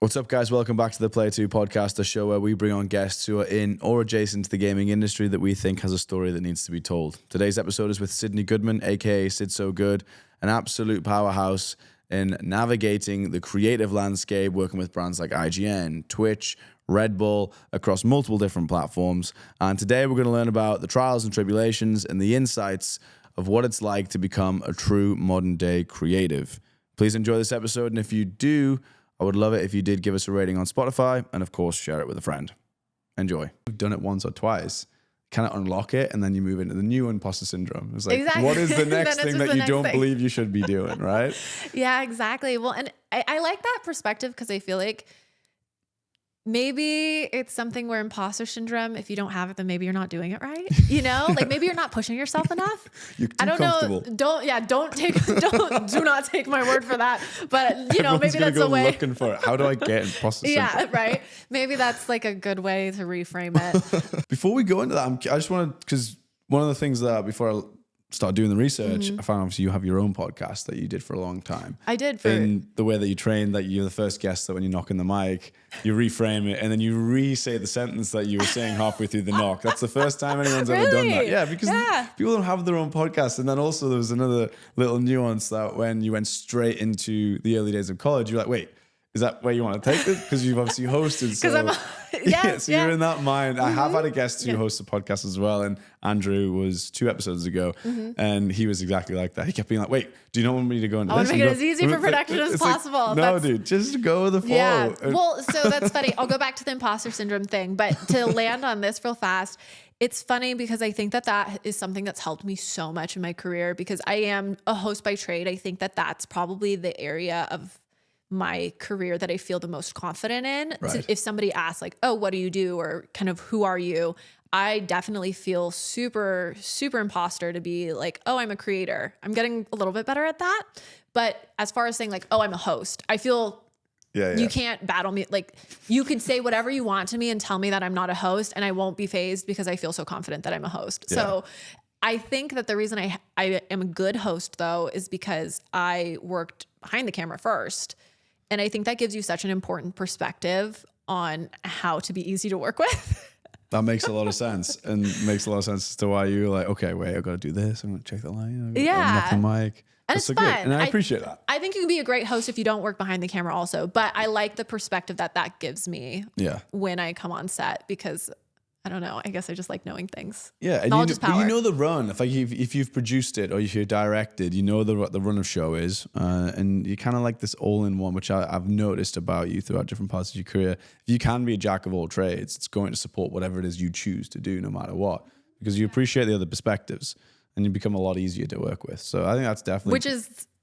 What's up, guys? Welcome back to the Play 2 podcast, the show where we bring on guests who are in or adjacent to the gaming industry that we think has a story that needs to be told. Today's episode is with Sydnee Goodman, aka Sydsogood, an absolute powerhouse in navigating the creative landscape, working with brands like IGN, Twitch, Red Bull, across multiple different platforms. And today we're going to learn about the trials and tribulations and the insights of what it's like to become a true modern day creative. Please enjoy this episode, and if you do, I would love it if you did give us a rating on Spotify and, of course, share it with a friend. Enjoy. You've done it once or twice. Kind of unlock it, and then you move into the new imposter syndrome. It's like, exactly. What is the next thing that you don't believe you should be doing, right? Yeah, exactly. Well, and I like that perspective because I feel like maybe it's something where imposter syndrome, if you don't have it, then maybe you're not doing it right. You know, like maybe you're not pushing yourself enough. You're too comfortable. Do not take my word for that. But you know, maybe that's go a way. Looking for it. How do I get imposter syndrome? Yeah, right. Maybe that's like a good way to reframe it. Before we go into that, I just want to, because one of the things that before I start doing the research, I found obviously you have your own podcast that you did for a long time. I did. In the way that you train, that you're the first guest that when you knock in the mic, you reframe it and then you re-say the sentence that you were saying halfway through the knock. That's the first time anyone's ever done that. Yeah, because people don't have their own podcast. And then also there was another little nuance that when you went straight into the early days of college, you're like, wait, is that where you want to take this? Because you've obviously hosted. So you're in that mind. I have had a guest who hosts a podcast as well, and Andrew was 2 episodes ago, and he was exactly like that. He kept being like, wait, do you not want me to go into this? I want to make it as easy for production as possible. Like, no, dude, just go with the flow. Yeah. Well, so that's funny. I'll go back to the imposter syndrome thing, but to land on this real fast, it's funny because I think that is something that's helped me so much in my career because I am a host by trade. I think that that's probably the area of my career that I feel the most confident in. Right. So if somebody asks like, oh, what do you do? Or kind of, who are you? I definitely feel super, super imposter to be like, oh, I'm a creator. I'm getting a little bit better at that. But as far as saying like, oh, I'm a host, I feel you can't battle me. Like you could say whatever you want to me and tell me that I'm not a host and I won't be fazed because I feel so confident that I'm a host. Yeah. So I think that the reason I am a good host though, is because I worked behind the camera first. And I think that gives you such an important perspective on how to be easy to work with. That makes a lot of sense, and makes a lot of sense as to why you're like, okay, wait, I've got to do this. I'm going to check the line. Knock the mic. And it's fun. And I appreciate that. I think you can be a great host if you don't work behind the camera also. But I like the perspective that gives me when I come on set because I don't know. I guess I just like knowing things. Yeah, and you know the run. If you've produced it or if you're directed, you know what the run of show is, and you kind of like this all-in-one, which I've noticed about you throughout different parts of your career. If you can be a jack of all trades, it's going to support whatever it is you choose to do, no matter what, because you appreciate the other perspectives, and you become a lot easier to work with. So I think that's definitely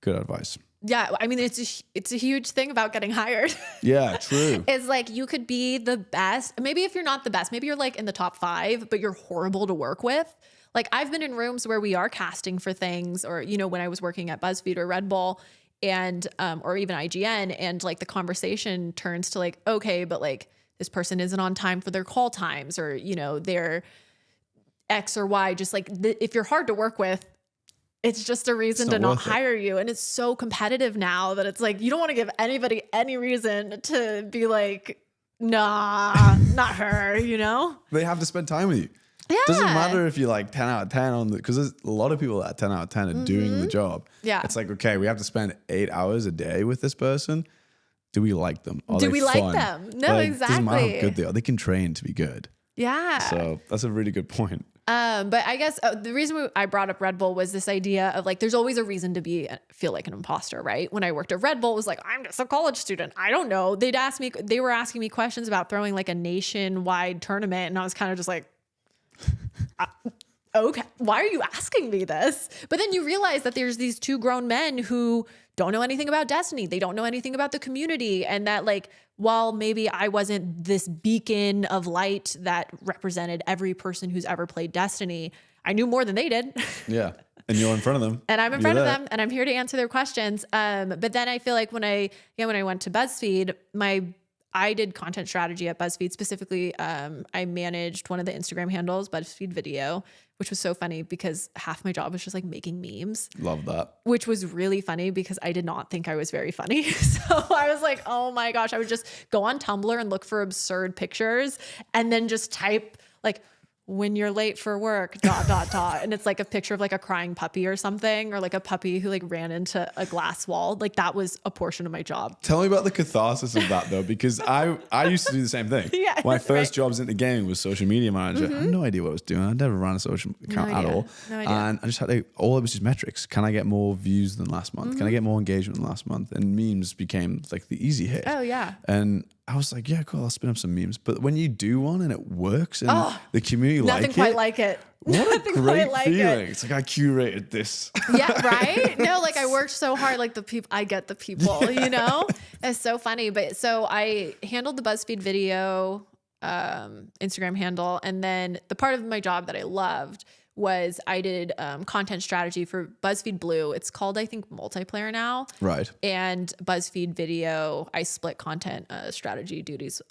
good advice. Yeah, I mean, it's a huge thing about getting hired. Yeah, true. It's like you could be the best. Maybe if you're not the best, maybe you're like in the top 5, but you're horrible to work with. Like I've been in rooms where we are casting for things or, you know, when I was working at BuzzFeed or Red Bull and, or even IGN and like the conversation turns to like, okay, but like this person isn't on time for their call times or, you know, they're X or Y, just like if you're hard to work with, it's just a reason to not hire you. And it's so competitive now that it's like, you don't want to give anybody any reason to be like, nah, not her, you know? They have to spend time with you. Yeah. Doesn't matter if you're like 10 out of 10 because there's a lot of people that 10 out of 10 are doing the job. Yeah. It's like, okay, we have to spend 8 hours a day with this person. Do we like them? Do we like them? No, exactly. Doesn't matter how good they are. They can train to be good. Yeah. So that's a really good point. But I guess the reason I brought up Red Bull was this idea of like, there's always a reason to feel like an imposter, right? When I worked at Red Bull, it was like, I'm just a college student. I don't know. They were asking me questions about throwing like a nationwide tournament. And I was kind of just like, okay, why are you asking me this? But then you realize that there's these 2 grown men who don't know anything about Destiny. They don't know anything about the community. And that like, while maybe I wasn't this beacon of light that represented every person who's ever played Destiny, I knew more than they did. Yeah. And you're in front of them. And I'm in front of them and I'm here to answer their questions. But then I feel like when I went to BuzzFeed, I did content strategy at BuzzFeed. Specifically, I managed one of the Instagram handles, BuzzFeed Video, which was so funny because half my job was just like making memes. Love that. Which was really funny because I did not think I was very funny. So I was like, oh my gosh, I would just go on Tumblr and look for absurd pictures and then just type like, when you're late for work, ... And it's like a picture of like a crying puppy or something, or like a puppy who like ran into a glass wall. Like that was a portion of my job. Tell me about the catharsis of that though, because I used to do the same thing. Yeah, my first jobs into gaming was social media manager. I had no idea what I was doing. I never ran a social account at all. No idea. And I just had all it was just metrics. Can I get more views than last month? Can I get more engagement than last month? And memes became like the easy hit. Oh yeah. And I was like, yeah, cool, I'll spin up some memes. But when you do one and it works and the community Nothing quite like it. What a great feeling. It's like I curated this. Yeah, right? No, like I worked so hard, like the people, I get the people, you know? It's so funny. But so I handled the BuzzFeed video Instagram handle. And then the part of my job that I loved was I did content strategy for BuzzFeed Blue. It's called, I think, Multiplayer now. Right. And BuzzFeed Video, I split content strategy duties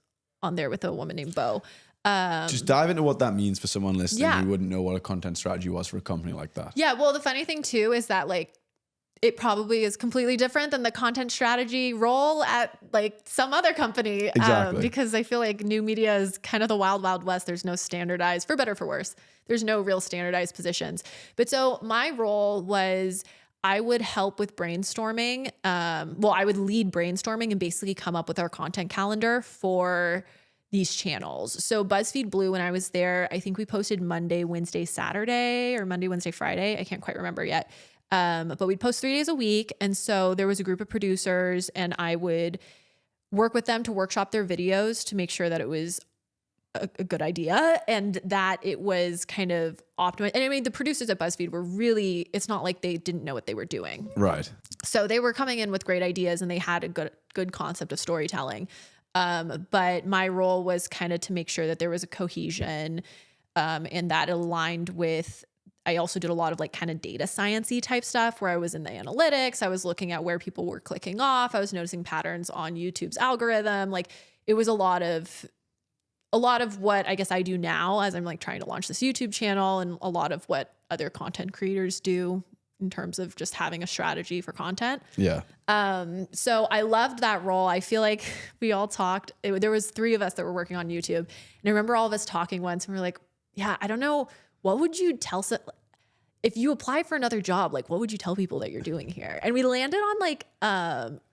on there with a woman named Bo. Just dive into what that means for someone listening Yeah. who wouldn't know what a content strategy was for a company like that. Yeah, well, the funny thing too is that like it probably is completely different than the content strategy role at like some other company. Exactly. Because I feel like new media is kind of the wild, wild west. There's no standardized, for better or for worse, there's no real standardized positions. But so my role was I would help with brainstorming. Well, I would lead brainstorming and basically come up with our content calendar for these channels. So BuzzFeed Blue, when I was there, I think we posted Monday, Wednesday, Saturday, or Monday, Wednesday, Friday. I can't quite remember yet. But we'd post 3 days a week. And so there was a group of producers and I would work with them to workshop their videos to make sure that it was a good idea and that it was kind of optimized. And I mean, the producers at BuzzFeed were really, it's not like they didn't know what they were doing. Right. So they were coming in with great ideas and they had a good concept of storytelling. But my role was kind of to make sure that there was a cohesion and that aligned with, I also did a lot of like kind of data science-y type stuff where I was in the analytics. I was looking at where people were clicking off. I was noticing patterns on YouTube's algorithm. Like it was a lot of what I guess I do now as I'm like trying to launch this YouTube channel and a lot of what other content creators do in terms of just having a strategy for content. Yeah. So I loved that role. I feel like we all talked, there was 3 of us that were working on YouTube. And I remember all of us talking once and we were like, yeah, I don't know. What would you tell, if you apply for another job, like what would you tell people that you're doing here? And we landed on like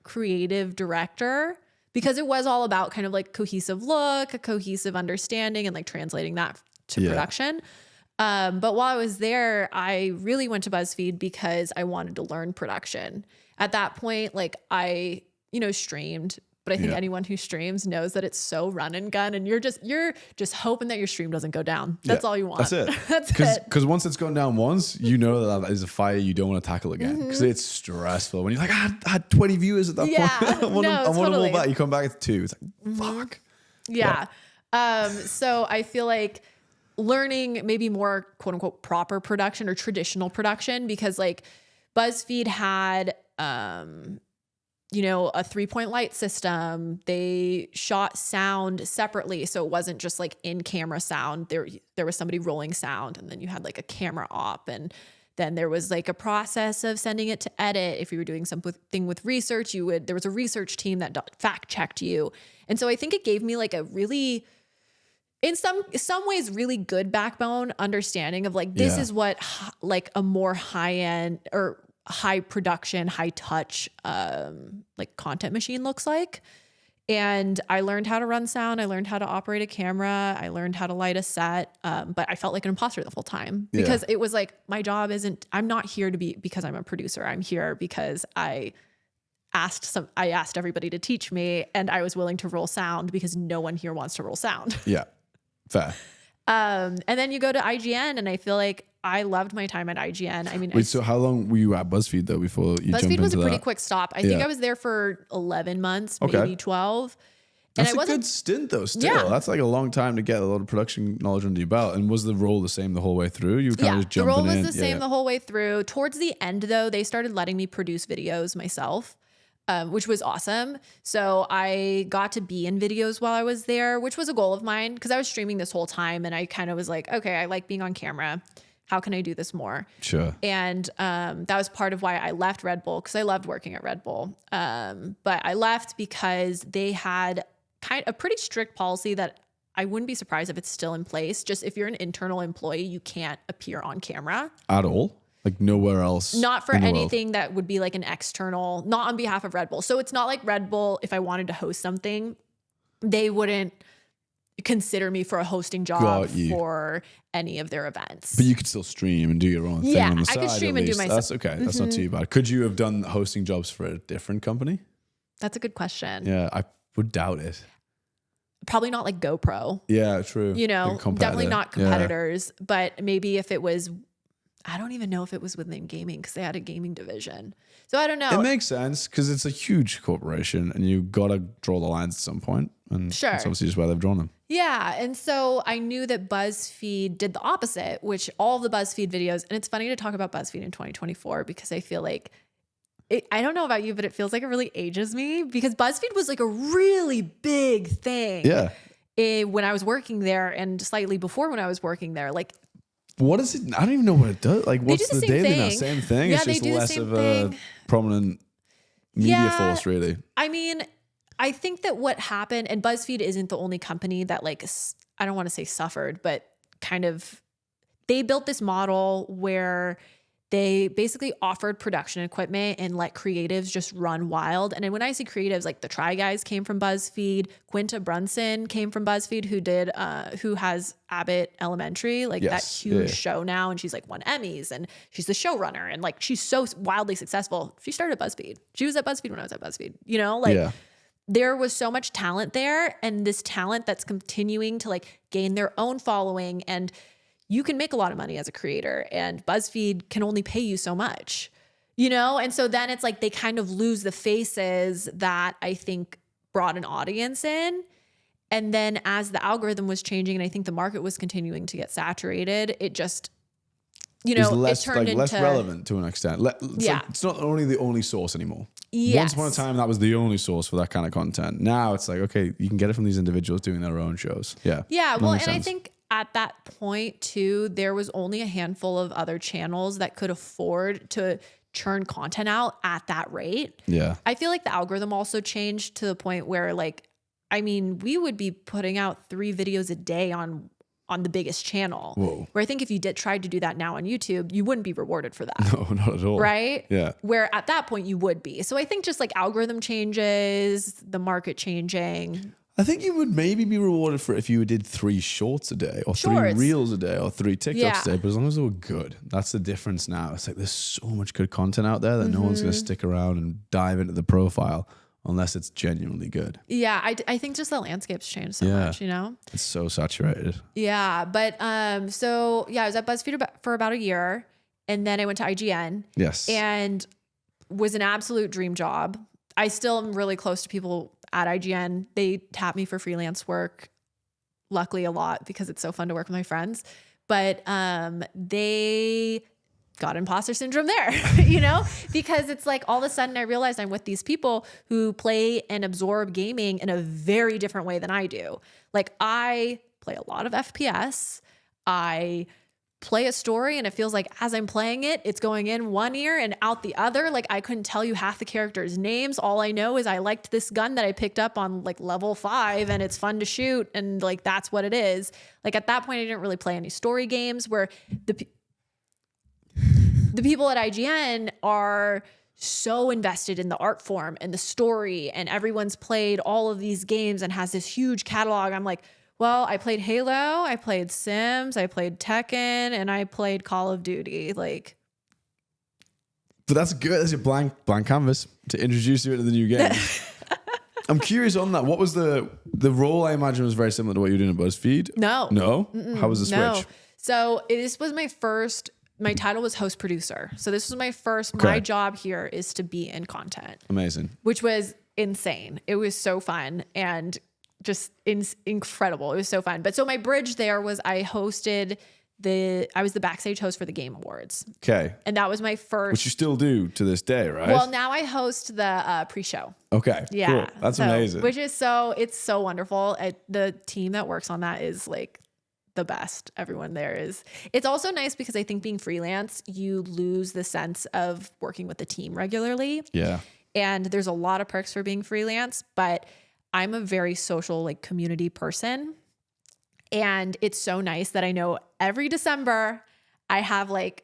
creative director because it was all about kind of like cohesive look, a cohesive understanding and like translating that to production. But while I was there, I really went to BuzzFeed because I wanted to learn production. At that point, like I, streamed, but I think anyone who streams knows that it's so run and gun and you're just hoping that your stream doesn't go down. That's all you want. That's it. That's it. Because once it's gone down once, you know that is a fire you don't want to tackle again because it's stressful. When you're like, I had 20 viewers at that point. I want them all back. You come back at 2. It's like, fuck. Yeah. So I feel like learning maybe more quote unquote proper production or traditional production because like BuzzFeed had, a 3-point light system. They shot sound separately. So it wasn't just like in camera sound. There was somebody rolling sound and then you had like a camera op and then there was like a process of sending it to edit. If you were doing something with research, there was a research team that fact checked you. And so I think it gave me like a really, in some ways, really good backbone understanding of like, this is what like a more high end or high production, high touch, like content machine looks like. And I learned how to run sound. I learned how to operate a camera. I learned how to light a set. But I felt like an imposter the whole time because it was like, my job I'm not here to be because I'm a producer. I'm here because I asked everybody to teach me and I was willing to roll sound because no one here wants to roll sound. Yeah. Fair. And then you go to IGN and I feel like I loved my time at IGN. I mean, wait, so how long were you at BuzzFeed though before you jumped into that? BuzzFeed was a pretty quick stop. I think I was there for 11 months, maybe 12. That's a good stint though, still. Yeah. That's like a long time to get a lot of production knowledge under your belt. And was the role the same the whole way through? You were kind of just jumping in. The role was the same the whole way through. Towards the end though, they started letting me produce videos myself. Which was awesome. So I got to be in videos while I was there, which was a goal of mine because I was streaming this whole time and I kind of was like, okay, I like being on camera. how can I do this more? Sure. And that was part of why I left Red Bull, because I loved working at Red Bull. But I left because they had a pretty strict policy that I wouldn't be surprised if it's still in place. Just if you're an internal employee, you can't appear on camera. At all? Like nowhere else? Not for anything that would be like an external, not on behalf of Red Bull. So it's not like Red Bull, if I wanted to host something, they wouldn't consider me for a hosting job for any of their events. But you could still stream and do your own thing on the side. I could stream and do my That's okay. That's not too bad. Could you have done hosting jobs for a different company? That's a good question. Yeah, I would doubt it. Probably not like GoPro. Yeah, true. You know, definitely not competitors. Yeah. But maybe if it was, I don't even know if it was within gaming because they had a gaming division. So I don't know. It makes sense because it's a huge corporation and you got to draw the lines at some point. And sure. That's obviously just where they've drawn them. Yeah. And so I knew that BuzzFeed did the opposite, which all of the BuzzFeed videos, and it's funny to talk about BuzzFeed in 2024 because I feel like, I don't know about you, but it feels like it really ages me because BuzzFeed was like a really big thing. Yeah. When I was working there and slightly before when I was working there, like, what is it? I don't even know what it does. Like, what's the daily now? Same thing? Yeah, it's just less of a prominent media force, really. I mean, I think that what happened, and BuzzFeed isn't the only company that like, I don't want to say suffered, but kind of, they built this model where they basically offered production equipment and let creatives just run wild. And then when I say creatives, like the Try Guys came from BuzzFeed, Quinta Brunson came from BuzzFeed, who has Abbott Elementary, like that huge show now. And she's like won Emmys and she's the showrunner and like, she's so wildly successful. She started at BuzzFeed. She was at BuzzFeed when I was at BuzzFeed, you know, like there was so much talent there and this talent that's continuing to like gain their own following, and you can make a lot of money as a creator and BuzzFeed can only pay you so much, you know? And so then it's like they kind of lose the faces that I think brought an audience in. And then as the algorithm was changing and I think the market was continuing to get saturated, it just, you know, less, it turned into less relevant to an extent. It's not only the only source anymore. Yes. Once upon a time, that was the only source for that kind of content. Now it's like, okay, you can get it from these individuals doing their own shows. Yeah. Yeah. Well, and I think at that point too, there was only a handful of other channels that could afford to churn content out at that rate. Yeah. I feel like the algorithm also changed to the point where like, I mean, we would be putting out 3 videos a day on the biggest channel. Whoa. Where I think if you tried to do that now on YouTube, you wouldn't be rewarded for that. No, not at all. Right? Yeah. Where at that point you would be. So I think just like algorithm changes, the market changing. I think you would maybe be rewarded for it if you did 3 shorts a day or 3 reels a day or 3 TikToks a day, but as long as they were good. That's the difference now. It's like there's so much good content out there that no one's going to stick around and dive into the profile unless it's genuinely good. Yeah, I think just the landscape's changed so much, you know? It's so saturated. Yeah, but so yeah, I was at BuzzFeed for about a year and then I went to IGN. Yes. And was an absolute dream job. I still am really close to people at IGN. They tap me for freelance work, luckily a lot because it's so fun to work with my friends. But they got imposter syndrome there, you know, because it's like all of a sudden I realized I'm with these people who play and absorb gaming in a very different way than I do. Like I play a lot of FPS. I play a story and it feels like as I'm playing it, it's going in one ear and out the other. Like I couldn't tell you half the characters' names. All I know is I liked this gun that I picked up on like level 5 and it's fun to shoot. And like, that's what it is. Like at that point, I didn't really play any story games where the people at IGN are so invested in the art form and the story and everyone's played all of these games and has this huge catalog. I'm like, well, I played Halo, I played Sims, I played Tekken, and I played Call of Duty. Like, but that's good. That's a blank canvas to introduce you into the new game. I'm curious on that. What was the role? I imagine was very similar to what you were doing at BuzzFeed. No. How was the switch? No. So this was my first. My title was host producer. So this was my first. My job here is to be in content. Amazing. Which was insane. It was so fun and just incredible. It was so fun. But so my bridge there was I was the backstage host for the Game Awards. Okay. And that was my first. Which you still do to this day, right? Well, now I host the pre-show. Okay. Yeah. Cool. That's amazing. Which is it's so wonderful. The team that works on that is like the best. Everyone there is. It's also nice because I think being freelance, you lose the sense of working with the team regularly. Yeah. And there's a lot of perks for being freelance, but I'm a very social, like community person. And it's so nice that I know every December I have like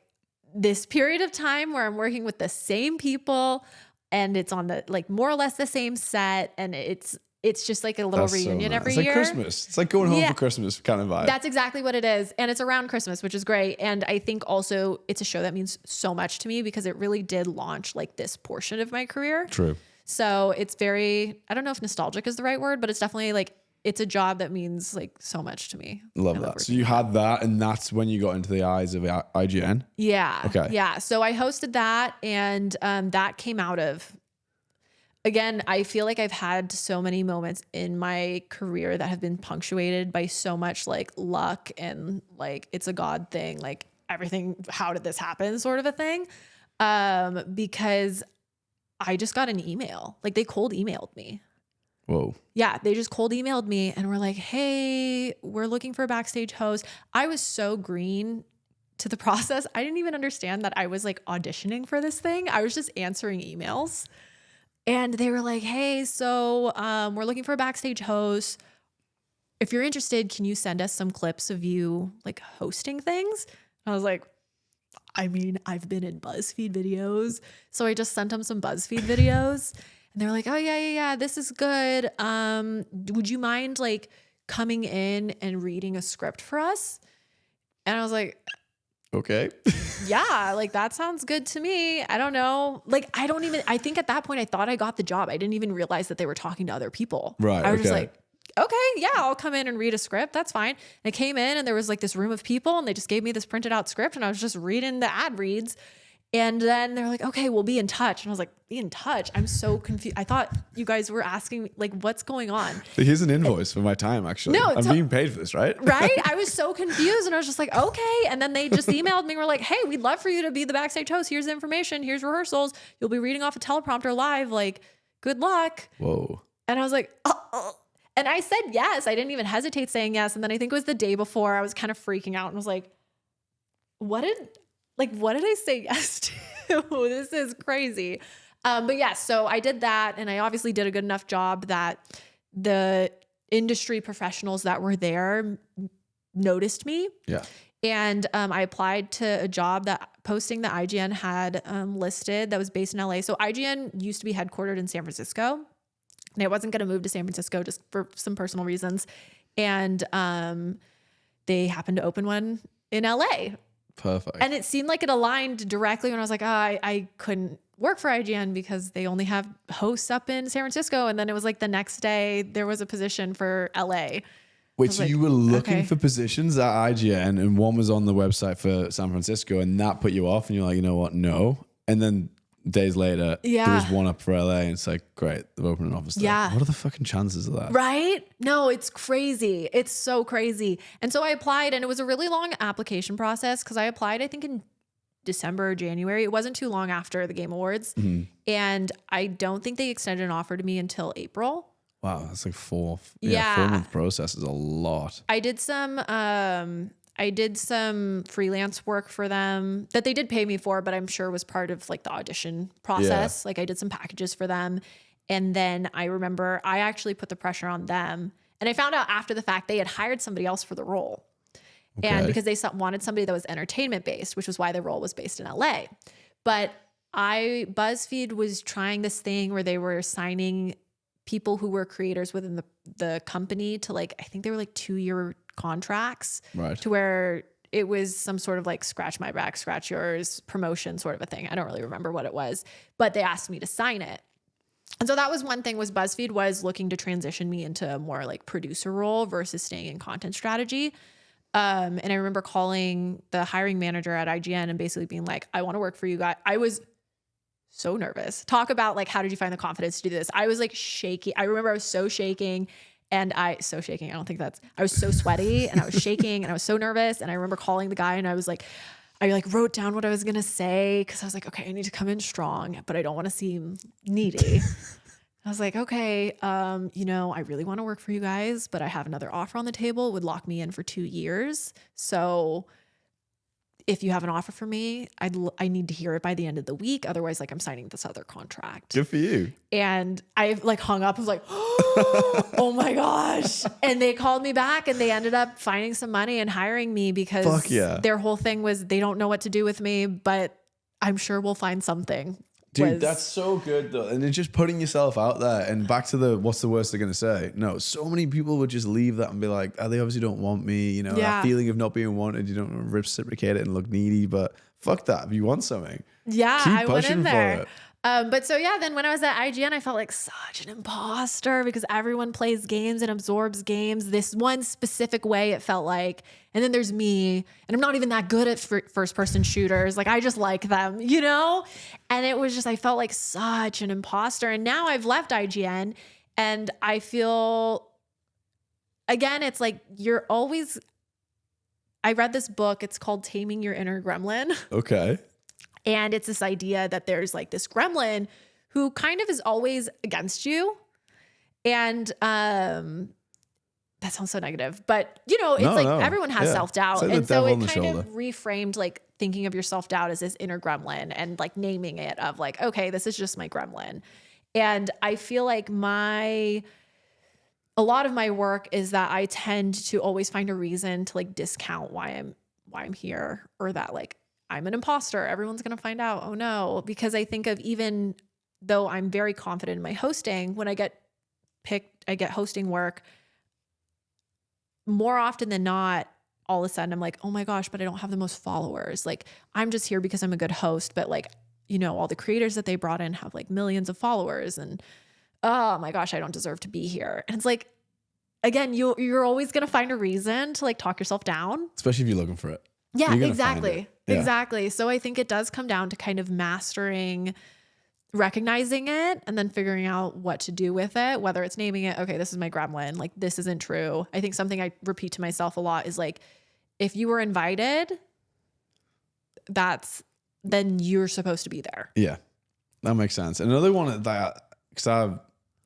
this period of time where I'm working with the same people and it's on the like more or less the same set. And it's just like a little reunion every year. It's like Christmas. It's like going home for Christmas kind of vibe. That's exactly what it is. And it's around Christmas, which is great. And I think also it's a show that means so much to me because it really did launch like this portion of my career. True. So it's very, I don't know if nostalgic is the right word, but it's definitely like, it's a job that means like so much to me. Love that. So you had that and that's when you got into the eyes of IGN? Yeah. Okay. Yeah. So I hosted that and that came out of, again, I feel like I've had so many moments in my career that have been punctuated by so much like luck and like it's a God thing, like everything, how did this happen sort of a thing. Because I just got an email, like they cold emailed me. Whoa. Yeah, they just cold emailed me and were like, hey, we're looking for a backstage host. I was so green to the process. I didn't even understand that I was like auditioning for this thing. I was just answering emails. And they were like, hey, so we're looking for a backstage host. If you're interested, can you send us some clips of you like hosting things? I was like, I mean, I've been in BuzzFeed videos. So I just sent them some BuzzFeed videos. And they're like, oh, yeah, this is good. Would you mind like coming in and reading a script for us? And I was like, okay. yeah, like that sounds good to me. I don't know. Like, I think at that point I thought I got the job. I didn't even realize that they were talking to other people. Right. I was just like, okay, yeah, I'll come in and read a script. That's fine. And I came in and there was like this room of people and they just gave me this printed out script and I was just reading the ad reads. And then they're like, okay, we'll be in touch. And I was like, be in touch? I'm so confused. I thought you guys were asking me, like, what's going on? Here's an invoice for my time, actually. No, I'm being paid for this, right? Right? I was so confused. And I was just like, okay. And then they just emailed me and were like, hey, we'd love for you to be the backstage host. Here's the information. Here's rehearsals. You'll be reading off a teleprompter live. Like, good luck. Whoa. And I was like, oh. And I said yes. I didn't even hesitate saying yes. And then I think it was the day before I was kind of freaking out and was like, what did I say yes to? This is crazy. But yeah, so I did that and I obviously did a good enough job that the industry professionals that were there noticed me. Yeah. And I applied to a job posting that IGN had listed that was based in LA. So IGN used to be headquartered in San Francisco. And I wasn't going to move to San Francisco just for some personal reasons. And they happened to open one in LA. Perfect. And it seemed like it aligned directly when I was like, I couldn't work for IGN because they only have hosts up in San Francisco. And then it was like the next day there was a position for LA. Wait, so you were looking for positions at IGN and one was on the website for San Francisco and that put you off and you're like, you know what? No. And then days later, there was one up for LA and it's like, great, they've opened an office there. Yeah. What are the fucking chances of that? Right? No, it's crazy. It's so crazy. And so I applied and it was a really long application process because I applied, I think in December or January. It wasn't too long after the Game Awards. Mm-hmm. And I don't think they extended an offer to me until April. Wow, that's like 4 Yeah. 4-month process is a lot. I did some freelance work for them that they did pay me for, but I'm sure was part of like the audition process. Yeah. Like I did some packages for them. And then I remember I actually put the pressure on them. And I found out after the fact they had hired somebody else for the role. Okay. And because they wanted somebody that was entertainment based, which was why the role was based in LA. But BuzzFeed was trying this thing where they were assigning people who were creators within the company to like, I think they were like 2-year contracts, right? To where it was some sort of like scratch my back, scratch yours promotion sort of a thing. I don't really remember what it was, but they asked me to sign it. And so that was one thing was BuzzFeed was looking to transition me into a more like producer role versus staying in content strategy. And I remember calling the hiring manager at IGN and basically being like, I want to work for you guys. I was so nervous. Talk about like, how did you find the confidence to do this? I was like shaky. I remember I was so shaking and I was so sweaty and I was shaking and I was so nervous. And I remember calling the guy and I wrote down what I was going to say. Cause I was like, okay, I need to come in strong, but I don't want to seem needy. I was like, okay, I really want to work for you guys, but I have another offer on the table. It would lock me in for 2 years. So if you have an offer for me, I need to hear it by the end of the week. Otherwise, like I'm signing this other contract. Good for you. And I like hung up. I was like, oh my gosh. And they called me back and they ended up finding some money and hiring me because their whole thing was they don't know what to do with me, but I'm sure we'll find something. Dude, that's so good though. And it's just putting yourself out there and back to what's the worst they're going to say? No, so many people would just leave that and be like, oh, they obviously don't want me. You know, that feeling of not being wanted, you don't reciprocate it and look needy, but fuck that. If you want something, keep I went pushing in there. for it. But so yeah, then when I was at IGN, I felt like such an imposter because everyone plays games and absorbs games this one specific way, it felt like. And then there's me, and I'm not even that good at first person shooters. Like I just like them, you know? And it was just, I felt like such an imposter. And now I've left IGN and I feel, again, it's like I read this book. It's called Taming Your Inner Gremlin. Okay. And it's this idea that there's like this gremlin who kind of is always against you. And that sounds so negative, but everyone has self-doubt. Like and so it kind of reframed like thinking of your self-doubt as this inner gremlin and like naming it of like, okay, this is just my gremlin. And I feel like a lot of my work is that I tend to always find a reason to like discount why I'm here, or that like, I'm an imposter. Everyone's going to find out. Oh no. Because I think of, even though I'm very confident in my hosting, when I get picked, I get hosting work more often than not. All of a sudden I'm like, oh my gosh, but I don't have the most followers. Like I'm just here because I'm a good host, but like, all the creators that they brought in have like millions of followers and oh my gosh, I don't deserve to be here. And it's like, again, you're always going to find a reason to like talk yourself down. Especially if you're looking for it. Yeah, exactly. Yeah. Exactly. So I think it does come down to kind of recognizing it and then figuring out what to do with it, whether it's naming it, okay, this is my gremlin, like this isn't true. I think something I repeat to myself a lot is like, if you were invited, then you're supposed to be there. Yeah, that makes sense. And another one that, because I've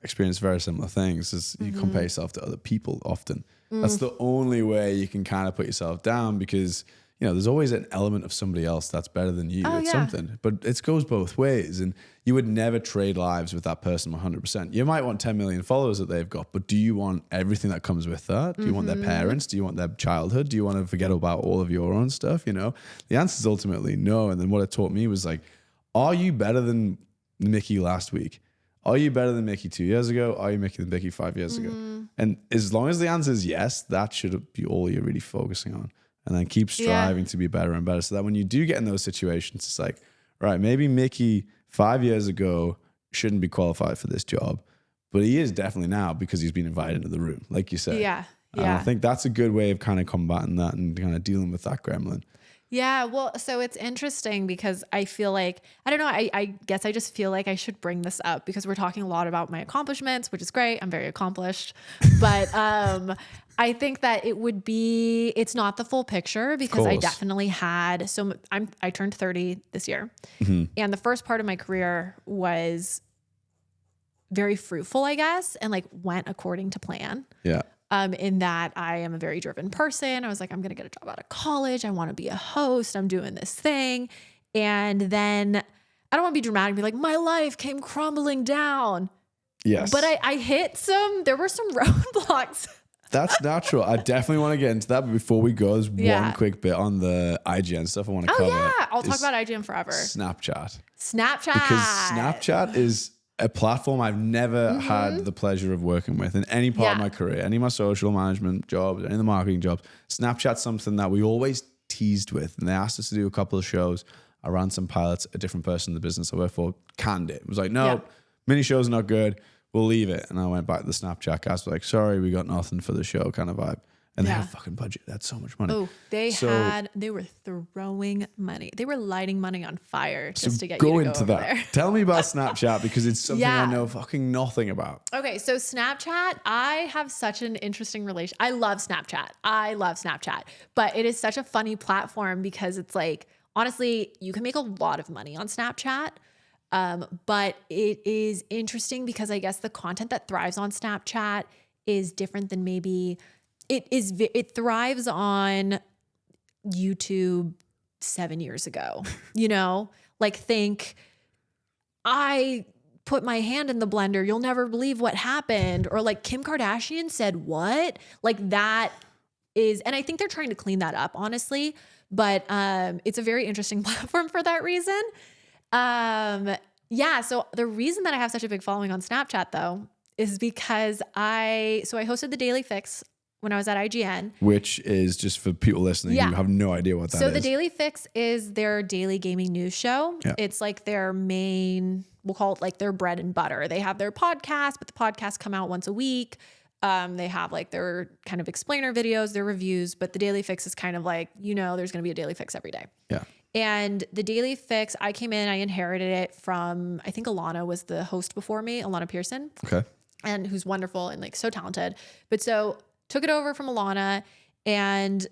experienced very similar things, is you compare yourself to other people often. That's the only way you can kind of put yourself down because there's always an element of somebody else that's better than you at something, but it goes both ways. And you would never trade lives with that person 100%. You might want 10 million followers that they've got, but do you want everything that comes with that? Do you want their parents? Do you want their childhood? Do you want to forget about all of your own stuff? The answer is ultimately no. And then what it taught me was like, are you better than Mickey last week? Are you better than Mickey 2 years ago? Are you better than Mickey 5 years ago? And as long as the answer is yes, that should be all you're really focusing on. And then keep striving to be better and better. So that when you do get in those situations, it's like, right, maybe Mickey 5 years ago shouldn't be qualified for this job, but he is definitely now because he's been invited into the room, like you said. Yeah. And I think that's a good way of kind of combating that and kind of dealing with that gremlin. Yeah, well, so it's interesting because I feel like, I don't know, I guess I just feel like I should bring this up because we're talking a lot about my accomplishments, which is great. I'm very accomplished. But I think that it's not the full picture because I definitely had, I turned 30 this year. And the first part of my career was very fruitful, I guess, and like went according to plan. Yeah. In that I am a very driven person. I was like, I'm going to get a job out of college. I want to be a host. I'm doing this thing. And then I don't want to be dramatic and be like, my life came crumbling down. Yes. But there were some roadblocks. That's natural. I definitely want to get into that. But before we go, there's one quick bit on the IGN stuff I want to cover. Oh yeah. I'll talk about IGN forever. Snapchat. Because Snapchat is a platform I've never had the pleasure of working with in any part of my career, any of my social management jobs, any of the marketing jobs. Snapchat's something that we always teased with, and they asked us to do a couple of shows. I ran some pilots. A different person in the business I work for canned it. It was like, no, mini shows are not good. We'll leave it. And I went back to the Snapchat guys, like, sorry, we got nothing for the show kind of vibe. And they had a fucking budget. They had so much money. Oh, they were throwing money. They were lighting money on fire just to get you to go into that. There. Tell me about Snapchat because it's something I know fucking nothing about. Okay, so Snapchat, I have such an interesting relation. I love Snapchat. But it is such a funny platform because it's like, honestly, you can make a lot of money on Snapchat. But it is interesting because I guess the content that thrives on Snapchat is different than maybe it thrives on YouTube 7 years ago, like think I put my hand in the blender. You'll never believe what happened. Or like Kim Kardashian said, what? Like that is, and I think they're trying to clean that up, honestly, but it's a very interesting platform for that reason. Yeah. So the reason that I have such a big following on Snapchat though, is because I hosted the Daily Fix when I was at IGN. Which is, just for people listening who have no idea what that is. So the Daily Fix is their daily gaming news show. Yeah. It's like their main, we'll call it like their bread and butter. They have their podcast, but the podcasts come out once a week. They have like their kind of explainer videos, their reviews, but the Daily Fix is kind of like, there's going to be a Daily Fix every day. Yeah. And the Daily Fix, I came in, I inherited it from, I think Alana was the host before me, Alana Pearson. Okay. And who's wonderful and like so talented. But so took it over from Alana, and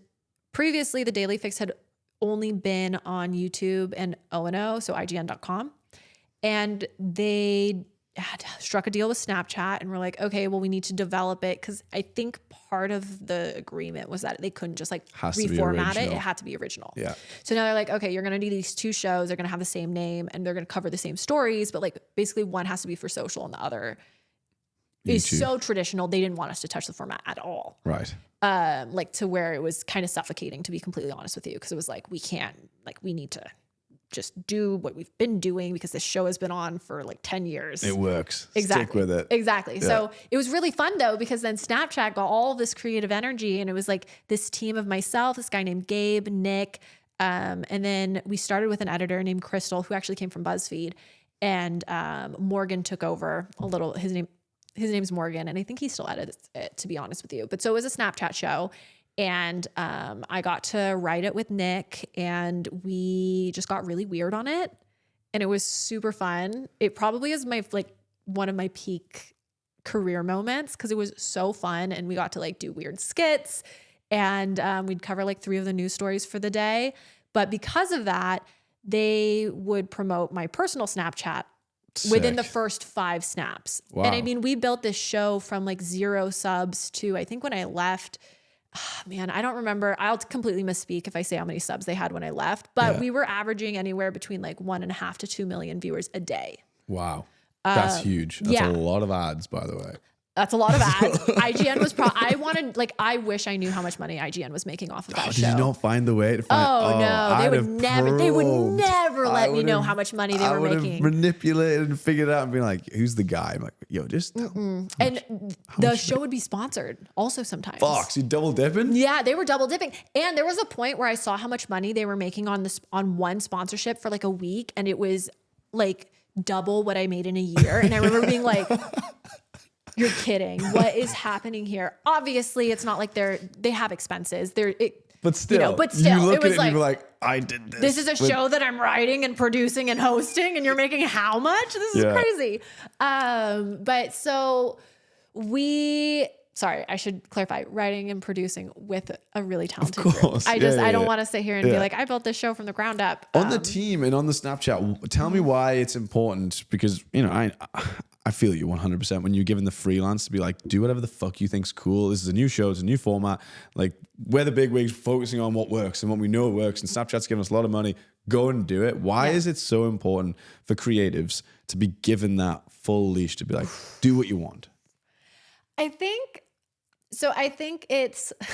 previously the Daily Fix had only been on YouTube and O&O, so IGN.com. And they had struck a deal with Snapchat and were like, okay, well, we need to develop it. Cause I think part of the agreement was that they couldn't just like reformat it. It had to be original. Yeah. So now they're like, okay, you're going to do these two shows. They're going to have the same name and they're going to cover the same stories, but like basically one has to be for social and the other is so traditional. They didn't want us to touch the format at all. Right. Like to where it was kind of suffocating, to be completely honest with you. Cause it was like, we need to just do what we've been doing because this show has been on for like 10 years. It works. Exactly. Stick with it. Exactly. Yeah. So it was really fun though, because then Snapchat got all this creative energy and it was like this team of myself, this guy named Gabe, Nick. And then we started with an editor named Crystal, who actually came from BuzzFeed, and Morgan took over a little. His name's Morgan, and I think he still edits it, to be honest with you. But so it was a Snapchat show, and I got to write it with Nick, and we just got really weird on it, and it was super fun. It probably is one of my peak career moments because it was so fun, and we got to like do weird skits, and we'd cover like 3 of the news stories for the day. But because of that, they would promote my personal Snapchat within the first 5 snaps. Wow. And I mean, we built this show from like 0 subs to, I think when I left, I don't remember. I'll completely misspeak if I say how many subs they had when I left, but we were averaging anywhere between like 1.5 to 2 million viewers a day. Wow. That's huge. That's a lot of ads, by the way. That's a lot of ads. IGN was I wish I knew how much money IGN was making off of that show. Did you not find the way to find no, they would never let me know how much money they were making. I would have manipulated and figured it out and been like, who's the guy? I'm like, yo, just. And the show would be sponsored also sometimes. Fuck, so you double dipping? Yeah, they were double dipping. And there was a point where I saw how much money they were making on one sponsorship for like a week, and it was like double what I made in a year. And I remember being like, you're kidding. What is happening here? Obviously, it's not like they have expenses. But still, you look it was at it and you're like, I did this. This is a show that I'm writing and producing and hosting, and you're making how much? This is crazy. But so sorry, I should clarify, writing and producing with a really talented group. I don't want to sit here and be like, I built this show from the ground up. On the team and on the Snapchat, tell me why it's important, because, I feel you 100% when you're given the freelance to be like, do whatever the fuck you think's cool. This is a new show. It's a new format. Like, we're the big wigs focusing on what works and what we know works. And Snapchat's giving us a lot of money. Go and do it. Why is it so important for creatives to be given that full leash to be like, do what you want? I think it's, I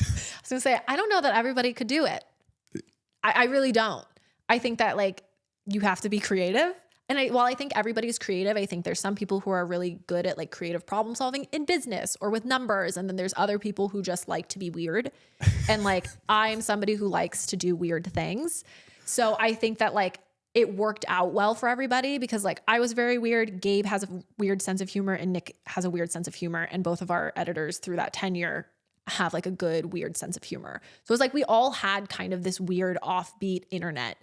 was going to say, I don't know that everybody could do it. I really don't. I think that like you have to be creative. And while I think everybody's creative, I think there's some people who are really good at like creative problem solving in business or with numbers. And then there's other people who just like to be weird. And like, I'm somebody who likes to do weird things. So I think that like it worked out well for everybody because like I was very weird. Gabe has a weird sense of humor and Nick has a weird sense of humor. And both of our editors through that tenure have like a good, weird sense of humor. So it's like we all had kind of this weird offbeat internet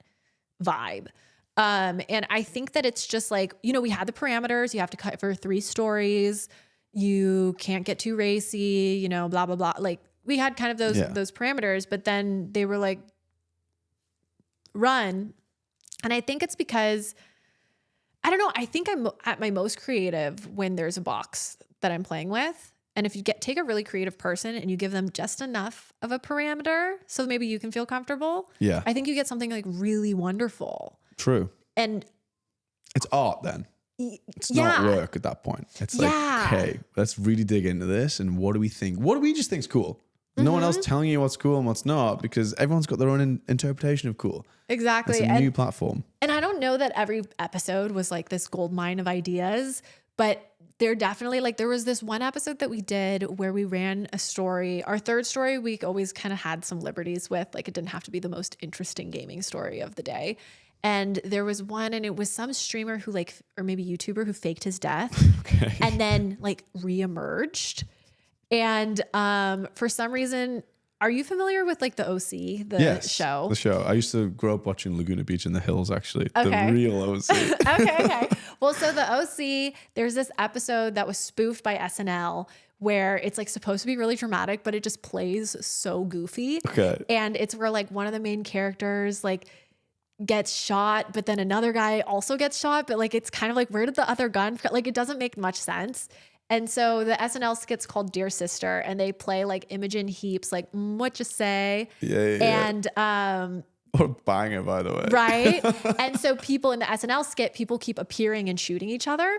vibe. And I think that it's just like, we had the parameters. You have to cover 3 stories. You can't get too racy, blah, blah, blah. Like we had kind of those parameters, but then they were like, run. And I think it's because, I don't know, I think I'm at my most creative when there's a box that I'm playing with. And if you take a really creative person and you give them just enough of a parameter so maybe you can feel comfortable, Yeah. I think you get something like really wonderful. True. And it's art then. It's not work at that point. It's like, okay, let's really dig into this. And what do we think? What do we just think is cool? No one else telling you what's cool and what's not, because everyone's got their own interpretation of cool. Exactly. It's a new platform. And I don't know that every episode was like this gold mine of ideas, but there definitely, like, there was this one episode that we did where we ran a story. Our third story, we always kind of had some liberties with, like, it didn't have to be the most interesting gaming story of the day. And there was one, and it was some streamer who like, or maybe YouTuber who faked his death and then like reemerged. And for some reason, are you familiar with like the OC, show? The show. I used to grow up watching Laguna Beach in the Hills, actually. Okay. The real OC. Okay. Well, so the OC, there's this episode that was spoofed by SNL where it's like supposed to be really dramatic, but it just plays so goofy. Okay. And it's where like one of the main characters like gets shot, but then another guy also gets shot. But like, it's kind of like, where did the other gun, like, it doesn't make much sense. And so the SNL skit's called Dear Sister, and they play like Imogen Heap's like, what you say? Yeah. And what a banger, by the way. Right? And so people in the SNL skit, people keep appearing and shooting each other.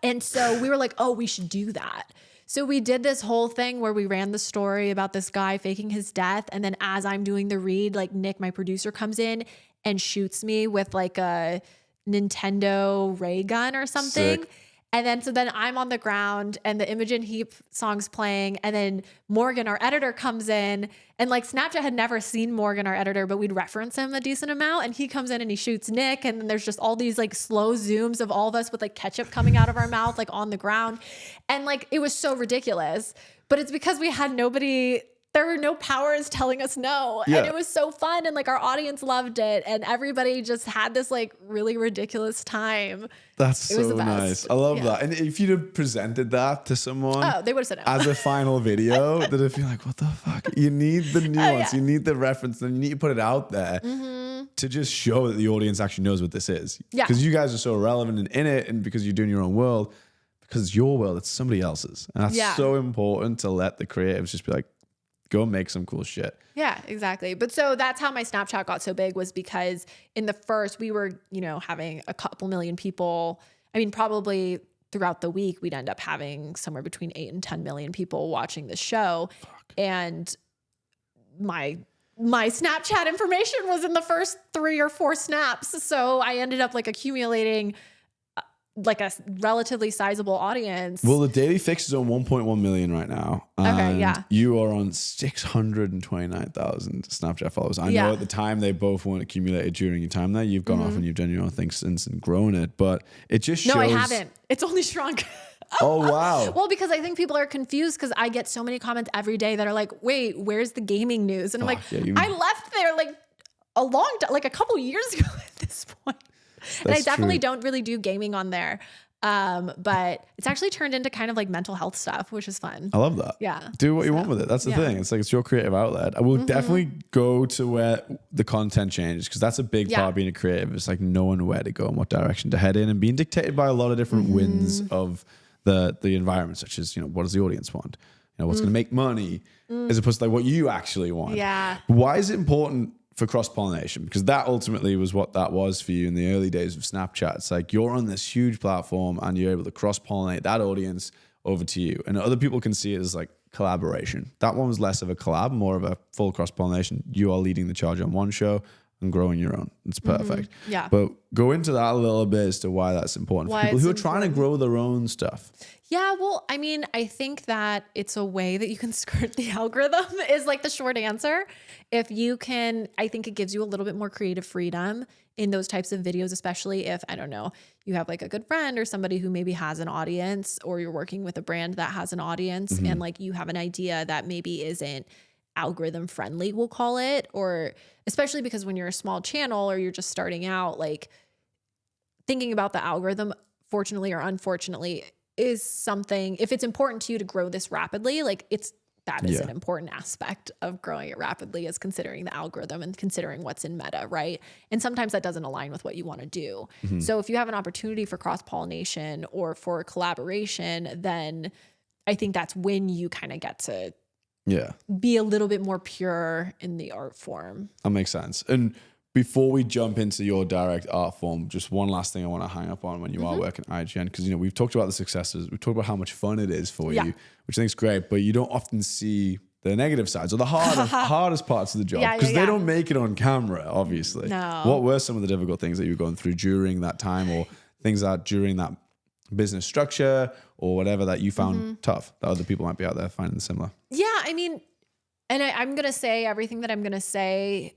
And so we were like, oh, we should do that. So we did this whole thing where we ran the story about this guy faking his death. And then as I'm doing the read, like Nick, my producer, comes in and shoots me with like a Nintendo ray gun or something. Sick. And then, so then I'm on the ground and the Imogen Heap song's playing. And then Morgan, our editor, comes in, and like Snapchat had never seen Morgan, our editor, but we'd reference him a decent amount. And he comes in and he shoots Nick. And then there's just all these like slow zooms of all of us with like ketchup coming out of our mouth, like on the ground. And like, it was so ridiculous, but it's because we had there were no powers telling us no. Yeah. And it was so fun. And like our audience loved it. And everybody just had this like really ridiculous time. That's so nice. I love that. And if you'd have presented that to someone, they would have said no. As a final video, that if you're like, what the fuck? You need the nuance, you need the reference, and you need to put it out there to just show that the audience actually knows what this is. Yeah. Because you guys are so relevant and in it, and because you're doing your own world, because it's your world, it's somebody else's. And that's so important to let the creatives just be like, go make some cool shit. Yeah, exactly. But so that's how my Snapchat got so big, was because in the first, we were, having a couple million people. I mean, probably throughout the week, we'd end up having somewhere between 8 and 10 million people watching the show. Fuck. And my Snapchat information was in the first 3 or 4 snaps. So I ended up like accumulating like a relatively sizable audience. Well, the Daily Fix is on 1.1 million right now. Okay, yeah. You are on 629,000 Snapchat followers. I know at the time they both weren't accumulated during your time there. You've gone off and you've done your own thing since and grown it, but it just shows. No, I haven't. It's only shrunk. Oh, wow. Well, because I think people are confused, because I get so many comments every day that are like, wait, where's the gaming news? And I'm like, I left there like a couple years ago at this point. And I definitely don't really do gaming on there. But it's actually turned into kind of like mental health stuff, which is fun. I love that. Yeah. Do what you want with it. That's the thing. It's like, it's your creative outlet. I will definitely go to where the content changes, because that's a big part of being a creative. It's like knowing where to go and what direction to head in, and being dictated by a lot of different winds of the environment, such as, what does the audience want? What's going to make money, as opposed to like what you actually want. Yeah. Why is it important for cross-pollination? Because that ultimately was what that was for you in the early days of Snapchat. It's like you're on this huge platform and you're able to cross-pollinate that audience over to you. And other people can see it as like collaboration. That one was less of a collab, more of a full cross-pollination. You are leading the charge on one show and growing your own. It's perfect. Yeah. But go into that a little bit as to why that's important for people who are trying to grow their own stuff. Yeah, well, I mean, I think that it's a way that you can skirt the algorithm is like the short answer. If you can, I think it gives you a little bit more creative freedom in those types of videos, especially if, I don't know, you have like a good friend or somebody who maybe has an audience, or you're working with a brand that has an audience, and like you have an idea that maybe isn't algorithm friendly, we'll call it, or especially because when you're a small channel or you're just starting out, like thinking about the algorithm, fortunately or unfortunately, is something, if it's important to you to grow this rapidly, like it's that is an important aspect of growing it rapidly, is considering the algorithm and considering what's in meta, right? And sometimes that doesn't align with what you want to do. So if you have an opportunity for cross-pollination or for collaboration, then I think that's when you kind of get to be a little bit more pure in the art form. That makes sense. And before we jump into your direct art form, just one last thing I want to hang up on when you are working at IGN, because, we've talked about the successes. We've talked about how much fun it is for you, which I think is great, but you don't often see the negative sides or the hardest parts of the job, because they don't make it on camera, obviously. No. What were some of the difficult things that you were going through during that time, or things that during that business structure or whatever that you found tough that other people might be out there finding similar? Yeah, I mean, and I'm going to say everything that I'm going to say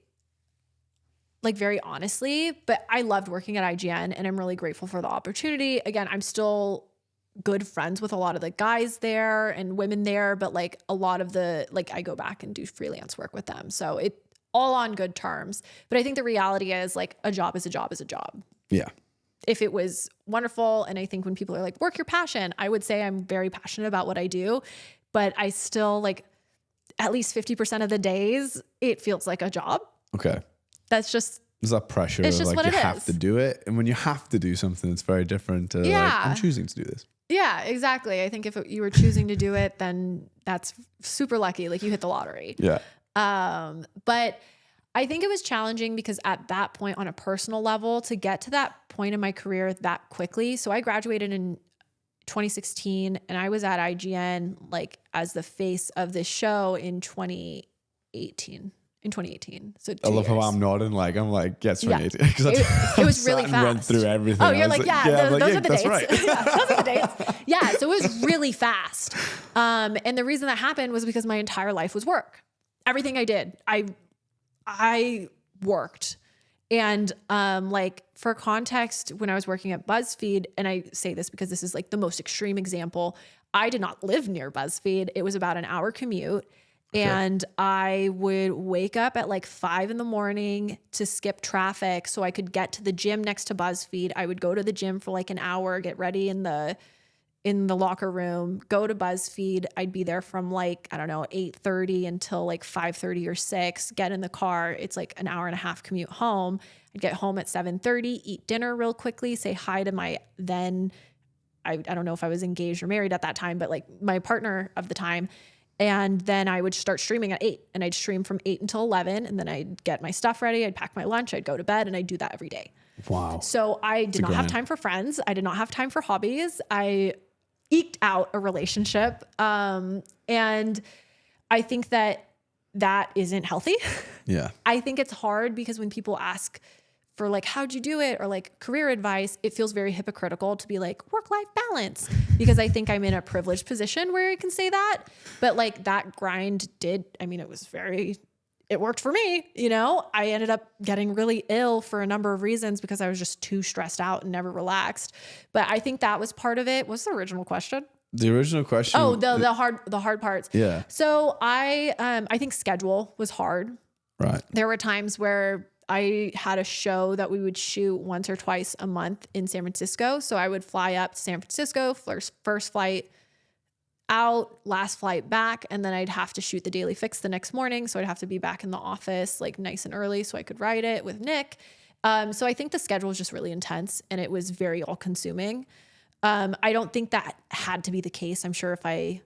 like very honestly, but I loved working at IGN and I'm really grateful for the opportunity. Again, I'm still good friends with a lot of the guys there and women there, but like a lot of the, like I go back and do freelance work with them. So it all on good terms. But I think the reality is like a job is a job is a job. Yeah. If it was wonderful, and I think when people are like, work your passion, I would say I'm very passionate about what I do, but I still like at least 50% of the days, it feels like a job. Okay. That's just, there's that pressure it's of just like what you it have is. to do it. And when you have to do something, it's very different to like, I'm choosing to do this. Yeah, exactly. I think if you were choosing to do it, then that's super lucky. Like you hit the lottery. Yeah. But I think it was challenging because at that point on a personal level, to get to that point in my career that quickly. So I graduated in 2016 and I was at IGN like as the face of this show in 2018. So 2 I love years. how I'm nodding. I'm like, yes, 2018. Because It was really fast. Went through everything. Oh, you're like, those are the dates. Right. Yeah, those are the dates. Yeah, so it was really fast. And the reason that happened was because my entire life was work. Everything I did, I worked. And like for context, when I was working at BuzzFeed, and I say this because this is like the most extreme example, I did not live near BuzzFeed. It was about an hour commute. And I would wake up at like 5 a.m. to skip traffic so I could get to the gym next to BuzzFeed. I would go to the gym for like an hour, get ready in the locker room, go to BuzzFeed. I'd be there from like, I don't know, 8:30 until like 5:30 or 6, get in the car. It's like an hour and a half commute home. I'd get home at 7:30, eat dinner real quickly, say hi to my then, I don't know if I was engaged or married at that time, but like my partner of the time. And then I would start streaming at 8 and I'd stream from 8 until 11. And then I'd get my stuff ready. I'd pack my lunch. I'd go to bed, and I'd do that every day. Wow. So I did not have time for friends. I did not have time for hobbies. I eked out a relationship. And I think that isn't healthy. Yeah. I think it's hard because when people ask for like, how'd you do it? Or like career advice, it feels very hypocritical to be like work-life balance, because I think I'm in a privileged position where I can say that. But like that grind it worked for me. I ended up getting really ill for a number of reasons because I was just too stressed out and never relaxed. But I think that was part of it. What's the original question? The original question. Oh, the hard parts. Yeah. So I think schedule was hard. Right. There were times where I had a show that we would shoot once or twice a month in San Francisco. So I would fly up to San Francisco, first flight out, last flight back, and then I'd have to shoot the Daily Fix the next morning. So I'd have to be back in the office like nice and early so I could write it with Nick. So I think the schedule was just really intense and it was very all consuming. I don't think that had to be the case. I'm sure I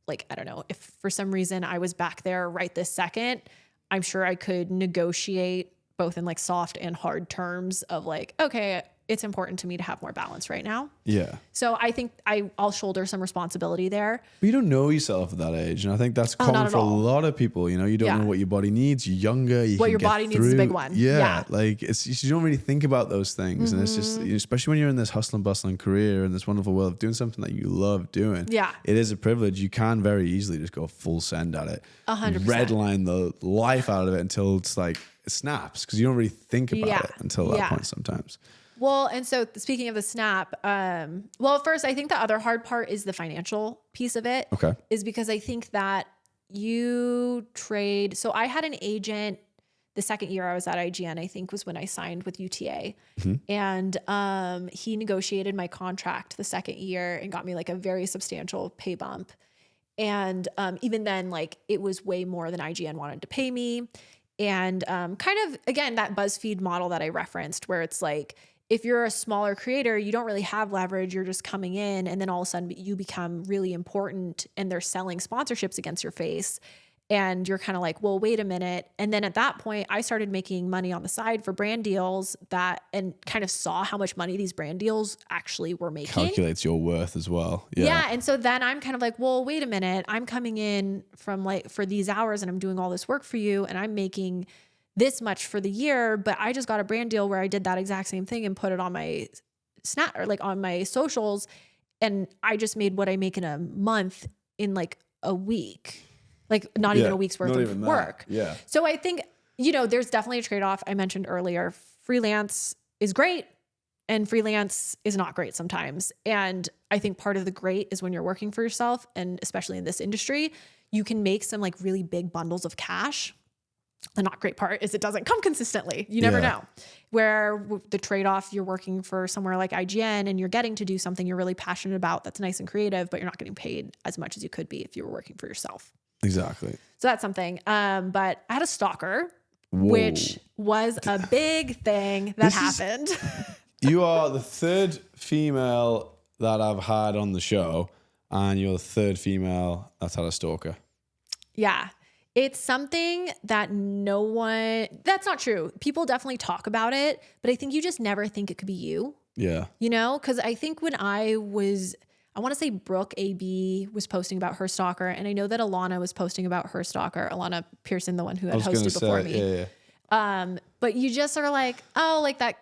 don't know, if for some reason I was back there right this second, I'm sure I could negotiate both in like soft and hard terms of like, okay, it's important to me to have more balance right now. Yeah. So I think I'll shoulder some responsibility there. But you don't know yourself at that age. And I think that's common for a lot of people. You don't know what your body needs. You're younger. What your body needs is a big one. Yeah. Like you don't really think about those things. And it's just, especially when you're in this hustle and bustling career and this wonderful world of doing something that you love doing. Yeah. It is a privilege. You can very easily just go full send at it. 100%. Redline the life out of it until it's like, it snaps, because you don't really think about it until that point sometimes. Well, and so speaking of the snap, first, I think the other hard part is the financial piece of it. Okay. Is because I think that you trade. So I had an agent the second year I was at IGN, I think was when I signed with UTA. And he negotiated my contract the second year and got me like a very substantial pay bump. And even then, like it was way more than IGN wanted to pay me. And kind of, again, that BuzzFeed model that I referenced where it's like, if you're a smaller creator, you don't really have leverage. You're just coming in and then all of a sudden you become really important and they're selling sponsorships against your face. And you're kind of like, well, wait a minute. And then at that point, I started making money on the side for brand deals and kind of saw how much money these brand deals actually were making. Calculates your worth as well. Yeah. And so then I'm kind of like, well, wait a minute. I'm coming in from like for these hours and I'm doing all this work for you and I'm making this much for the year, but I just got a brand deal where I did that exact same thing and put it on my Snap or like on my socials. And I just made what I make in a month in like a week. Like not even a week's worth of work. Yeah. So I think, there's definitely a trade-off. I mentioned earlier, freelance is great and freelance is not great sometimes. And I think part of the great is when you're working for yourself, and especially in this industry, you can make some like really big bundles of cash. The not great part is it doesn't come consistently. You never know. Where the trade-off, you're working for somewhere like IGN and you're getting to do something you're really passionate about that's nice and creative, but you're not getting paid as much as you could be if you were working for yourself. Exactly. So that's something. But I had a stalker, Whoa. which was a big thing that happened. You are the third female that I've had on the show, and you're the third female that's had a stalker. Yeah. It's something that that's not true. People definitely talk about it, but I think you just never think it could be you. Yeah. Because I think when I want to say Brooke AB was posting about her stalker, and I know that Alana was posting about her stalker, Alana Pearson, the one who had hosted before me. Yeah. But you just are like, oh, like that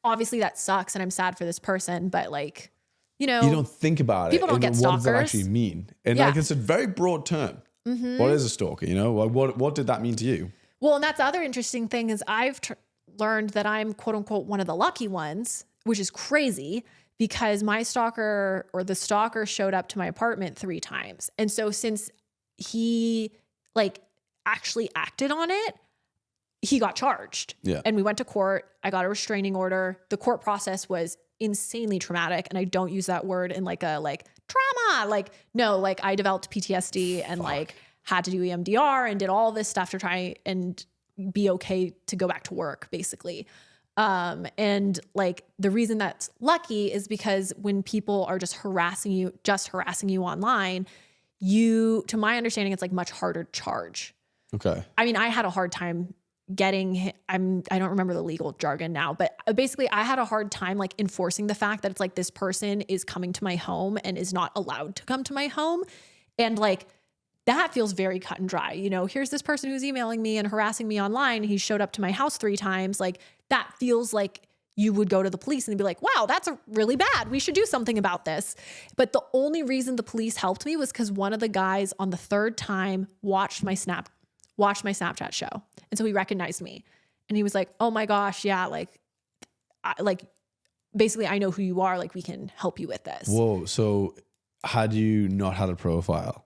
obviously that sucks, and I'm sad for this person, but like, you don't think about people don't get stalkers. What does that actually mean? And like, it's a very broad term. Mm-hmm. What is a stalker? What did that mean to you? Well, and that's the other interesting thing is I've learned that I'm quote unquote one of the lucky ones, which is crazy. Because my stalker or the stalker showed up to my apartment 3 times. And so since he like actually acted on it, he got charged. Yeah. And we went to court. I got a restraining order. The court process was insanely traumatic. And I don't use that word in like a trauma. Like, no, like I developed PTSD and like had to do EMDR and did all this stuff to try and be okay to go back to work, basically. And like the reason that's lucky is because when people are just harassing you online, to my understanding, it's like much harder to charge. Okay. I mean, I had a hard time I don't remember the legal jargon now, but basically I had a hard time like enforcing the fact that it's like this person is coming to my home and is not allowed to come to my home. And like, that feels very cut and dry. Here's this person who's emailing me and harassing me online. He showed up to my house 3 times. Like that feels like you would go to the police and be like, wow, that's really bad. We should do something about this. But the only reason the police helped me was because one of the guys on the 3rd time watched my Snapchat show. And so he recognized me and he was like, oh my gosh. Yeah. Basically I know who you are. Like we can help you with this. Whoa. So had you not had a profile,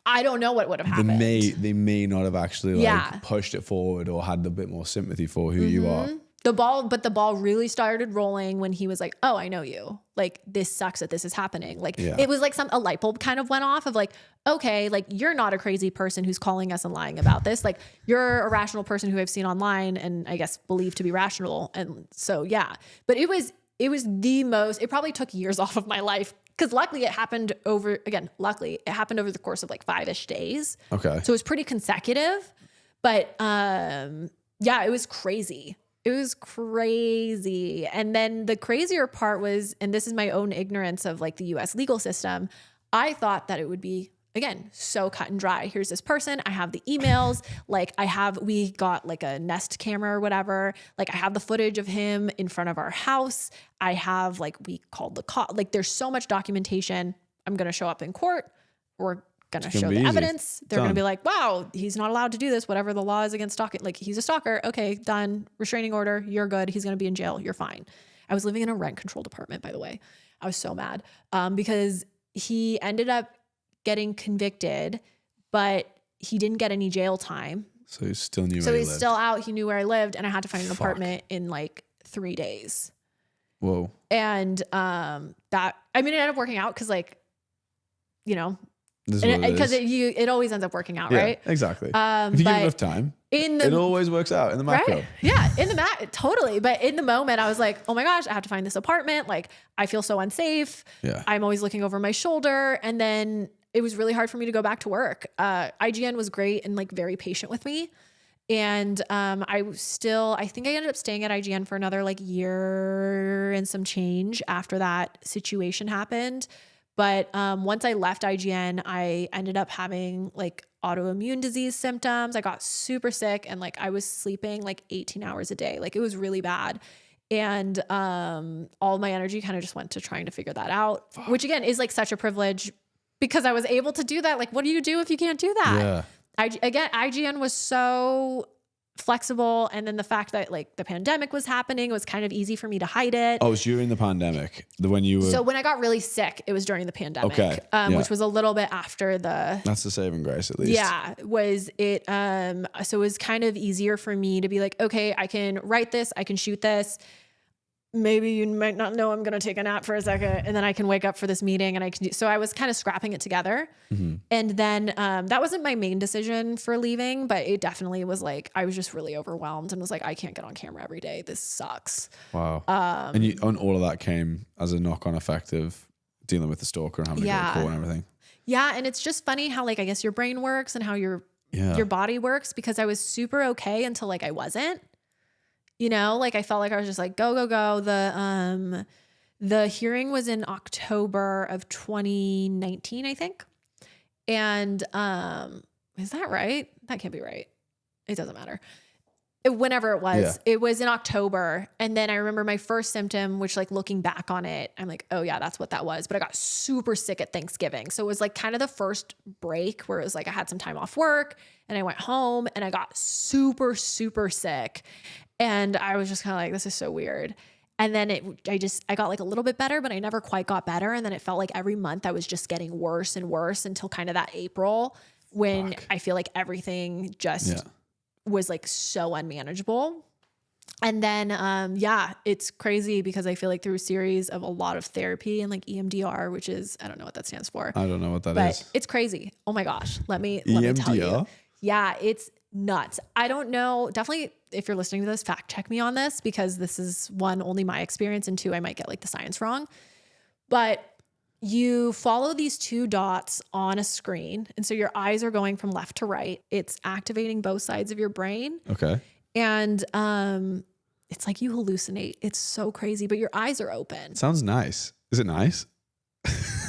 I don't know what would have happened. They may not have actually pushed it forward or had a bit more sympathy for who you are. The ball really started rolling when he was like, oh, I know you. Like, this sucks that this is happening. Like, It was like a light bulb kind of went off of like, okay, like you're not a crazy person who's calling us and lying about this. Like you're a rational person who I've seen online and I guess believed to be rational. And so, yeah, but it probably took years off of my life. Because luckily it happened over the course of like 5-ish days. Okay. So it was pretty consecutive. But it was crazy. It was crazy. And then the crazier part was, and this is my own ignorance of like the US legal system, I thought that it would be, again, so cut and dry. Here's this person. I have the emails. Like we got like a Nest camera or whatever. Like I have the footage of him in front of our house. I have we called the cop. Like there's so much documentation. I'm going to show up in court. We're going to show the evidence. They're going to be like, wow, he's not allowed to do this. Whatever the law is against stalking. Like he's a stalker. Okay, done. Restraining order. You're good. He's going to be in jail. You're fine. I was living in a rent controlled apartment, by the way. I was so mad because he ended up getting convicted, but he didn't get any jail time. So he still knew where he lived. So he's still out. He knew where I lived, and I had to find an apartment in like 3 days. Whoa. And it ended up working out because Because it always ends up working out, Yeah, right? exactly. If you give it enough time, it always works out in the macro. Right? Yeah, in the totally. But in the moment, I was like, oh my gosh, I have to find this apartment. Like, I feel so unsafe. Yeah. I'm always looking over my shoulder. And then it was really hard for me to go back to work. IGN was great and like very patient with me. And I think I ended up staying at IGN for another like year and some change after that situation happened. But once I left IGN, I ended up having like autoimmune disease symptoms. I got super sick and like I was sleeping like 18 hours a day. Like it was really bad. And all my energy kind of just went to trying to figure that out, which again is like such a privilege because I was able to do that. Like, what do you do if you can't do that? Yeah. IGN was so flexible. And then the fact that like the pandemic was happening, it was kind of easy for me to hide it. Oh, it was during the pandemic, So when I got really sick, it was during the pandemic, which was a little bit after That's the saving grace at least. Yeah. So it was kind of easier for me to be like, okay, I can write this, I can shoot this. Maybe you might not know I'm going to take a nap for a second and then I can wake up for this meeting and so I was kind of scrapping it together. Mm-hmm. And then that wasn't my main decision for leaving, but it definitely was like, I was just really overwhelmed and was like, I can't get on camera every day. This sucks. Wow. And all of that came as a knock-on effect of dealing with the stalker and having to go to court and everything. Yeah. And it's just funny how like, I guess your brain works and how your body works because I was super okay until like I wasn't. You know, like I felt like I was just like, go, go, go. The hearing was in October of 2019, I think. And is that right? That can't be right. It doesn't matter. Whenever it was, it was in October. And then I remember my first symptom, which like looking back on it, I'm like, oh yeah, that's what that was. But I got super sick at Thanksgiving. So it was like kind of the first break where it was like I had some time off work and I went home and I got super, super sick. And I was just kind of like, this is so weird. And then I got like a little bit better, but I never quite got better. And then it felt like every month I was just getting worse and worse until kind of that April when I feel like everything just was like so unmanageable. And then, it's crazy because I feel like through a series of a lot of therapy and like EMDR, which is, I don't know what that stands for. I don't know what that is. But it's crazy. Oh my gosh. Let me tell you. Yeah, it's nuts. I don't know. Definitely, if you're listening to this, fact check me on this because this is one, only my experience, and two, I might get like the science wrong. But you follow these two dots on a screen. And so your eyes are going from left to right. It's activating both sides of your brain. Okay. And it's like you hallucinate. It's so crazy, but your eyes are open. Sounds nice. Is it nice?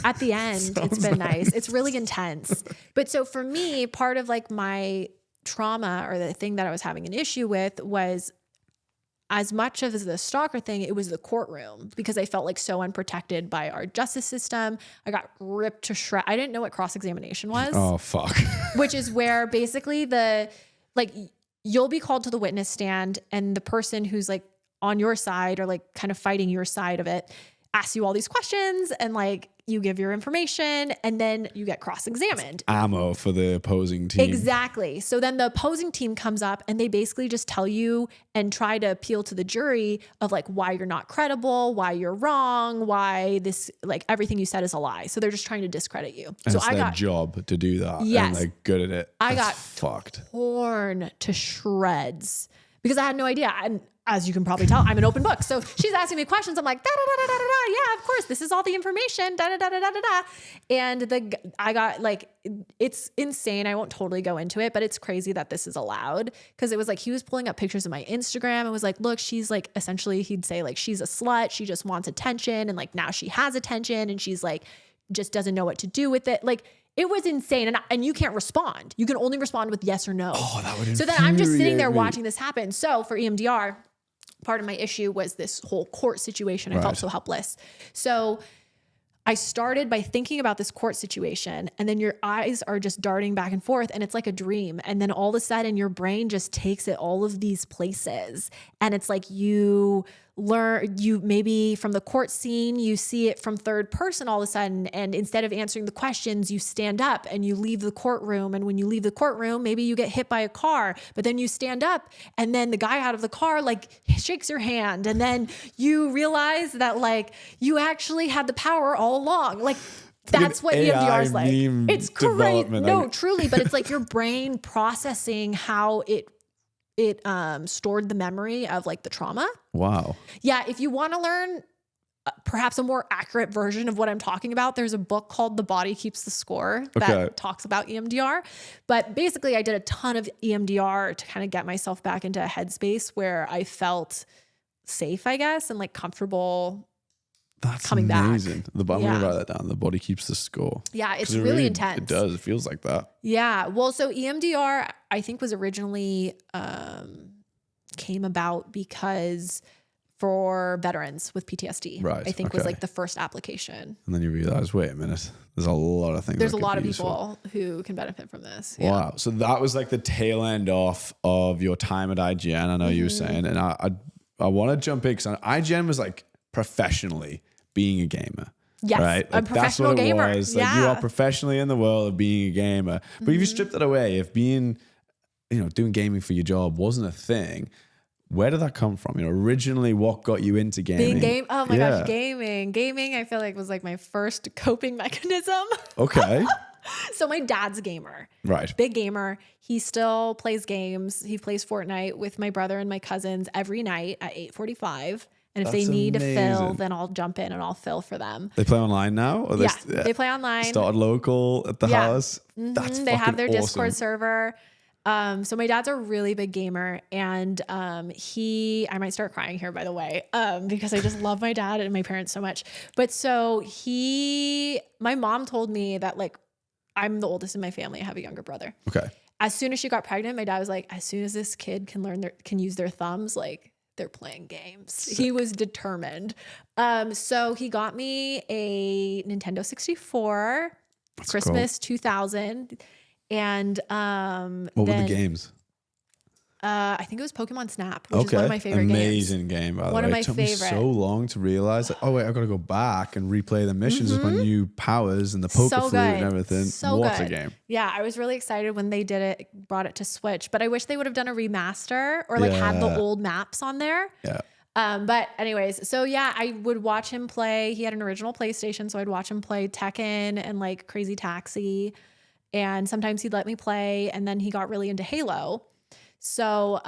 At the end, it's been nice. It's really intense. But so for me, part of like my trauma or the thing that I was having an issue with was as much as the stalker thing, it was the courtroom because I felt like so unprotected by our justice system. I got ripped to shreds. I didn't know what cross-examination was. Oh, fuck. Which is where basically you'll be called to the witness stand and the person who's like on your side or like kind of fighting your side of it asks you all these questions and like you give your information and then you get cross-examined. Ammo for the opposing team. Exactly. So then the opposing team comes up and they basically just tell you and try to appeal to the jury of like why you're not credible, why you're wrong, why this, like everything you said is a lie. So they're just trying to discredit you. And so it's their job to do that. Yes. And they're good at it. I got fucked. torn to shreds because I had no idea. And as you can probably tell, I'm an open book. So she's asking me questions. I'm like, da, da, da, da, da, da. Yeah, of course. This is all the information. Da, da, da, da, da, da, da. And I got like, it's insane. I won't totally go into it, but it's crazy that this is allowed. Cause it was like, he was pulling up pictures of my Instagram and was like, look, she's like, essentially he'd say like, she's a slut. She just wants attention. And like, now she has attention and she's like, just doesn't know what to do with it. Like, it was insane. And you can't respond. You can only respond with yes or no. Oh, that would infuriate So then I'm just sitting there watching this happen. So for EMDR, part of my issue was this whole court situation. I felt so helpless. So I started by thinking about this court situation and then your eyes are just darting back and forth and it's like a dream. And then all of a sudden your brain just takes it all of these places. And it's like you maybe from the court scene, you see it from third person all of a sudden. And instead of answering the questions, you stand up and you leave the courtroom. And when you leave the courtroom, maybe you get hit by a car, but then you stand up and then the guy out of the car like shakes your hand. And then you realize that like you actually had the power all along. Like That's what EMDR is like. meme It's crazy. development. No, truly, but it's like your brain processing how it stored the memory of like the trauma. Wow. Yeah, if you want to learn perhaps a more accurate version of what I'm talking about, there's a book called The Body Keeps the Score that talks about EMDR. But basically, I did a ton of EMDR to kind of get myself back into a headspace where I felt safe, I guess, and like comfortable. That's coming amazing. back. I'm going to write that down. The body keeps the score. Yeah, it's really intense. It does. It feels like that. Yeah. Well, so EMDR, I think, was originally came about because for veterans with PTSD, right? I think was like the first application. And then you realize, wait a minute, there's a lot of things. There's a lot of people who can benefit from this. Wow. Yeah. So that was like the tail end off of your time at IGN. I know you were saying, and I want to jump in because IGN was like professionally being a gamer. Yes, right? a professional gamer. Was. Like you are professionally in the world of being a gamer. But if you strip that away, if being, doing gaming for your job wasn't a thing, where did that come from? Originally, what got you into gaming? Oh my gosh, gaming. Gaming, I feel like was like my first coping mechanism. Okay. So my dad's a gamer. Right. Big gamer. He still plays games. He plays Fortnite with my brother and my cousins every night at 8:45. And if they need amazing. to fill, then I'll jump in and I'll fill for them. They play online now? Or They play online. Started local at the house? That's They have their awesome. Discord server. So my dad's a really big gamer, and I might start crying here, by the way, because I just love my dad and my parents so much. But so my mom told me that like, I'm the oldest in my family. I have a younger brother. Okay. As soon as she got pregnant, my dad was like, as soon as this kid can use their thumbs, like they're playing games. He was determined. So he got me a Nintendo 64, That's Christmas 2000. And what were the games? I think it was Pokemon Snap, which is one of my favorite games. Amazing game, by the way. One of my it took me favorite. so long to realize, like, oh wait, I've got to go back and replay the missions with my new powers and the poker flute and everything. What a game. Yeah, I was really excited when they brought it to Switch, but I wish they would have done a remaster or like had the old maps on there. Yeah. But anyways, so yeah, I would watch him play. He had an original PlayStation, so I'd watch him play Tekken and like Crazy Taxi. And sometimes he'd let me play, and then he got really into Halo. So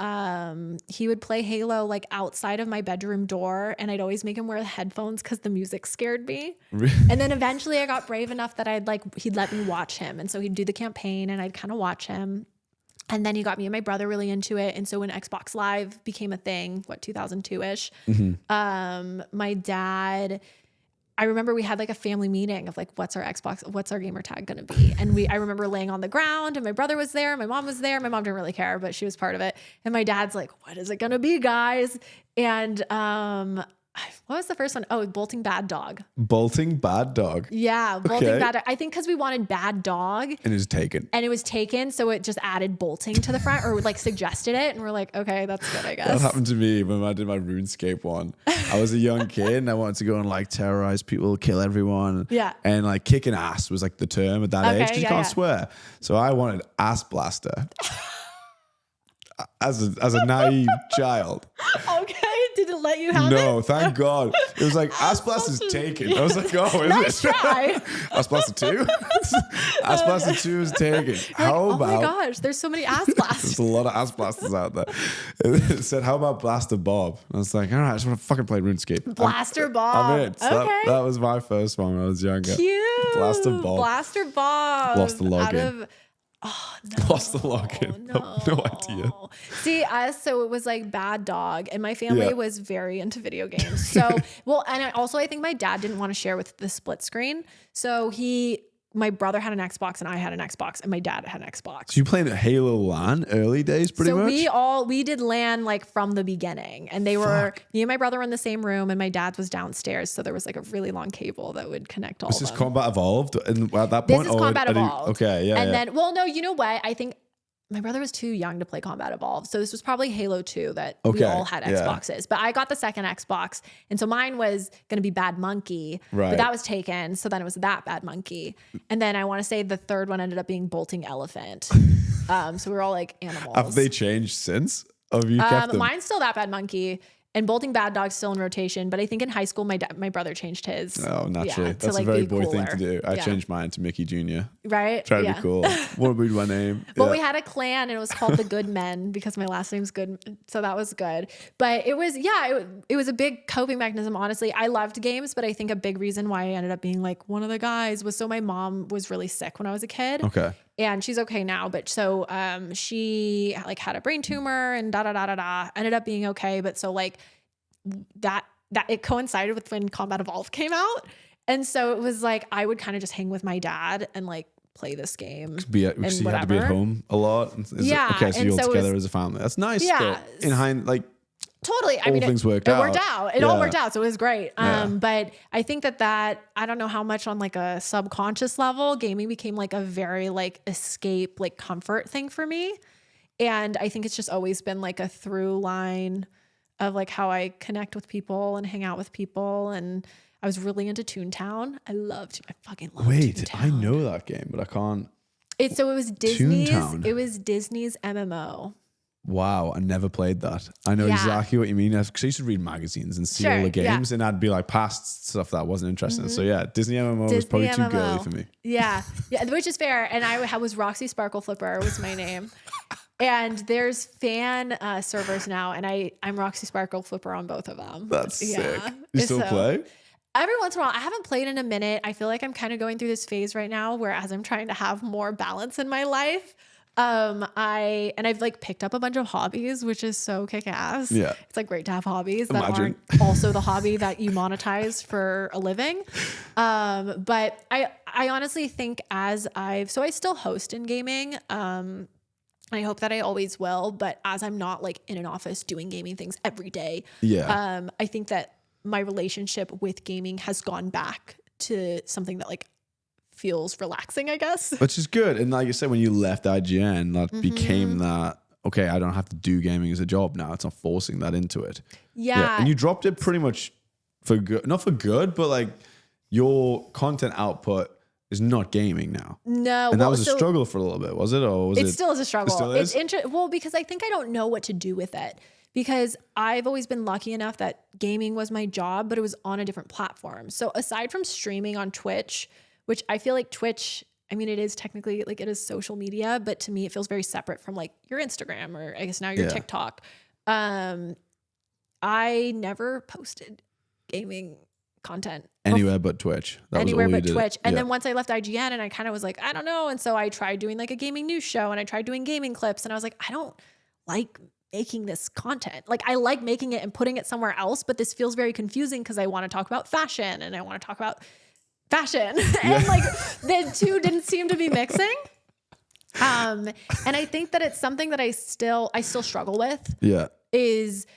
he would play Halo like outside of my bedroom door, and I'd always make him wear the headphones because the music scared me. And then eventually I got brave enough that he'd let me watch him. And so he'd do the campaign and I'd kind of watch him. And then he got me and my brother really into it. And so when Xbox Live became a thing, 2002-ish, my dad... I remember we had like a family meeting of like, what's our gamer tag going to be? And I remember laying on the ground and my brother was there. My mom was there. My mom didn't really care, but she was part of it. And my dad's like, what is it going to be, guys? And, what was the first one? Oh, Bolting Bad Dog. Bolting Bad Dog. Yeah. Bolting Bad Dog. I think cause we wanted Bad Dog. And it was taken. So it just added bolting to the front or like suggested it. And we're like, okay, that's good, I guess. That happened to me when I did my RuneScape one. I was a young kid and I wanted to go and like terrorize people, kill everyone. Yeah. And like kicking ass was like the term at that age because you can't swear. So I wanted Ass Blaster. As a naive child. Okay. Did it let you have it? No, thank God. It was like Ass Blaster's taken. I was like, oh, is nice it? Try. Ass Blaster 2? Ass Blaster 2 is taken. How about... Oh my gosh, there's so many Ass Blasters. There's a lot of Ass Blasters out there. It said, how about Blaster Bob? I was like, all right, I just want to fucking play RuneScape. Blaster Bob. I'm in. So okay. that was my first one when I was younger. Cute. Blaster Bob. Blaster Bob. Lost the login. Oh, no. Lost the login. No idea. See, so it was like Bad Dog, and my family was very into video games. So, and I think my dad didn't want to share with the split screen. So my brother had an Xbox and I had an Xbox and my dad had an Xbox. So you played Halo LAN early days pretty much? So we did LAN like from the beginning, and me and my brother were in the same room and my dad was downstairs. So there was like a really long cable that would connect all of them. Was this Combat Evolved at that point? This is Combat Evolved. Okay, yeah. And then, well, no, you know what? I think my brother was too young to play Combat Evolved. So this was probably Halo 2 that we all had Xboxes. But I got the second Xbox. And so mine was going to be Bad Monkey. Right. But that was taken. So then it was that Bad Monkey. And then I want to say the third one ended up being Bolting Elephant. So we were all like animals. Have they changed since? Have you kept them? Mine's still that Bad Monkey. And Bolting Bad Dog's still in rotation, but I think in high school my brother changed his. Oh, naturally. Yeah, That's like a very be boy thing cooler. to do. I Yeah. changed mine to Mickey Jr. Right? Try to be cool. What would be my name? But we had a clan and it was called the Goodmen because my last name's Good. So that was good. But it was, it was a big coping mechanism. Honestly, I loved games, but I think a big reason why I ended up being like one of the guys was so my mom was really sick when I was a kid. Okay. And she's okay now, but so she like had a brain tumor and ended up being okay. But so like that it coincided with when Combat Evolved came out. And so it was like, I would kind of just hang with my dad and like play this game. Because you had to be at home a lot. Okay, so you're all together as a family. That's nice. Yeah. In hindsight, like, totally. I mean, it worked out. It all worked out. So it was great. But I think that I don't know how much on like a subconscious level, gaming became like a very like escape, like comfort thing for me. And I think it's just always been like a through line of like how I connect with people and hang out with people. And I was really into Toontown. I fucking loved Toontown. I know that game, but I can't. It was Disney's. Toontown. It was Disney's MMO. Wow, I never played that. I know exactly what you mean. Because I used to read magazines and see all the games, and I'd be like past stuff that wasn't interesting. Mm-hmm. So yeah, Disney MMO was probably too girly for me. Yeah, which is fair. And I was Roxy Sparkle Flipper was my name. And there's fan servers now, and I'm Roxy Sparkle Flipper on both of them. That's sick. You still play? Every once in a while. I haven't played in a minute. I feel like I'm kind of going through this phase right now where as I'm trying to have more balance in my life, I've like picked up a bunch of hobbies, which is so kick-ass. Yeah. It's like great to have hobbies that aren't also the hobby that you monetize for a living. But I honestly think I still host in gaming. I hope that I always will, but as I'm not like in an office doing gaming things every day, I think that my relationship with gaming has gone back to something that like feels relaxing, I guess. Which is good. And like you said, when you left IGN, that became that, okay, I don't have to do gaming as a job now. It's not forcing that into it. Yeah. And you dropped it pretty much for good, not for good, but like your content output is not gaming now. No. And that was a struggle for a little bit, was it? Or was it? It still is a struggle. It still is? Well, because I think I don't know what to do with it. Because I've always been lucky enough that gaming was my job, but it was on a different platform. So aside from streaming on Twitch, which I feel like Twitch, I mean, it is technically like it is social media, but to me it feels very separate from like your Instagram or I guess now your TikTok. I never posted gaming content anywhere but Twitch. Anywhere but Twitch. And then once I left IGN and I kind of was like, I don't know. And so I tried doing like a gaming news show and I tried doing gaming clips and I was like, I don't like making this content. Like I like making it and putting it somewhere else, but this feels very confusing because I want to talk about fashion and I want to talk about fashion. And like the two didn't seem to be mixing. And I think that it's something that I still struggle with. Yeah. Is,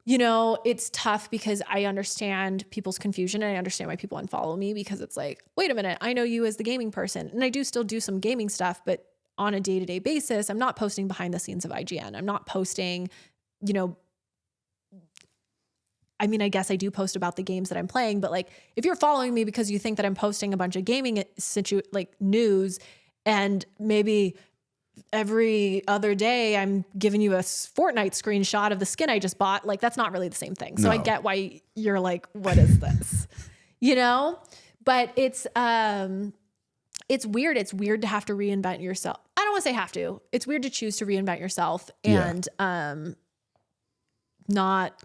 you know, it's tough because I understand people's confusion and I understand why people unfollow me because it's like, wait a minute, I know you as the gaming person. And I do still do some gaming stuff, but on a day-to-day basis, I'm not posting behind the scenes of IGN. I'm not posting, you know, I mean, I guess I do post about the games that I'm playing, but like if you're following me because you think that I'm posting a bunch of gaming news and maybe every other day I'm giving you a Fortnite screenshot of the skin I just bought, like that's not really the same thing. So I get why you're like, what is this? You know? But it's weird. It's weird to have to reinvent yourself. I don't want to say have to. It's weird to choose to reinvent yourself and not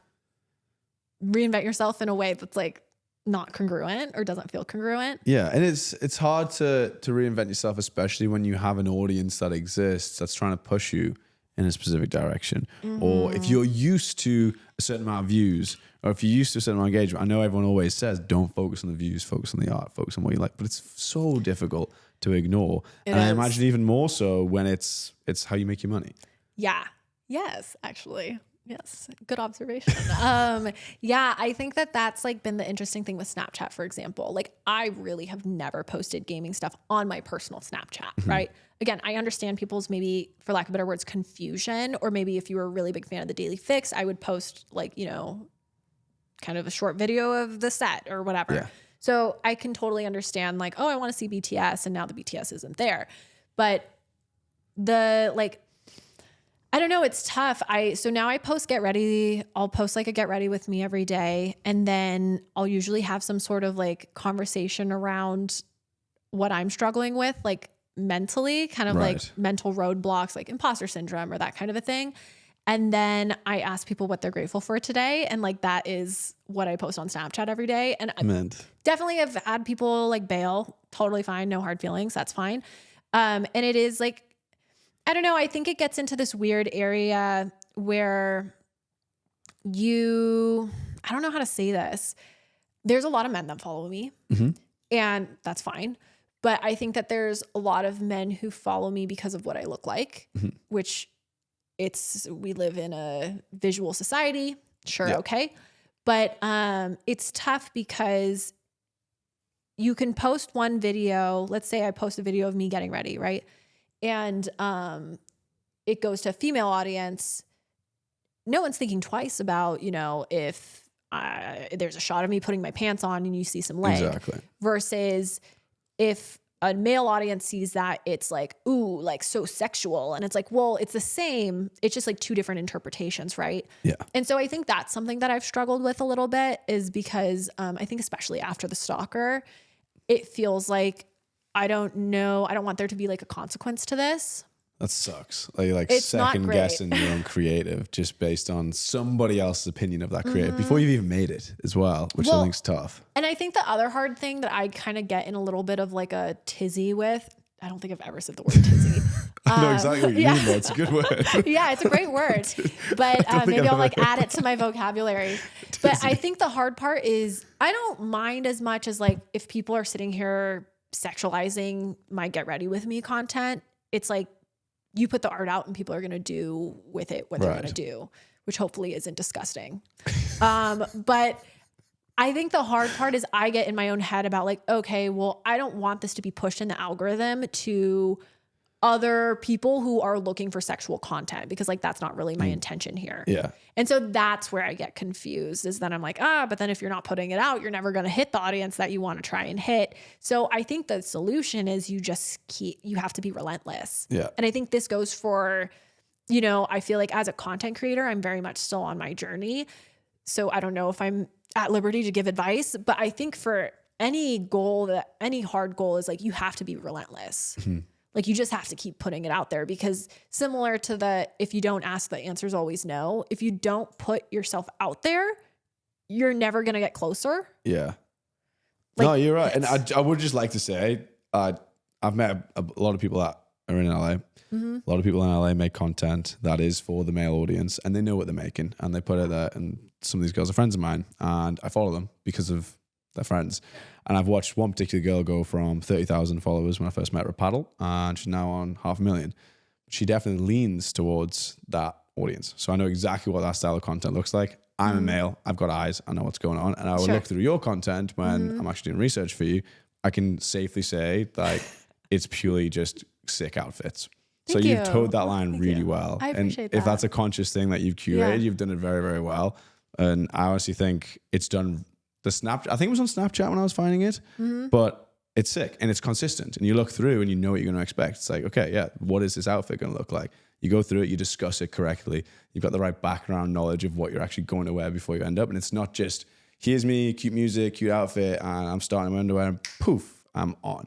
reinvent yourself in a way that's like not congruent or doesn't feel congruent. Yeah. And it's hard to reinvent yourself, especially when you have an audience that exists that's trying to push you in a specific direction. Or if you're used to a certain amount of views, or if you're used to a certain amount of engagement. I know everyone always says, don't focus on the views, focus on the art, focus on what you like, but it's so difficult to ignore. And I imagine even more so when it's how you make your money. Yeah. Yes, actually. Yes. Good observation. Yeah, I think that that's like been the interesting thing with Snapchat, for example. Like I really have never posted gaming stuff on my personal Snapchat, right? Again, I understand people's maybe, for lack of better words, confusion, or maybe if you were a really big fan of the Daily Fix, I would post like, you know, kind of a short video of the set or whatever. Yeah. So I can totally understand like, oh, I want to see BTS and now the BTS isn't there. But I don't know. It's tough. So now I post get ready. I'll post like a get ready with me every day. And then I'll usually have some sort of like conversation around what I'm struggling with, like mentally, kind of like mental roadblocks, like imposter syndrome or that kind of a thing. And then I ask people what they're grateful for today. And like, that is what I post on Snapchat every day. And I definitely have had people like bail. Totally fine. No hard feelings. That's fine. And it is like, I don't know. I think it gets into this weird area where I don't know how to say this. There's a lot of men that follow me and that's fine. But I think that there's a lot of men who follow me because of what I look like, which we live in a visual society. Sure. Yeah. Okay. But, it's tough because you can post one video. Let's say I post a video of me getting ready. Right. And it goes to a female audience. No one's thinking twice about, if there's a shot of me putting my pants on and you see some leg. Exactly. Versus if a male audience sees that, it's like, ooh, like so sexual. And it's like, well, it's the same. It's just like two different interpretations, right? Yeah. And so I think that's something that I've struggled with a little bit is because I think especially after the stalker, it feels like I don't want there to be like a consequence to this. That sucks. It's second guessing your own creative just based on somebody else's opinion of that creative before you've even made it as well, which I think's tough. And I think the other hard thing that I kind of get in a little bit of like a tizzy with, I don't think I've ever said the word tizzy. I know exactly what you mean though. It's a good word. Yeah, it's a great word. But maybe I'll like add it to my vocabulary. But I think the hard part is I don't mind as much as like if people are sitting here sexualizing my get ready with me content, it's like you put the art out and people are going to do with it what they're going to do, which hopefully isn't disgusting. But I think the hard part is I get in my own head about like, okay, well, I don't want this to be pushed in the algorithm to other people who are looking for sexual content because like that's not really my intention here. Yeah. And so that's where I get confused is then I'm like, but then if you're not putting it out, you're never going to hit the audience that you want to try and hit. So I think the solution is you have to be relentless. Yeah. And I think this goes for, I feel like as a content creator, I'm very much still on my journey. So I don't know if I'm at liberty to give advice, but I think for any hard goal is like, you have to be relentless. Like you just have to keep putting it out there because similar to if you don't ask, the answer's always no. If you don't put yourself out there, you're never going to get closer. Yeah. No, you're right. And I would just like to say, I've met a lot of people that are in LA. A lot of people in LA make content that is for the male audience and they know what they're making and they put it there. And some of these girls are friends of mine and I follow them because of their friends. And I've watched one particular girl go from 30,000 followers when I first met her at Paddle, and she's now on 500,000. She definitely leans towards that audience. So I know exactly what that style of content looks like. I'm a male. I've got eyes. I know what's going on. And I will look through your content when I'm actually doing research for you. I can safely say like it's purely just sick outfits. Thank so you. You've towed that line really well. I appreciate that. If that's a conscious thing that you've curated, you've done it very, very well. And I honestly think it's done. I think it was on Snapchat when I was finding it, but it's sick and it's consistent. And you look through and you know what you're going to expect. It's like, okay, yeah, what is this outfit going to look like? You go through it, you discuss it correctly. You've got the right background knowledge of what you're actually going to wear before you end up. And it's not just, here's me, cute music, cute outfit, and I'm starting my underwear and poof, I'm on.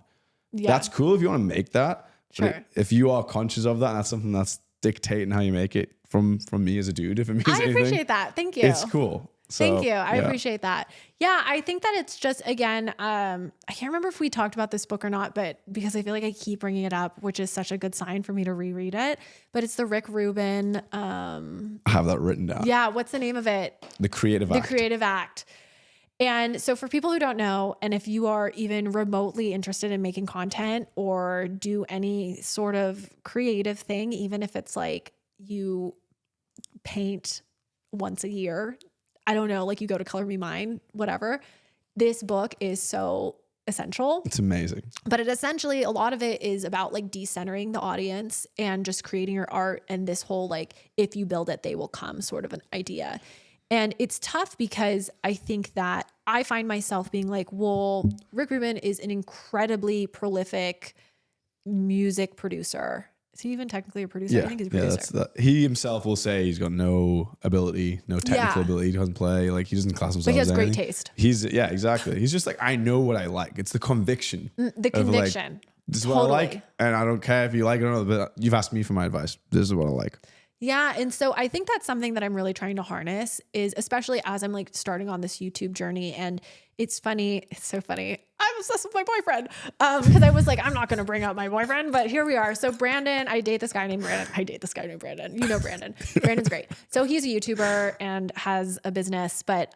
Yeah. That's cool if you want to make that. Sure. But if you are conscious of that, and that's something that's dictating how you make it from me as a dude, if it means anything. I appreciate that. Thank you. It's cool. So, thank you. I appreciate that. Yeah, I think that it's just, again, I can't remember if we talked about this book or not, but because I feel like I keep bringing it up, which is such a good sign for me to reread it, but it's the Rick Rubin. I have that written down. Yeah. What's the name of it? The Creative Act. The Creative Act. And so for people who don't know, and if you are even remotely interested in making content or do any sort of creative thing, even if it's like you paint once a year, I don't know, like you go to Color Me Mine, whatever. This book is so essential. It's amazing. But it essentially, a lot of it is about like decentering the audience and just creating your art and this whole like, if you build it, they will come sort of an idea. And it's tough because I think that I find myself being like, well, Rick Rubin is an incredibly prolific music producer, Is he even technically a producer? I think he's a producer. That's that. He himself will say he's got no ability, no technical ability. He doesn't play. Like, he doesn't class himself. But he has as great anything. taste. Exactly. He's just like, I know what I like. It's the conviction. The conviction. Like, this is what I like, and I don't care if you like it or not, but you've asked me for my advice. This is what I like. Yeah. And so I think that's something that I'm really trying to harness, is especially as I'm like starting on this YouTube journey. And it's funny. It's so funny. I'm obsessed with my boyfriend. Because I was like, I'm not going to bring up my boyfriend, but here we are. So Brandon, I date this guy named Brandon. You know Brandon. Brandon's great. So he's a YouTuber and has a business, but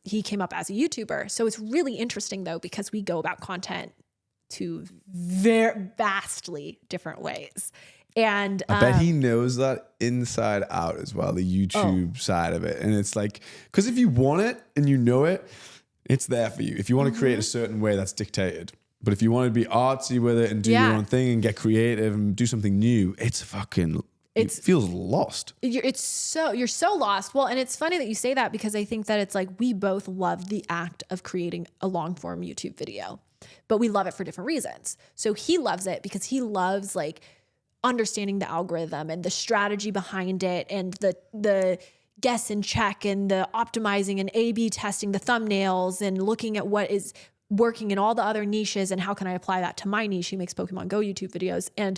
he came up as a YouTuber. So it's really interesting though, because we go about content to very vastly different ways. And I bet he knows that inside out as well, the YouTube side of it. And it's like, because if you want it and you know it, it's there for you. If you want to create a certain way, that's dictated. But if you want to be artsy with it and do your own thing and get creative and do something new, it feels lost. You're so lost. Well, and it's funny that you say that, because I think that it's like, we both love the act of creating a long form YouTube video, but we love it for different reasons. So he loves it because he loves like understanding the algorithm and the strategy behind it, and the guess and check and the optimizing and A/B testing the thumbnails and looking at what is working in all the other niches and how can I apply that to my niche. He makes Pokemon Go YouTube videos, and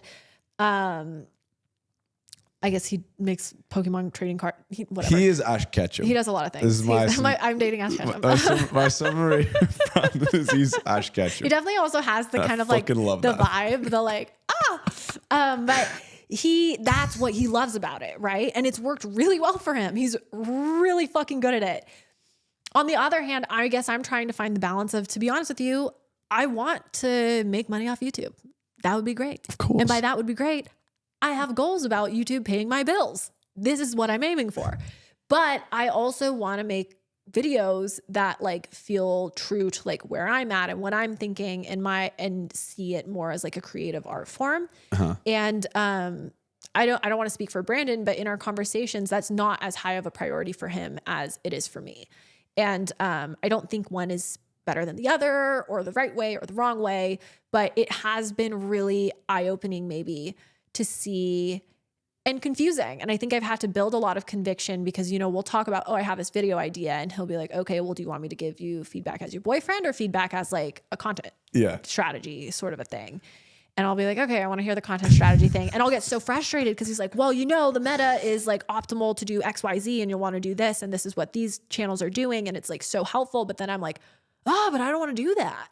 I guess he makes Pokemon trading card. Whatever. He is Ash Ketchum. He does a lot of things. I'm dating Ash Ketchum. My summary is he's Ash Ketchum. He definitely also has the kind of like the vibe, the like, but that's what he loves about it, right? And it's worked really well for him. He's really fucking good at it. On the other hand, I guess I'm trying to find the balance of, to be honest with you, I want to make money off YouTube. That would be great. Of course. And by that would be great, I have goals about YouTube paying my bills. This is what I'm aiming for. But I also want to make videos that like feel true to like where I'm at and what I'm thinking and see it more as like a creative art form. And I don't want to speak for Brandon, but in our conversations, that's not as high of a priority for him as it is for me. And I don't think one is better than the other or the right way or the wrong way, but it has been really eye-opening maybe to see, and confusing. And I think I've had to build a lot of conviction because, we'll talk about, I have this video idea, and he'll be like, okay, well, do you want me to give you feedback as your boyfriend or feedback as like a content strategy sort of a thing? And I'll be like, okay, I want to hear the content strategy thing. And I'll get so frustrated because he's like, well, the meta is like optimal to do X, Y, Z, and you'll want to do this. And this is what these channels are doing. And it's like so helpful. But then I'm like, but I don't want to do that.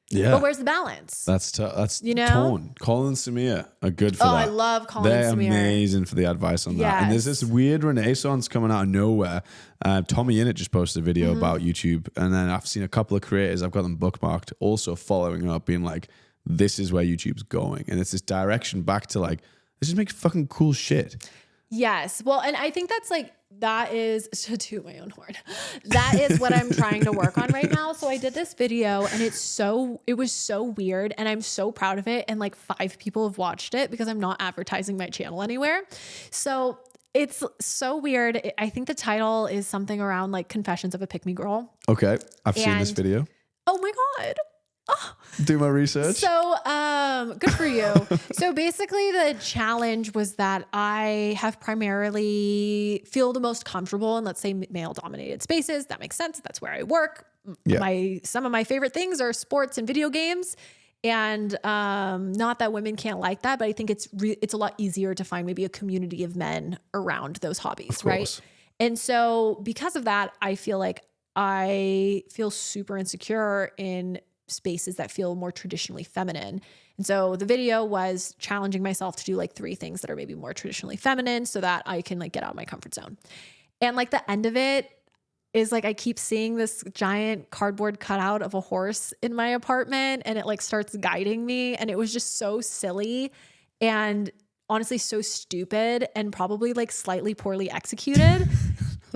Yeah. But where's the balance? That's torn. Colin and Samir are good for that. I love Colin and Samir. They're amazing for the advice on that. And there's this weird renaissance coming out of nowhere. Tommy Innit just posted a video about YouTube. And then I've seen a couple of creators, I've got them bookmarked, also following up, being like, this is where YouTube's going. And it's this direction back to like, let's just make fucking cool shit. Yes. Well, and I think that's like, that is, to toot my own horn, that is what I'm trying to work on right now. So I did this video and it was so weird, and I'm so proud of it. And like 5 people have watched it because I'm not advertising my channel anywhere. So it's so weird. I think the title is something around like Confessions of a Pick Me Girl. Okay. I've seen this video. Oh my God. Oh. Do my research. So, good for you. So basically the challenge was that I have primarily feel the most comfortable in, let's say, male dominated spaces. That makes sense. That's where I work. Yeah. Some of my favorite things are sports and video games. And, not that women can't like that, but I think it's a lot easier to find maybe a community of men around those hobbies. Right. And so because of that, I feel like I feel super insecure in spaces that feel more traditionally feminine. And so the video was challenging myself to do like 3 things that are maybe more traditionally feminine so that I can like get out of my comfort zone. And like the end of it is like, I keep seeing this giant cardboard cutout of a horse in my apartment, and it like starts guiding me. And it was just so silly and honestly so stupid and probably like slightly poorly executed.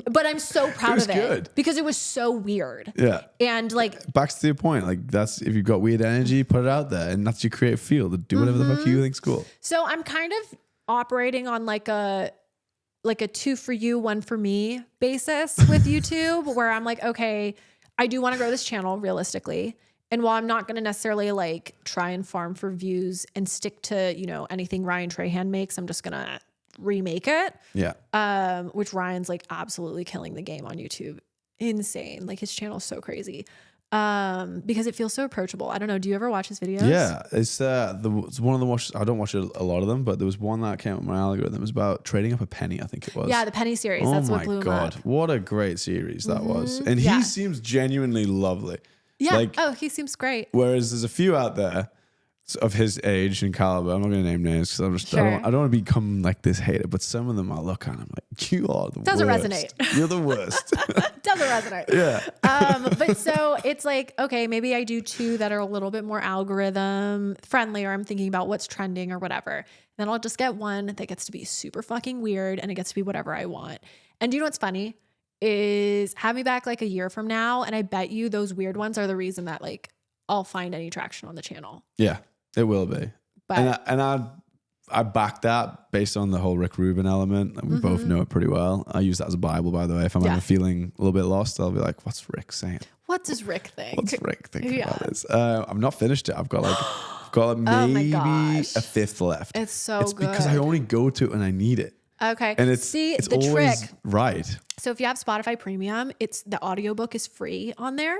But I'm so proud of it because it was so weird. Yeah. And like, back to your point, like that's, if you've got weird energy, put it out there, and that's your creative field. Do whatever the fuck you think's cool. So I'm kind of operating on like a 2 for you, 1 for me basis with YouTube, where I'm like, okay, I do want to grow this channel realistically. And while I'm not going to necessarily like try and farm for views and stick to, you know, anything Ryan Trahan makes, I'm just going to remake it. Yeah. Which Ryan's like absolutely killing the game on YouTube. Insane. Like his channel is so crazy. Because it feels so approachable. I don't know. Do you ever watch his videos? Yeah. It's one of the I don't watch a lot of them, but there was one that came up my algorithm. It was about trading up a penny, I think it was. Yeah, the penny series. Oh That's my what blew him God. up. What a great series that was. And Yeah. he seems genuinely lovely. Yeah. Like, oh, he seems great. whereas there's a few out there of his age and caliber. I'm not going to name names because Sure. I don't want to become like this hater, but some of them I look at and I'm like, you are the Doesn't worst. resonate. You're the worst. Doesn't resonate. Yeah. But so it's like, okay, maybe I do 2 that are a little bit more algorithm friendly, or I'm thinking about what's trending or whatever. Then I'll just get one that gets to be super fucking weird and it gets to be whatever I want. And do you know what's funny? Is have me back like a year from now, and I bet you those weird ones are the reason that like I'll find any traction on the channel. Yeah, it will be. But I back that based on the whole Rick Rubin element. And we both know it pretty well. I use that as a Bible, by the way. If I'm ever feeling a little bit lost, I'll be like, what's Rick saying? what does Rick think? What's Rick thinking about this? I've not finished it. I've got maybe a 5th left. It's so it's good. because I only go to it when I need it. Okay. And it's the always trick. right. So if you have Spotify Premium, the audiobook is free on there,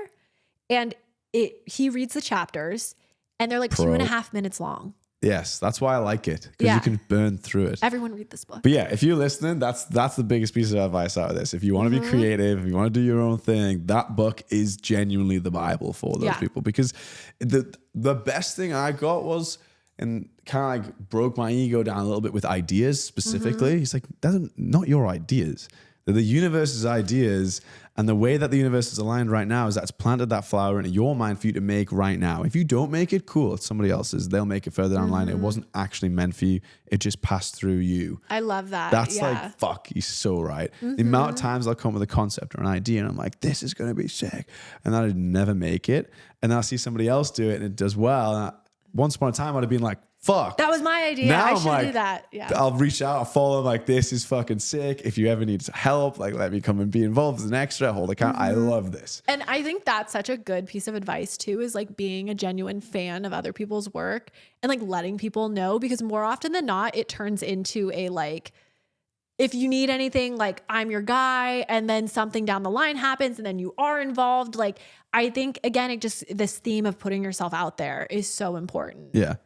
and he reads the chapters, and they're like 2.5 minutes long. Yes, that's why I like it, because you can burn through it. Everyone read this book. But yeah, if you're listening, that's the biggest piece of advice out of this. If you want to be creative, if you want to do your own thing, that book is genuinely the Bible for those people. Because the best thing I got was, and kind of like broke my ego down a little bit with ideas specifically. He's like, that's not your ideas. They're the universe's ideas. And the way that the universe is aligned right now is that it's planted that flower into your mind for you to make right now. If you don't make it, cool. It's somebody else's. They'll make it further down the line. It wasn't actually meant for you. It just passed through you. I love that. That's like, fuck, he's so right. The amount of times I'll come with a concept or an idea and I'm like, this is going to be sick. And then I'd never make it. And then I'll see somebody else do it and it does well. And once upon a time, I'd have been like, fuck. That was my idea. Now I I'm should like, do that. Yeah. I'll reach out, I'll follow them like, this is fucking sick. If you ever need help, like let me come and be involved as an extra, hold account. I love this. And I think that's such a good piece of advice too, is like being a genuine fan of other people's work and like letting people know, because more often than not, it turns into a like, if you need anything, like I'm your guy, and then something down the line happens and then you are involved. Like, I think again, this theme of putting yourself out there is so important. Yeah.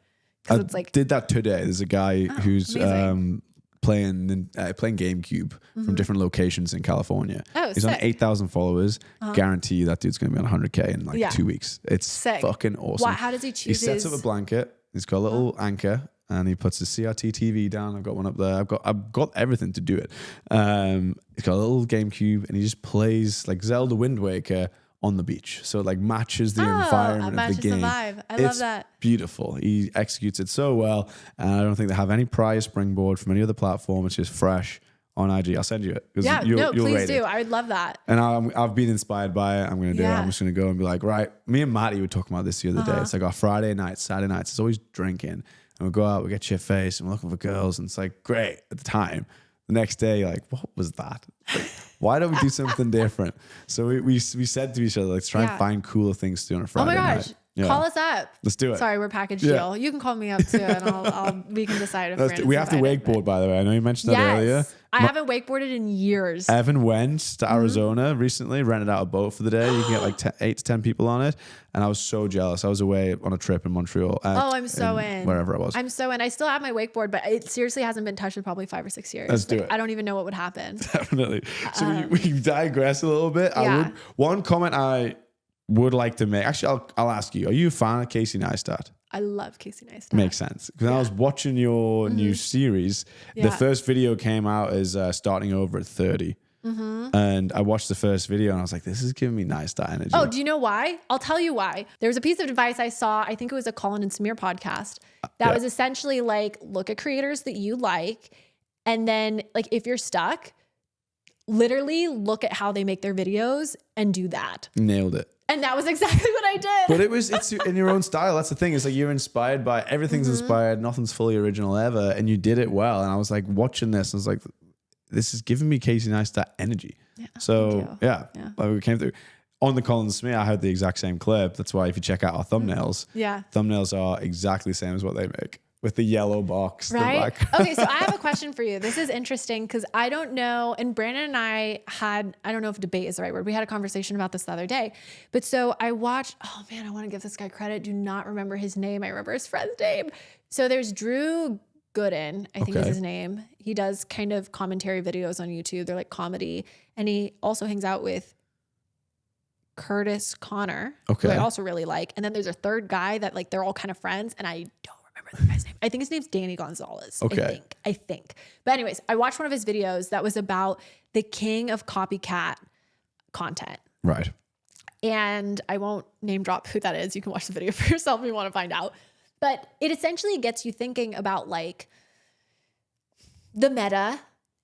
Because it's like, did that today. There's a guy who's playing GameCube from different locations in California. Oh, he's on sick. 8,000 followers. Guarantee you that dude's going to be on 100K in like 2 weeks. It's sick. fucking awesome. How does he choose? He sets up a blanket. He's got a little anchor and he puts his CRT TV down. I've got one up there. I've got everything to do it. He's got a little GameCube and he just plays like Zelda Wind Waker on the beach. So it like matches the environment of the game. The vibe. I love that. Beautiful. He executes it so well. And I don't think they have any prior springboard from any other platform. It's just fresh on IG. I'll send you it. Yeah, you'll please rate do. it. I would love that. And I've been inspired by it. I'm going to do it. Yeah. I'm just going to go and be like, right. Me and Matty were talking about this the other day. It's like our Friday nights, Saturday nights. It's always drinking. And we go out, we get shit faced and we're looking for girls. And it's like, great at the time. The next day, you're like, what was that? Like, why don't we do something different? So we said to each other, let's try and find cooler things to do on a Friday night. Yeah. Call us up. Let's do it. Sorry, we're package deal. You can call me up too, and we can decide if we have to wakeboard, by the way. I know you mentioned that earlier. I haven't wakeboarded in years. Evan went to Arizona recently, rented out a boat for the day. You can get like 8 to 10 people on it. And I was so jealous. I was away on a trip in Montreal. I'm so in. Wherever I was. I'm so in. I still have my wakeboard, but it seriously hasn't been touched in probably 5 or 6 years. Let's do it. I don't even know what would happen. Definitely. So we digress a little bit. Yeah. One comment I would like to make. Actually, I'll ask you. Are you a fan of Casey Neistat? I love Casey Neistat. Makes sense. Because I was watching your new series. The first video came out as starting over at 30. And I watched the first video and I was like, this is giving me Neistat energy. Oh, do you know why? I'll tell you why. There was a piece of advice I saw. I think it was a Colin and Samir podcast that was essentially like, look at creators that you like. And then like, if you're stuck, literally look at how they make their videos and do that. Nailed it. And that was exactly what I did. But it's in your own style. That's the thing. It's like you're inspired by everything's inspired. Nothing's fully original ever. And you did it well. And I was like watching this. I was like, this is giving me Casey Neistat energy. Yeah, so yeah, like we came through. on the Colin Smear, I had the exact same clip. That's why if you check out our thumbnails, thumbnails are exactly the same as what they make with the yellow box. Right. Okay. So I have a question for you. This is interesting because I don't know. And Brandon and I don't know if debate is the right word. We had a conversation about this the other day. But so I watched, oh man, I want to give this guy credit. Do not remember his name. I remember his friend's name. So there's Drew Gooden, I think is his name. He does kind of commentary videos on YouTube. They're like comedy. And he also hangs out with Curtis Connor, who I also really like. And then there's a third guy that like they're all kind of friends, and I don't remember the guy's name. I think his name's Danny Gonzalez. I think. But anyways, I watched one of his videos that was about the king of copycat content. Right. And I won't name drop who that is. You can watch the video for yourself if you want to find out. But it essentially gets you thinking about like the meta.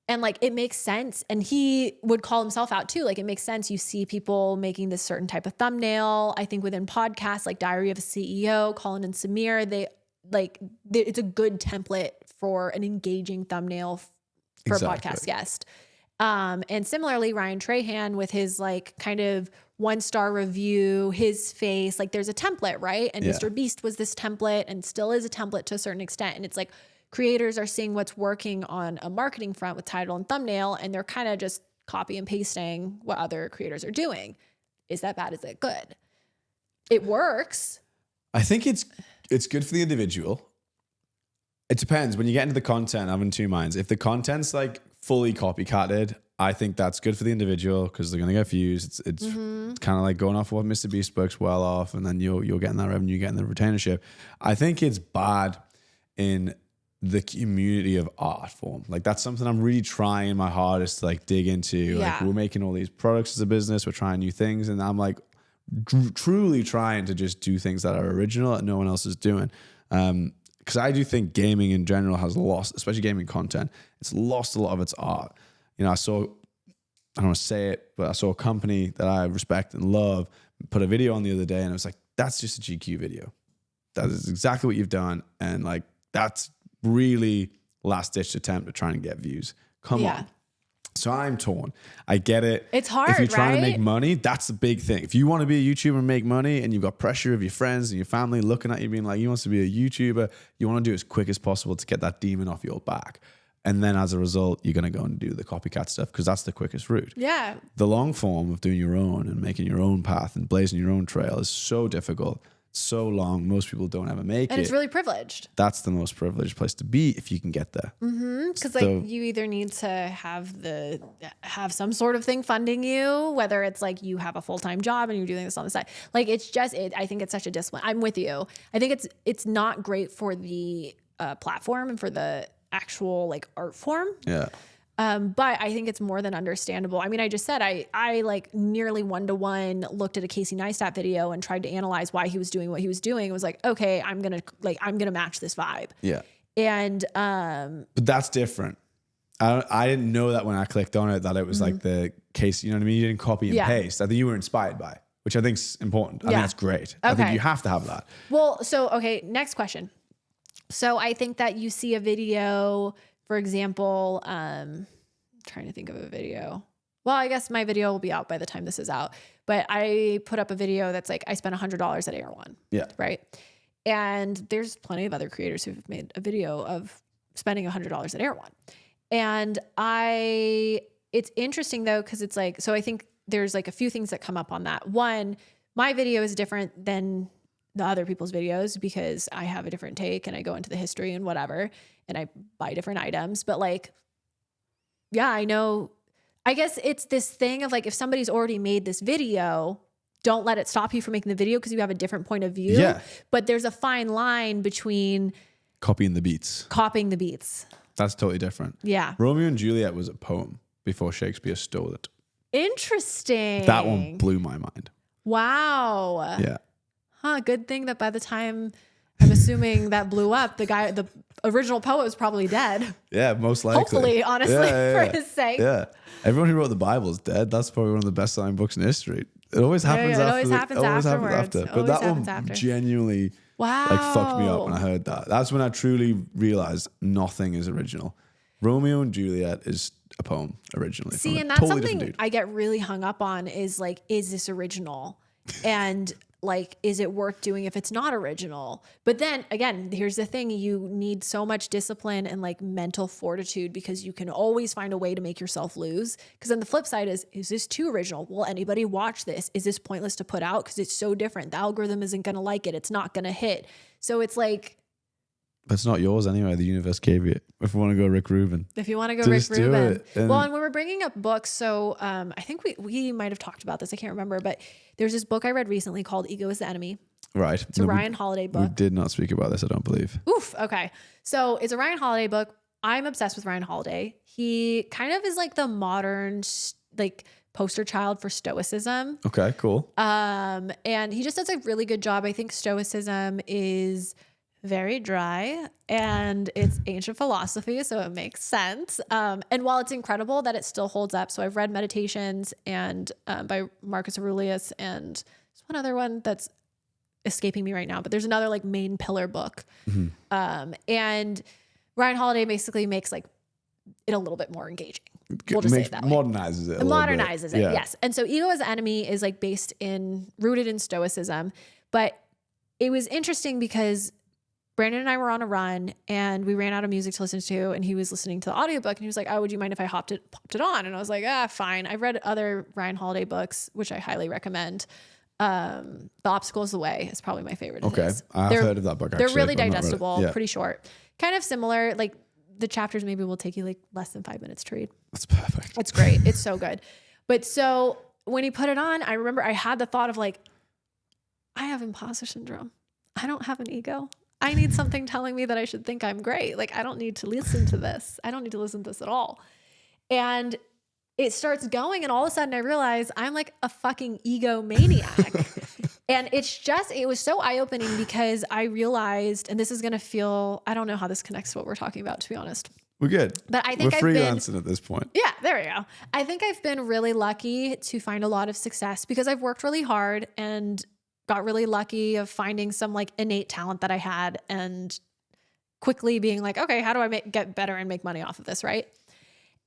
And like, it makes sense. And he would call himself out too. Like, it makes sense. You see people making this certain type of thumbnail. I think within podcasts like Diary of a CEO, Colin and Samir, it's a good template for an engaging thumbnail for a podcast guest. And similarly, Ryan Trahan with his like kind of 1-star review, his face, like there's a template, right? And Mr. Beast was this template and still is a template to a certain extent. And it's like, creators are seeing what's working on a marketing front with title and thumbnail, and they're kind of just copy and pasting what other creators are doing. Is that bad? Is that good? It works. I think it's good for the individual. It depends. When you get into the content, I'm in two minds. If the content's like fully copycatted, I think that's good for the individual because they're going to get views. It's kind of like going off what Mr. Beast works well off, and then you're getting that revenue, you're getting the retainership. I think it's bad in the community of art form. Like that's something I'm really trying my hardest to like dig into. Like we're making all these products as a business, we're trying new things, and I'm like truly trying to just do things that are original that no one else is doing. Because I do think gaming in general has lost, especially gaming content, it's lost a lot of its art. You know, I don't want to say it, but I saw a company that I respect and love put a video on the other day, and I was like, that's just a GQ video. That is exactly what you've done. And like, that's really last ditch attempt at trying to get views. Come on. So I'm torn. I get it. It's hard, if you're trying to right? make money, that's the big thing. If you want to be a YouTuber and make money and you've got pressure of your friends and your family looking at you being like, you want to be a YouTuber, you want to do it as quick as possible to get that demon off your back. And then as a result, you're going to go and do the copycat stuff because that's the quickest route. Yeah. The long form of doing your own and making your own path and blazing your own trail is so difficult, so long. Most people don't ever make it. And it's really privileged. That's the most privileged place to be if you can get there. Because like you either need to have some sort of thing funding you, whether it's like you have a full-time job and you're doing this on the side. Like it's just, I think it's such a discipline. I'm with you. I think it's not great for the platform and for the actual like art form. Yeah. But I think it's more than understandable. I mean, I just said, I like nearly 1-to-1 looked at a Casey Neistat video and tried to analyze why he was doing what he was doing. It was like, okay, I'm going to match this vibe. Yeah. And, but that's different. I didn't know that when I clicked on it, that it was like the case, you know what I mean? You didn't copy and paste. I think you were inspired by, which I think is important. I think that's great. I think you have to have that. Well, so, okay. Next question. So I think that you see a video, for example, trying to think of a video. Well, I guess my video will be out by the time this is out, but I put up a video that's like, I spent $100 at Air One. Yeah. Right. And there's plenty of other creators who've made a video of spending $100 at Air One. And it's interesting though, cause it's like, so I think there's like a few things that come up on that. One, my video is different than the other people's videos because I have a different take and I go into the history and whatever, and I buy different items. But like, yeah, I know, I guess it's this thing of like, if somebody's already made this video, don't let it stop you from making the video because you have a different point of view. Yeah. But there's a fine line between copying the beats. That's totally different. Yeah. Romeo and Juliet was a poem before Shakespeare stole it. Interesting. That one blew my mind. Wow. Yeah. Good thing that by the time I'm assuming that blew up, the original poet was probably dead. Yeah, most likely. Hopefully, honestly, for his sake. Yeah. Everyone who wrote the Bible is dead. That's probably one of the best selling books in history. It always happens after. It always happens after. But that one genuinely like fucked me up when I heard that. That's when I truly realized nothing is original. Romeo and Juliet is a poem originally. See, and that's something I get really hung up on is like, is this original? And like, is it worth doing if it's not original? But then again, here's the thing. You need so much discipline and like mental fortitude because you can always find a way to make yourself lose. Because then the flip side is this too original? Will anybody watch this? Is this pointless to put out? Because it's so different. The algorithm isn't going to like it. It's not going to hit. So it's like, but it's not yours anyway. The universe gave you it. If you want to go Rick Rubin. If you want to go Rick Rubin. And well, and when we're bringing up books, so I think we might have talked about this. I can't remember, but there's this book I read recently called Ego is the Enemy. Right. It's a Ryan Holiday book. We did not speak about this, I don't believe. Oof. Okay. So it's a Ryan Holiday book. I'm obsessed with Ryan Holiday. He kind of is like the modern like poster child for stoicism. Okay, cool. And he just does a really good job. I think stoicism is very dry and it's ancient philosophy, so it makes sense. And while it's incredible that it still holds up, so I've read Meditations and by Marcus Aurelius, and there's one other one that's escaping me right now, but there's another like main pillar book. Mm-hmm. And Ryan Holiday basically makes like it a little bit more engaging. We'll just say it that way. Modernizes it. Modernizes it, yes. And so Ego as the Enemy is like rooted in stoicism, but it was interesting because Brandon and I were on a run and we ran out of music to listen to, and he was listening to the audiobook and he was like, oh, would you mind if I popped it on? And I was like, fine. I've read other Ryan Holiday books, which I highly recommend. The Obstacle is the Way is probably my favorite. Okay. I've heard of that book. Actually, they're really digestible, pretty short, kind of similar. Like the chapters maybe will take you like less than 5 minutes to read. That's perfect. It's great. It's so good. But so when he put it on, I remember I had the thought of like, I have imposter syndrome. I don't have an ego. I need something telling me that I should think I'm great. Like, I don't need to listen to this. I don't need to listen to this at all. And it starts going, and all of a sudden I realize I'm like a fucking egomaniac. And it was so eye-opening because I realized, and this is going to feel, I don't know how this connects to what we're talking about, to be honest. We're good. But I think we're freelancing at this point. Yeah, there we go. I think I've been really lucky to find a lot of success because I've worked really hard and got really lucky of finding some like innate talent that I had and quickly being like, okay, how do I get better and make money off of this, right?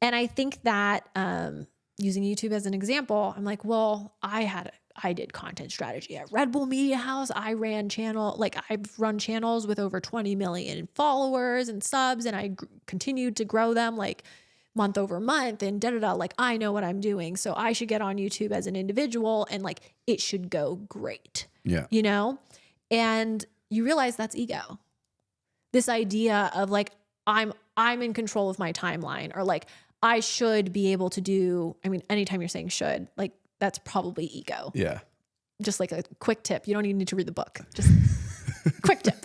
And I think that using YouTube as an example, I'm like, well, I did content strategy at Red Bull Media House. I've run channels with over 20 million followers and subs, and I continued to grow them like month over month and like I know what I'm doing. So I should get on YouTube as an individual and like it should go great. Yeah. You know? And you realize that's ego. This idea of like, I'm in control of my timeline, or like I should be able to do, I mean, anytime you're saying should, like that's probably ego. Yeah. Just like a quick tip. You don't even need to read the book. Just quick tip.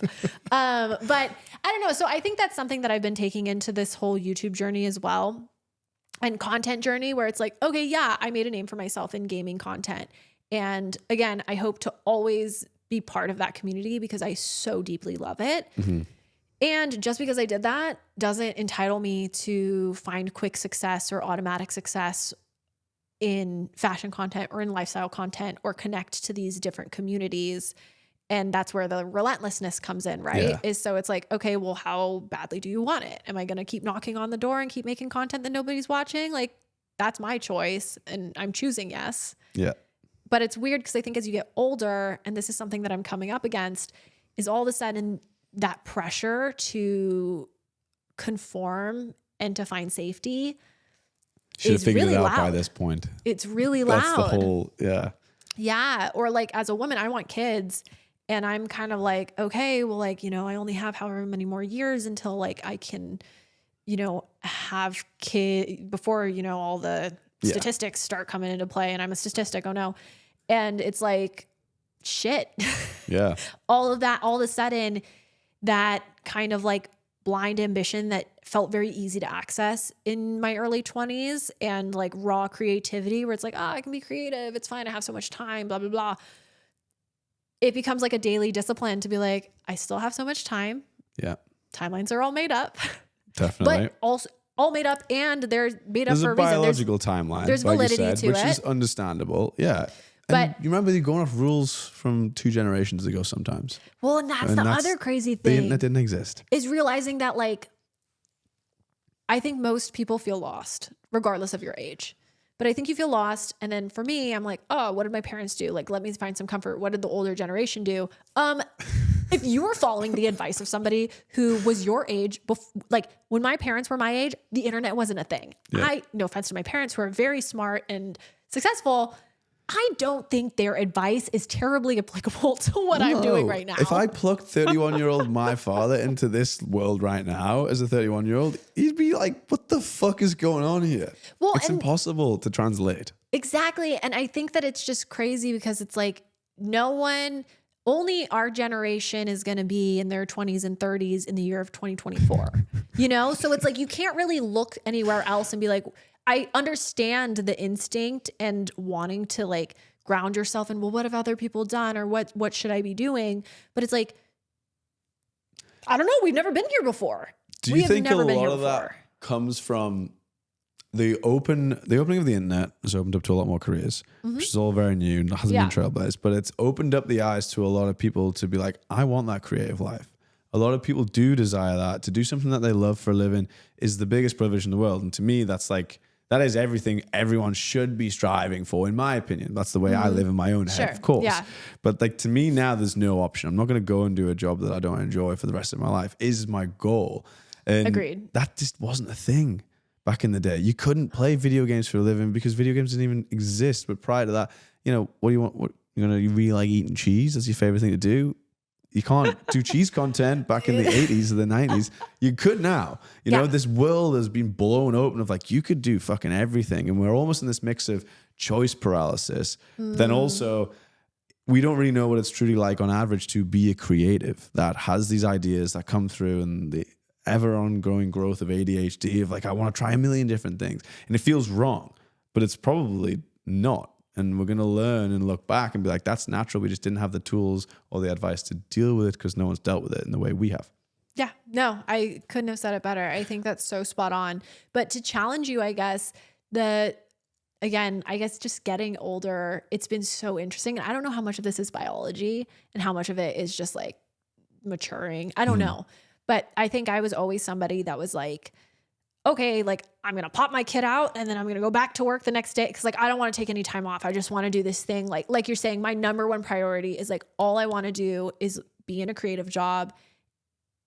But I don't know. So I think that's something that I've been taking into this whole YouTube journey as well, and content journey, where it's like, okay, yeah, I made a name for myself in gaming content. And again, I hope to always be part of that community because I so deeply love it. Mm-hmm. And just because I did that doesn't entitle me to find quick success or automatic success in fashion content or in lifestyle content or connect to these different communities. And that's where the relentlessness comes in, right? Yeah. So it's like, okay, well, how badly do you want it? Am I going to keep knocking on the door and keep making content that nobody's watching? Like, that's my choice. And I'm choosing yes. Yeah. But it's weird because I think as you get older, and this is something that I'm coming up against, is all of a sudden that pressure to conform and to find safety should have figured really it out loud. by this point. It's really loud. That's the whole, yeah. Yeah. Or like as a woman, I want kids, and I'm kind of like, okay, well, like, you know, I only have however many more years until like I can, you know, have kids before, you know, all the statistics start coming into play, and I'm a statistic. Oh no. And it's like, shit. Yeah. All of that, all of a sudden, that kind of like blind ambition that felt very easy to access in my early 20s, and like raw creativity where it's like, I can be creative. It's fine. I have so much time, blah, blah, blah. It becomes like a daily discipline to be like, I still have so much time. Yeah. Timelines are all made up. Definitely. But also all made up, and they're made up for a reason. There's a biological timeline. There's validity to it. Which is understandable. Yeah. And But you remember you're going off rules from 2 generations ago sometimes. Well, and that's the other crazy thing. The internet didn't exist. Is realizing that like, I think most people feel lost regardless of your age. But I think you feel lost. And then for me, I'm like, oh, what did my parents do? Like, let me find some comfort. What did the older generation do? If you were following the advice of somebody who was your age, like when my parents were my age, the internet wasn't a thing. Yeah. No offense to my parents who are very smart and successful, I don't think their advice is terribly applicable to what I'm doing right now. If I plucked 31-year-old my father into this world right now as a 31-year-old, he'd be like, what the fuck is going on here? Well, it's impossible to translate. Exactly. And I think that it's just crazy because it's like only our generation is going to be in their 20s and 30s in the year of 2024, So it's like, you can't really look anywhere else and be like, I understand the instinct and wanting to like ground yourself in, well, what have other people done or what should I be doing? But it's like, I don't know. We've never been here before. Do you think a lot of that comes from the opening of the internet has opened up to a lot more careers, which is all very new and hasn't been trailblazed, but it's opened up the eyes to a lot of people to be like, I want that creative life. A lot of people do desire that. To do something that they love for a living is the biggest privilege in the world. And to me, that is everything everyone should be striving for, in my opinion. That's the way I live in my own head, of course. Yeah. But like to me now, there's no option. I'm not going to go and do a job that I don't enjoy for the rest of my life is my goal. And agreed. That just wasn't a thing back in the day. You couldn't play video games for a living because video games didn't even exist. But prior to that, what do you want? You really like eating cheese? That's your favorite thing to do? You can't do cheese content back in the 80s or the 90s. You could now. This world has been blown open of like, you could do fucking everything. And we're almost in this mix of choice paralysis. Then also, we don't really know what it's truly like on average to be a creative that has these ideas that come through and the ever ongoing growth of ADHD of like, I want to try a million different things. And it feels wrong, but it's probably not. And we're going to learn and look back and be like, that's natural. We just didn't have the tools or the advice to deal with it because no one's dealt with it in the way we have. Yeah, no, I couldn't have said it better. I think that's so spot on. But to challenge you, I guess, just getting older, it's been so interesting. And I don't know how much of this is biology and how much of it is just like maturing. I don't know. But I think I was always somebody that was like, okay, like I'm going to pop my kid out and then I'm going to go back to work the next day. Cause like, I don't want to take any time off. I just want to do this thing. Like you're saying, my number one priority is like, all I want to do is be in a creative job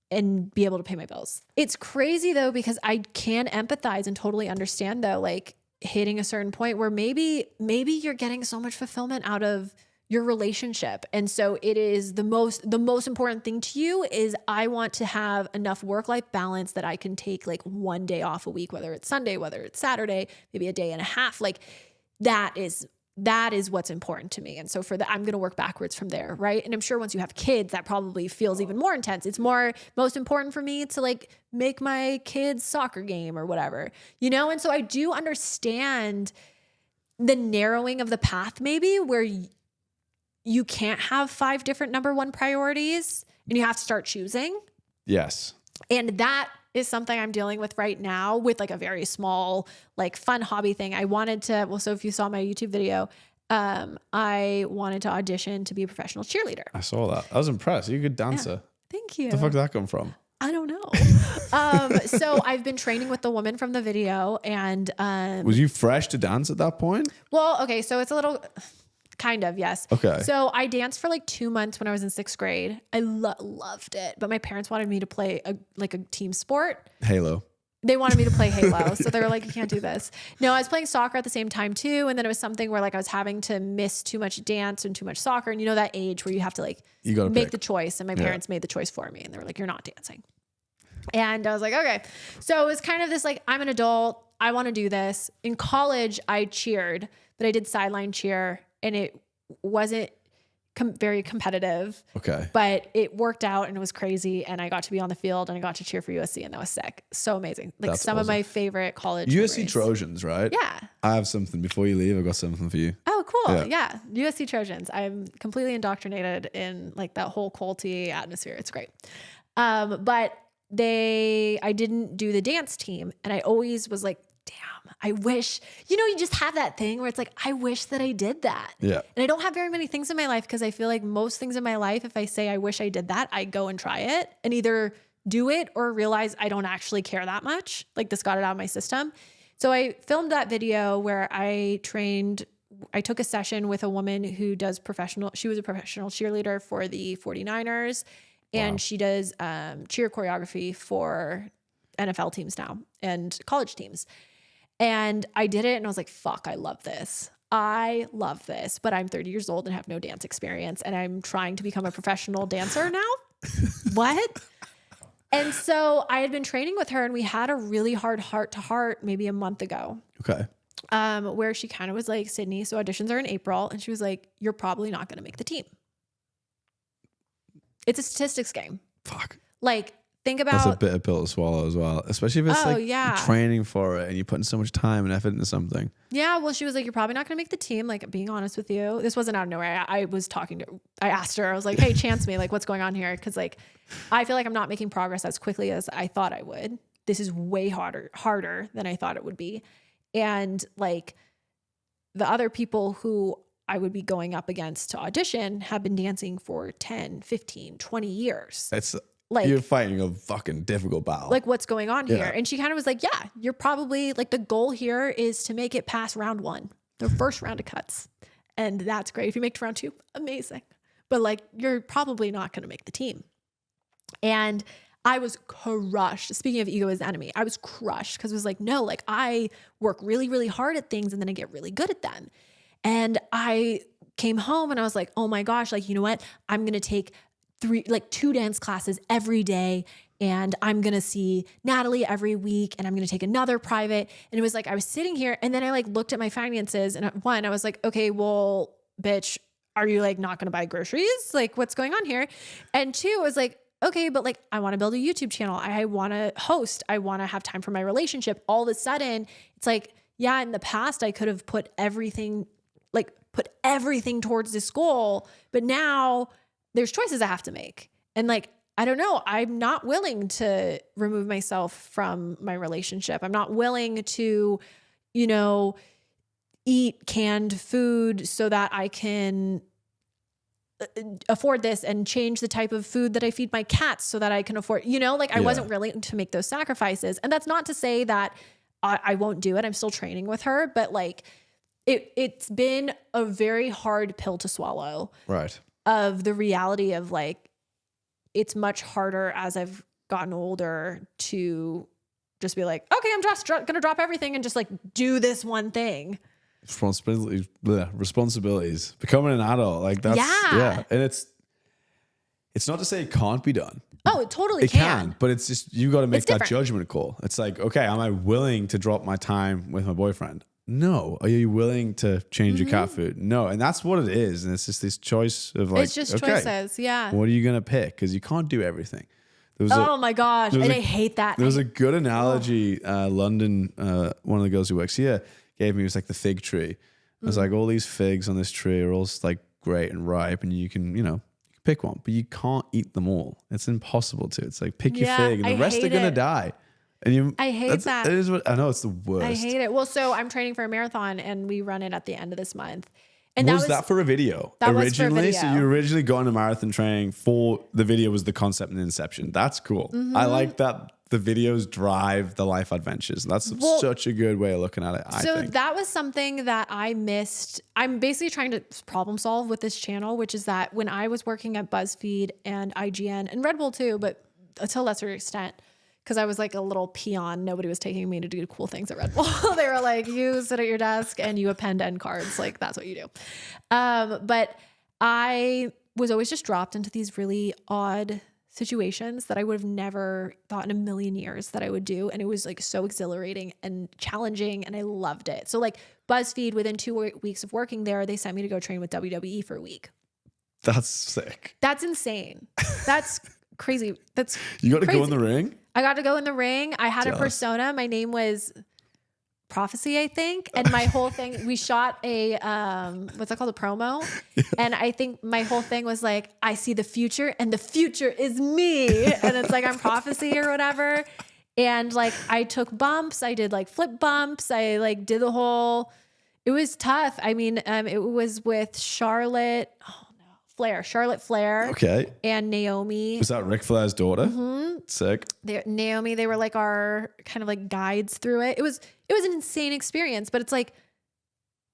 and be able to pay my bills. It's crazy though, because I can empathize and totally understand though, like hitting a certain point where maybe you're getting so much fulfillment out of your relationship. And so it is the most important thing to you is I want to have enough work-life balance that I can take like one day off a week, whether it's Sunday, whether it's Saturday, maybe a day and a half. Like that is what's important to me. And so for that, I'm going to work backwards from there. Right. And I'm sure once you have kids, that probably feels even more intense. It's most important for me to like make my kids' soccer game or whatever, And so I do understand the narrowing of the path maybe where you can't have 5 different number one priorities and you have to start choosing. Yes. And that is something I'm dealing with right now with like a very small, like fun hobby thing. I wanted to, so if you saw my YouTube video, I wanted to audition to be a professional cheerleader. I saw that. I was impressed. You're a good dancer. Yeah. Thank you. Where the fuck did that come from? I don't know. So I've been training with the woman from the video and, was you fresh to dance at that point? Well, okay. So it's a little, kind of, yes. Okay. So I danced for like 2 months when I was in 6th grade. I loved it. But my parents wanted me to play a team sport. Halo. They wanted me to play Halo. So they were like, you can't do this. No, I was playing soccer at the same time too. And then it was something where like I was having to miss too much dance and too much soccer. And that age where you have to like make the choice. And my parents made the choice for me. And they were like, you're not dancing. And I was like, okay. So it was kind of this like, I'm an adult. I want to do this. In college, I cheered, but I did sideline cheer. And it wasn't very competitive. Okay. But it worked out and it was crazy. And I got to be on the field and I got to cheer for USC and that was sick. So amazing. Like that's some awesome. Of my favorite college USC memories. Trojans, right? Yeah. I have something before you leave. I've got something for you. Oh, cool. Yeah. USC Trojans. I'm completely indoctrinated in like that whole culty atmosphere. It's great. But I didn't do the dance team. And I always was like, damn, I wish, you just have that thing where it's like, I wish that I did that. Yeah. And I don't have very many things in my life because I feel like most things in my life, if I say I wish I did that, I go and try it and either do it or realize I don't actually care that much. Like this got it out of my system. So I filmed that video where I took a session with a woman who does she was a professional cheerleader for the 49ers. And she does cheer choreography for NFL teams now and college teams. And I did it and I was like, fuck, I love this. I love this, but I'm 30 years old and have no dance experience. And I'm trying to become a professional dancer now. What? And so I had been training with her and we had a really hard heart-to-heart maybe a month ago. Okay. Where she kind of was like, Sydnee, so auditions are in April. And she was like, you're probably not going to make the team. It's a statistics game. Fuck. Like, think about... That's a bitter pill to swallow as well. Especially if it's training for it and you're putting so much time and effort into something. Yeah, well, she was like, you're probably not going to make the team. Like, being honest with you. This wasn't out of nowhere. I asked her, I was like, hey, chance me. Like, what's going on here? Because like, I feel like I'm not making progress as quickly as I thought I would. This is way harder than I thought it would be. And like, the other people who I would be going up against to audition have been dancing for 10, 15, 20 years. That's like, you're fighting a fucking difficult battle. Like, what's going on here? And she kind of was like, yeah, you're probably like, the goal here is to make it past round 1, the first round of cuts. And that's great. If you make it to round 2, amazing. But like, you're probably not going to make the team. And I was crushed. Speaking of ego as the enemy, I was crushed because it was like, no, like I work really, really hard at things and then I get really good at them. And I came home and I was like, oh my gosh, like, you know what? I'm going to take 2 dance classes every day. And I'm going to see Natalie every week. And I'm going to take another private. And it was like, I was sitting here and then I like looked at my finances and I was like, okay, well, bitch, are you like not going to buy groceries? Like what's going on here? And 2, I was like, okay, but like, I want to build a YouTube channel. I want to host. I want to have time for my relationship. All of a sudden it's like, yeah, in the past I could have put everything towards this goal, but now there's choices I have to make. And like, I don't know, I'm not willing to remove myself from my relationship. I'm not willing to, eat canned food so that I can afford this and change the type of food that I feed my cats so that I can afford, I wasn't willing to make those sacrifices. And that's not to say that I won't do it. I'm still training with her, but like it's been a very hard pill to swallow. Right. Of the reality of like, it's much harder as I've gotten older to just be like, okay, I'm just going to drop everything and just like do this one thing. Responsibilities, becoming an adult, like that's and it's not to say it can't be done. Oh, it totally can, but it's just you got to make that judgment call. It's like, okay, am I willing to drop my time with my boyfriend? No. Are you willing to change your cat food? No. And that's what it is. And it's just this choice of like, it's just choices. Yeah. What are you gonna pick? Because you can't do everything. My gosh, and I hate that. There was a good analogy. London, one of the girls who works here gave me, it was like the fig tree. It was like all these figs on this tree are all like great and ripe, and you can pick one, but you can't eat them all. It's impossible to. It's like pick your fig, and the rest are gonna die. And I hate that. It is what I know. It's the worst. I hate it. Well, so I'm training for a marathon, and we run it at the end of this month. And was that for a video? That originally? Was for a video. So you originally got into marathon training for the video was the concept and inception. That's cool. Mm-hmm. I like that the videos drive the life adventures. That's such a good way of looking at it, I think. That was something that I missed. I'm basically trying to problem solve with this channel, which is that when I was working at BuzzFeed and IGN and Red Bull too, but to a lesser extent, because I was like a little peon. Nobody was taking me to do cool things at Red Bull. They were like, you sit at your desk and you append end cards. Like, that's what you do. But I was always just dropped into these really odd situations that I would have never thought in a million years that I would do. And it was like so exhilarating and challenging, and I loved it. So like BuzzFeed, within 2 weeks of working there, they sent me to go train with WWE for a week. That's sick. That's insane. That's crazy. That's You got to go in the ring? I got to go in the ring. I had a persona. My name was Prophecy, I think. And my whole thing, we shot a, what's that called? A promo. Yeah. And I think my whole thing was like, I see the future and the future is me. And it's like, I'm Prophecy or whatever. And like, I took bumps. I did like flip bumps. I like did the whole, it was tough. I mean, it was with Charlotte. Oh no, Charlotte Flair. Okay. And Naomi. Was that Ric Flair's daughter? Sick. Naomi, they were like our kind of like guides through it. It was an insane experience, but it's like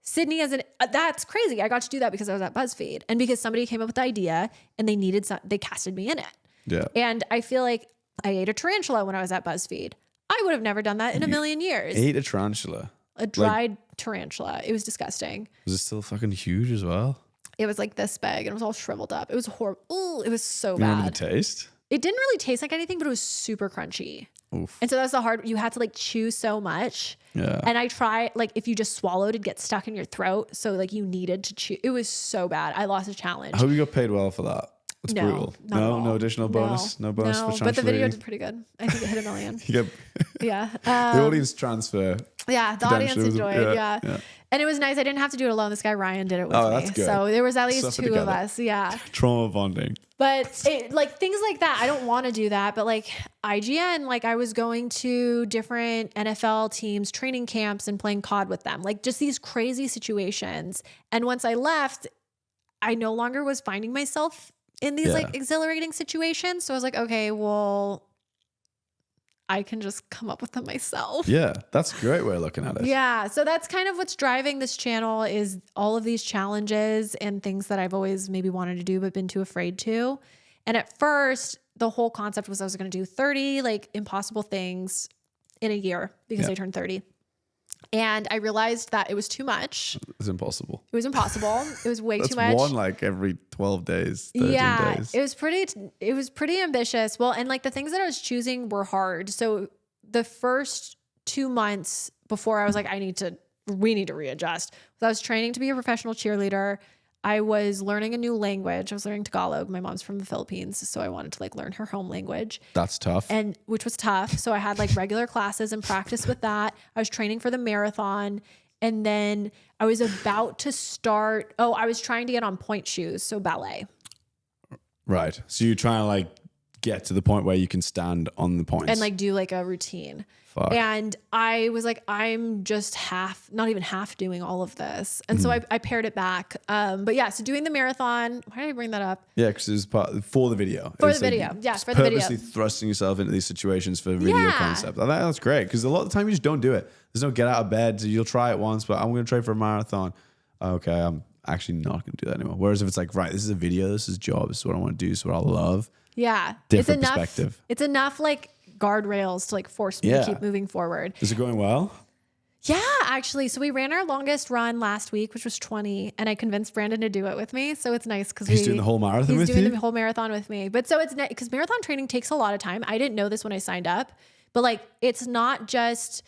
Sydnee that's crazy. I got to do that because I was at BuzzFeed and because somebody came up with the idea and they casted me in it. Yeah. And I feel like I ate a tarantula when I was at BuzzFeed. I would have never done that in a million years. Ate a tarantula? A dried tarantula. It was disgusting. Was it still fucking huge as well? It was like this big and it was all shriveled up. It was horrible. Ooh, it was so You bad. remember the taste? It didn't really taste like anything, but it was super crunchy. Oof. And so that's you had to like chew so much. Yeah. And I tried, like if you just swallowed, it'd get stuck in your throat. So like you needed to chew. It was so bad. I lost a challenge. I hope you got paid well for that. It's brutal. No No additional bonus? No bonus for but the video translating? did pretty good. I think it hit 1 million. You get Yeah. the audience transfer. Yeah, the audience potentially was- enjoyed. yeah. And it was nice. I didn't have to do it alone. This guy Ryan did it with me. That's good. So there was at least Suffer 2 of together. us. Yeah. Trauma bonding. But like things like that, I don't want to do that. But like IGN, like I was going to different NFL teams, training camps and playing COD with them. Like just these crazy situations. And once I left, I no longer was finding myself in these like exhilarating situations. So I was like, okay, well, I can just come up with them myself. Yeah, that's a great way of looking at it. Yeah. So that's kind of what's driving this channel is all of these challenges and things that I've always maybe wanted to do, but been too afraid to. And at first the whole concept was I was going to do 30 like impossible things in a year because I turned 30. And I realized that it was too much. It's impossible. It was impossible. It was way That's too much. one like every 12 days, 13 days. It was pretty ambitious. Well, and like the things that I was choosing were hard. So the first 2 months before I was like, we need to readjust. So I was training to be a professional cheerleader. I was learning a new language. I was learning Tagalog. My mom's from the Philippines, so I wanted to like learn her home language. That's tough. And which was tough. So I had like regular classes and practice with that. I was training for the marathon. And then I was about to start. Oh, I was trying to get on point shoes. So ballet. Right. So you're trying to like get to the point where you can stand on the points. And like do like a routine. Fuck. And I was like, I'm just not even half doing all of this. And so I pared it back. But yeah, so doing the marathon, why did I bring that up? Yeah, because it was for the video. For It's the video. Yeah, for the video. purposely thrusting yourself into these situations for video concept. And that's great because a lot of the time you just don't do it. There's no get out of bed. So you'll try it once, but I'm going to train for a marathon. Okay, I'm actually not going to do that anymore. Whereas if it's like, right, this is a video, this is a job, this is what I want to do, this is what I love. Yeah. Different perspective. It's enough like guardrails to like force me to keep moving forward. Is it going well? Yeah, actually. So we ran our longest run last week, which was 20, and I convinced Brandon to do it with me. So it's nice because He's doing the whole marathon with you? He's doing the whole marathon with me. But so it's nice because marathon training takes a lot of time. I didn't know this when I signed up, but like it's not just,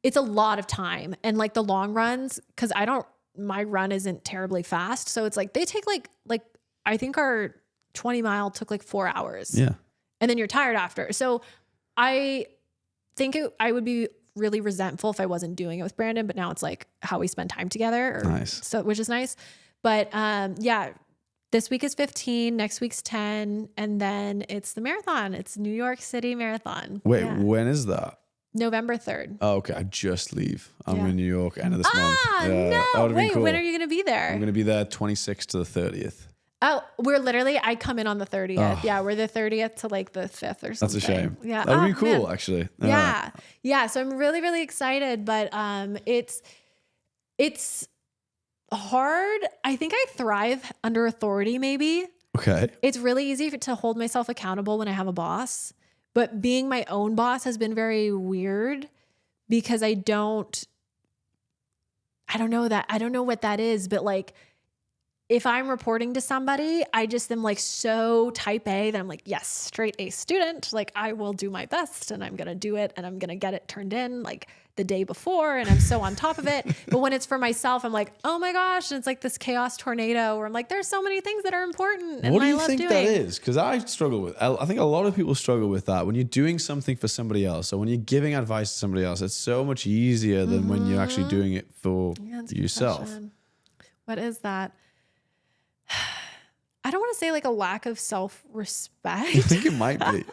it's a lot of time. And like the long runs, because my run isn't terribly fast. So it's like they take like I think our 20 mile took like 4 hours. Yeah. And then you're tired after. So I think I would be really resentful if I wasn't doing it with Brandon, but now it's like how we spend time together. Nice. So, which is nice. But yeah, this week is 15, next week's 10, and then it's the marathon. It's New York City Marathon. Wait, when is that? November 3rd. Oh, okay. I just leave. I'm in New York end of this month. No. That would've been Wait, cool. when are you going to be there? I'm going to be there 26th to the 30th. Oh, I come in on the 30th. Oh. Yeah, we're the 30th to like the 5th or something. That's a shame. Yeah. That would be cool, man. actually. Yeah. Yeah. So I'm really, really excited, but it's hard. I think I thrive under authority, maybe. Okay. It's really easy to hold myself accountable when I have a boss, but being my own boss has been very weird because I don't know what that is, but like, if I'm reporting to somebody, I just am like so type A that I'm like, yes, straight A student. Like I will do my best and I'm going to do it and I'm going to get it turned in like the day before. And I'm so on top of it. But when it's for myself, I'm like, oh my gosh. And it's like this chaos tornado where I'm like, there's so many things that are important. And What do I you love think doing. that is? Because I think a lot of people struggle with that. When you're doing something for somebody else or when you're giving advice to somebody else, it's so much easier than when you're actually doing it for yourself. What is that? I don't want to say like a lack of self-respect. I think it might be.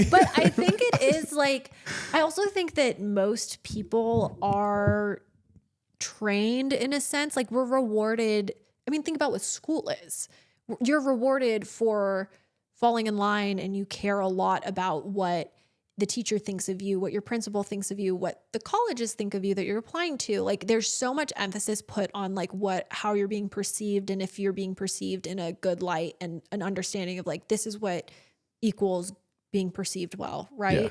But I think it is like, I also think that most people are trained in a sense, like we're rewarded. I mean, think about what school is. you're rewarded for falling in line, and you care a lot about what the teacher thinks of you, what your principal thinks of you, what the colleges think of you that you're applying to. Like there's so much emphasis put on like how you're being perceived, and if you're being perceived in a good light, and an understanding of like, this is what equals being perceived well. Right. Yeah.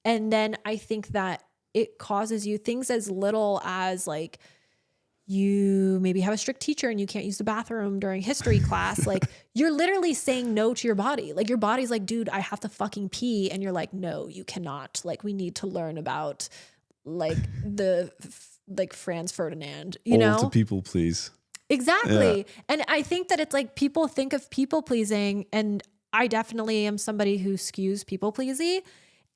And then I think that it causes you things as little as like, you maybe have a strict teacher and you can't use the bathroom during history class. Like you're literally saying no to your body. Like your body's like, dude, I have to fucking pee. And you're like, no, you cannot. Like we need to learn about like like Franz Ferdinand, you know? To people please. Exactly. Yeah. And I think that it's like people think of people pleasing, and I definitely am somebody who skews people pleasy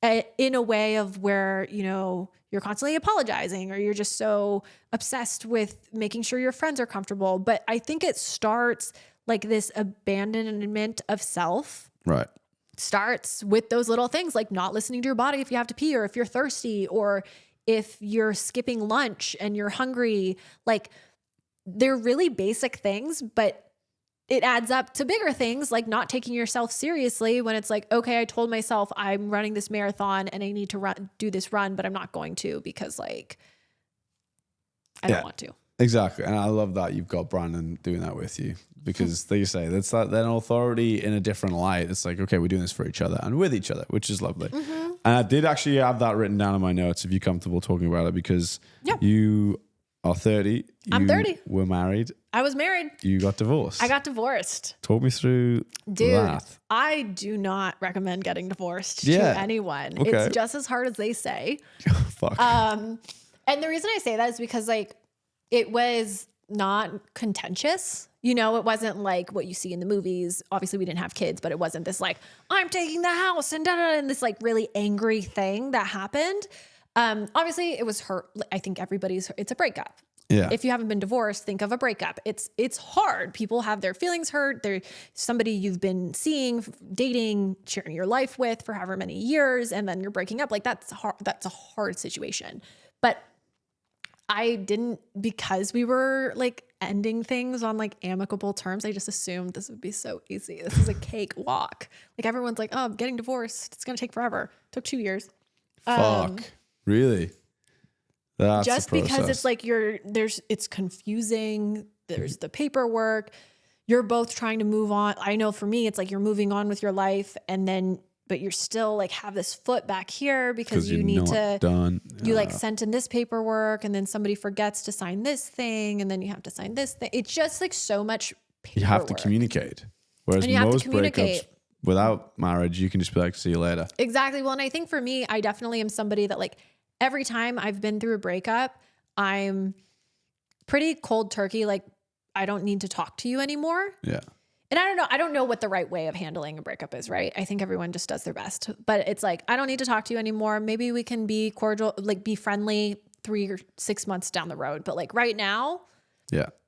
in a way of where, you know, you're constantly apologizing, or you're just so obsessed with making sure your friends are comfortable. But I think it starts like this abandonment of self. Right. Starts with those little things like not listening to your body if you have to pee, or if you're thirsty, or if you're skipping lunch and you're hungry. Like they're really basic things, but it adds up to bigger things, like not taking yourself seriously when it's like, okay, I told myself I'm running this marathon and I need to do this run, but I'm not going to because like, I don't want to. Exactly. And I love that you've got Brandon doing that with you, because like you say, that's like an authority in a different light. It's like, okay, we're doing this for each other and with each other, which is lovely. Mm-hmm. And I did actually have that written down in my notes, if you're comfortable talking about it, because you are 30. I'm 30. Were married. I was married. You got divorced. I got divorced. Talk me through that. I do not recommend getting divorced to anyone. Okay. It's just as hard as they say. Fuck. And the reason I say that is because like it was not contentious. You know, it wasn't like what you see in the movies. Obviously we didn't have kids, but it wasn't this like, I'm taking the house and and this like really angry thing that happened. Obviously it was hurt. I think it's a breakup. Yeah. If you haven't been divorced, think of a breakup. It's hard. People have their feelings hurt. They're somebody you've been seeing, dating, sharing your life with for however many years, and then you're breaking up. Like that's hard. That's a hard situation. But I didn't, because we were like ending things on like amicable terms. I just assumed this would be so easy. This is a cakewalk. Like everyone's like, oh, I'm getting divorced. It's going to take forever. It took 2 years. Fuck. Really? That's just because it's like it's confusing. There's the paperwork. You're both trying to move on. I know for me, it's like you're moving on with your life, but you're still like have this foot back here because you need to, you like sent in this paperwork, and then somebody forgets to sign this thing, and then you have to sign this thing. It's just like so much paperwork. You have to communicate. Whereas most breakups without marriage, you can just be like, see you later. Exactly. Well, and I think for me, I definitely am somebody that like, every time I've been through a breakup, I'm pretty cold turkey. Like I don't need to talk to you anymore. Yeah. And I don't know what the right way of handling a breakup is, right? I think everyone just does their best, but it's like, I don't need to talk to you anymore. Maybe we can be cordial, like be friendly 3 or 6 months down the road. But like right now,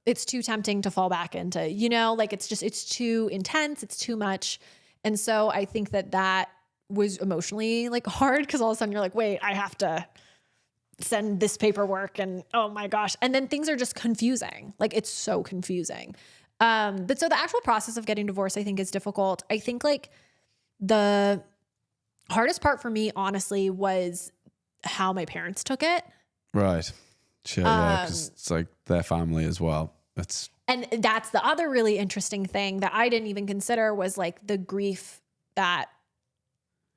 it's too tempting to fall back into, you know, like it's too intense. It's too much. And so I think that was emotionally like hard, because all of a sudden you're like, wait, I have to send this paperwork, and oh my gosh. And then things are just confusing. Like it's so confusing. But so the actual process of getting divorced, I think, is difficult. I think like the hardest part for me, honestly, was how my parents took it. Right. Sure. Yeah. Cause it's like their family as well. And that's the other really interesting thing that I didn't even consider, was like the grief that,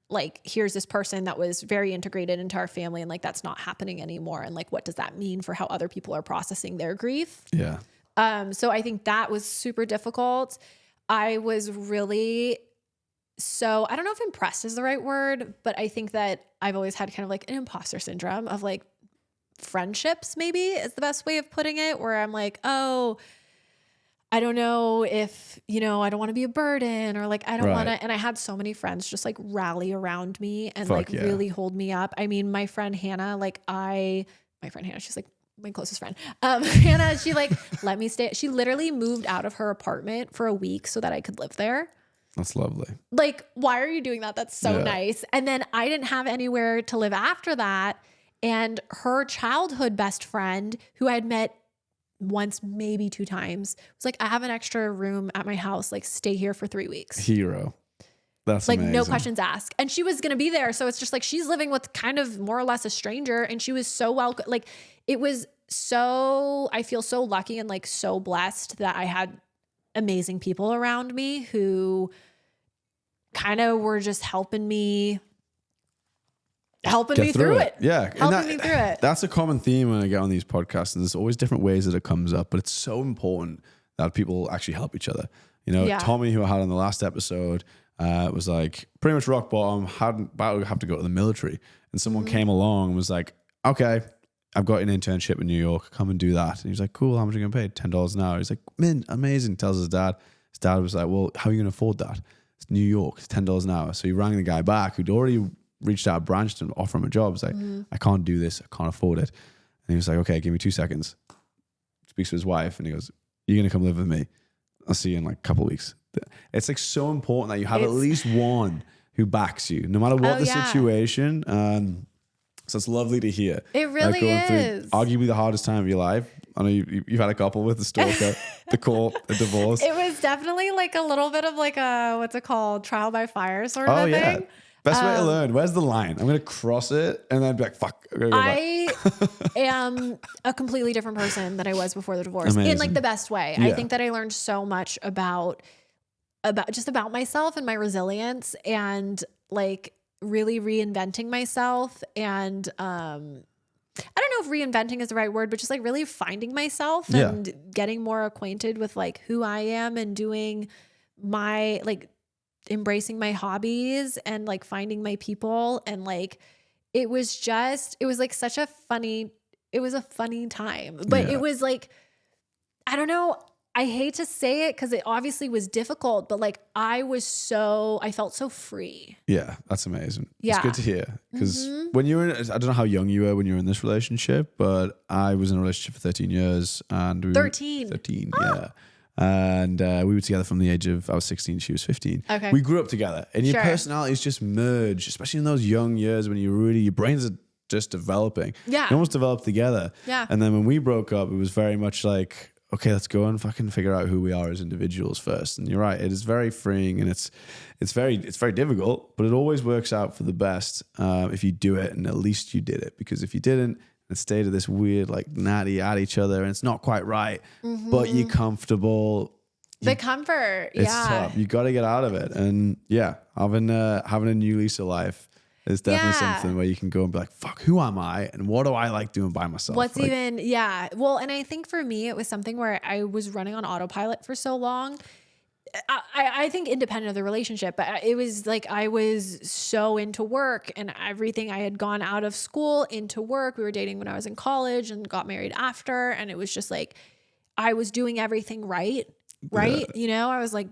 like, here's this person that was very integrated into our family, and like that's not happening anymore. And like, what does that mean for how other people are processing their grief? Yeah. So I think that was super difficult. I was really, so I don't know if impressed is the right word, but I think that I've always had kind of like an imposter syndrome of like friendships, maybe is the best way of putting it, where I'm like, oh, I don't know if, you know, I don't want to be a burden, or like, I don't want to. And I had so many friends just like rally around me and really hold me up. I mean, my friend Hannah, she's like my closest friend. Hannah, she like let me stay. She literally moved out of her apartment for a week so that I could live there. That's lovely. Like, why are you doing that? That's so nice. And then I didn't have anywhere to live after that. And her childhood best friend, who I had met once, maybe 2 times. It was like, I have an extra room at my house, like stay here for 3 weeks. Hero. That's like amazing. No questions asked. And she was going to be there. So it's just like, she's living with kind of more or less a stranger. And she was so welcome. Like it was so, I feel so lucky and like so blessed that I had amazing people around me who kind of were just helping me through it. Yeah. Helping me through it. That's a common theme when I get on these podcasts, and there's always different ways that it comes up, but it's so important that people actually help each other. You know, Tommy, who I had on the last episode, was like pretty much rock bottom, about to have to go to the military. And someone came along and was like, okay, I've got an internship in New York, come and do that. And he was like, cool, how much are you going to pay? $10 an hour. He's like, man, amazing. Tells his dad. His dad was like, well, how are you going to afford that? It's New York, it's $10 an hour. So he rang the guy back who'd already reached out, branched and offer him a job. He's like, I can't do this. I can't afford it. And he was like, okay, give me 2 seconds. Speaks to his wife and he goes, you're going to come live with me. I'll see you in like a couple of weeks. It's like so important that you have at least one who backs you, no matter what the situation. So it's lovely to hear. It really is. Arguably the hardest time of your life. I know you've had a couple with the stalker, the court, the divorce. It was definitely like a little bit of like a, what's it called? Trial by fire sort of thing. Best way to learn. Where's the line? I'm going to cross it and then be like, fuck. I am a completely different person than I was before the divorce. Amazing. In like the best way. Yeah. I think that I learned so much about myself and my resilience and like really reinventing myself. And, I don't know if reinventing is the right word, but just like really finding myself and getting more acquainted with like who I am and doing my like embracing my hobbies and like finding my people. And like, it was like such a funny time, but it was like, I don't know. I hate to say it because it obviously was difficult, but like I felt so free. Yeah, that's amazing. Yeah. It's good to hear because when you were I don't know how young you were when you were in this relationship, but I was in a relationship for 13 years and 13, yeah. And we were together from the age of, I was 16, she was 15. Okay. We grew up together and your personalities just merge, especially in those young years when your brains are just developing. Yeah. You almost developed together. Yeah. And then when we broke up, it was very much like, okay, let's go and fucking figure out who we are as individuals first. And you're right, it is very freeing and it's very difficult, but it always works out for the best if you do it and at least you did it. Because if you didn't, and stay to this weird like natty at each other and it's not quite right, but you're comfortable. The comfort, it's tough. You got to get out of it. And having a new lease of life is definitely something where you can go and be like, fuck, who am I? And what do I like doing by myself? Well, and I think for me, it was something where I was running on autopilot for so long. I think independent of the relationship, but it was like I was so into work and everything. I had gone out of school into work. We were dating when I was in college and got married after. And it was just like I was doing everything right. Yeah. You know, I was like,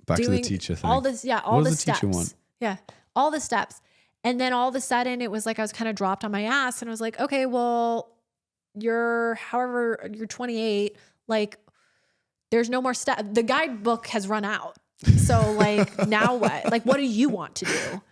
back doing to the teacher thing. All this, all the steps. Teacher want? Yeah, all the steps. And then all of a sudden it was like I was kind of dropped on my ass and I was like, okay, well, you're 28, like there's no more step. The guidebook has run out. So like, now what? Like, what do you want to do?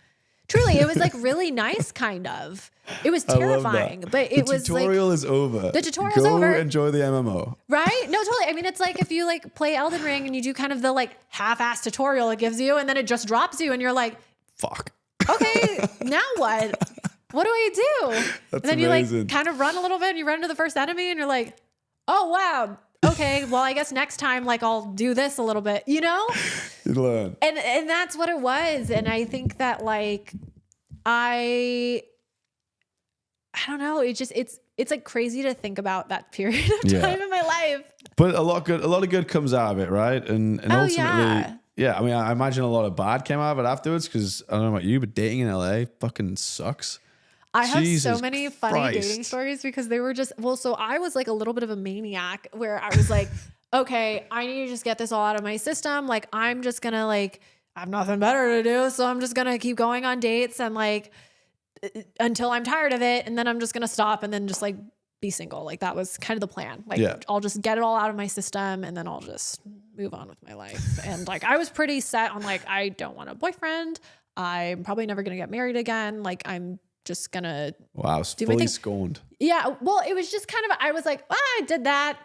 Truly, it was like really nice, kind of. It was terrifying, but it was like... The tutorial is over. The tutorial's over. Go enjoy the MMO. Right? No, totally. I mean, it's like if you like play Elden Ring and you do kind of the like half-ass tutorial it gives you and then it just drops you and you're like... Fuck. Okay, now what? What do I do? That's and then amazing. You like kind of run a little bit and you run into the first enemy and you're like, oh, wow. Okay, well, I guess next time, like, I'll do this a little bit, you know? You learn. And that's what it was. And I think that, like, I don't know. It's like crazy to think about that period of time in my life. But a lot of good comes out of it, right? And ultimately, yeah. I mean, I imagine a lot of bad came out of it afterwards because I don't know about you, but dating in LA fucking sucks. I have so many funny dating stories because they were just, so I was like a little bit of a maniac where I was like, okay, I need to just get this all out of my system. Like, I'm just going to like, I have nothing better to do. So I'm just going to keep going on dates and like, until I'm tired of it. And then I'm just going to stop and then just like be single. Like that was kind of the plan. Like I'll just get it all out of my system and then I'll just move on with my life. And like, I was pretty set on like, I don't want a boyfriend. I'm probably never going to get married again. Like I'm just gonna fully scorned. Yeah, well, it was just kind of I was like, I did that.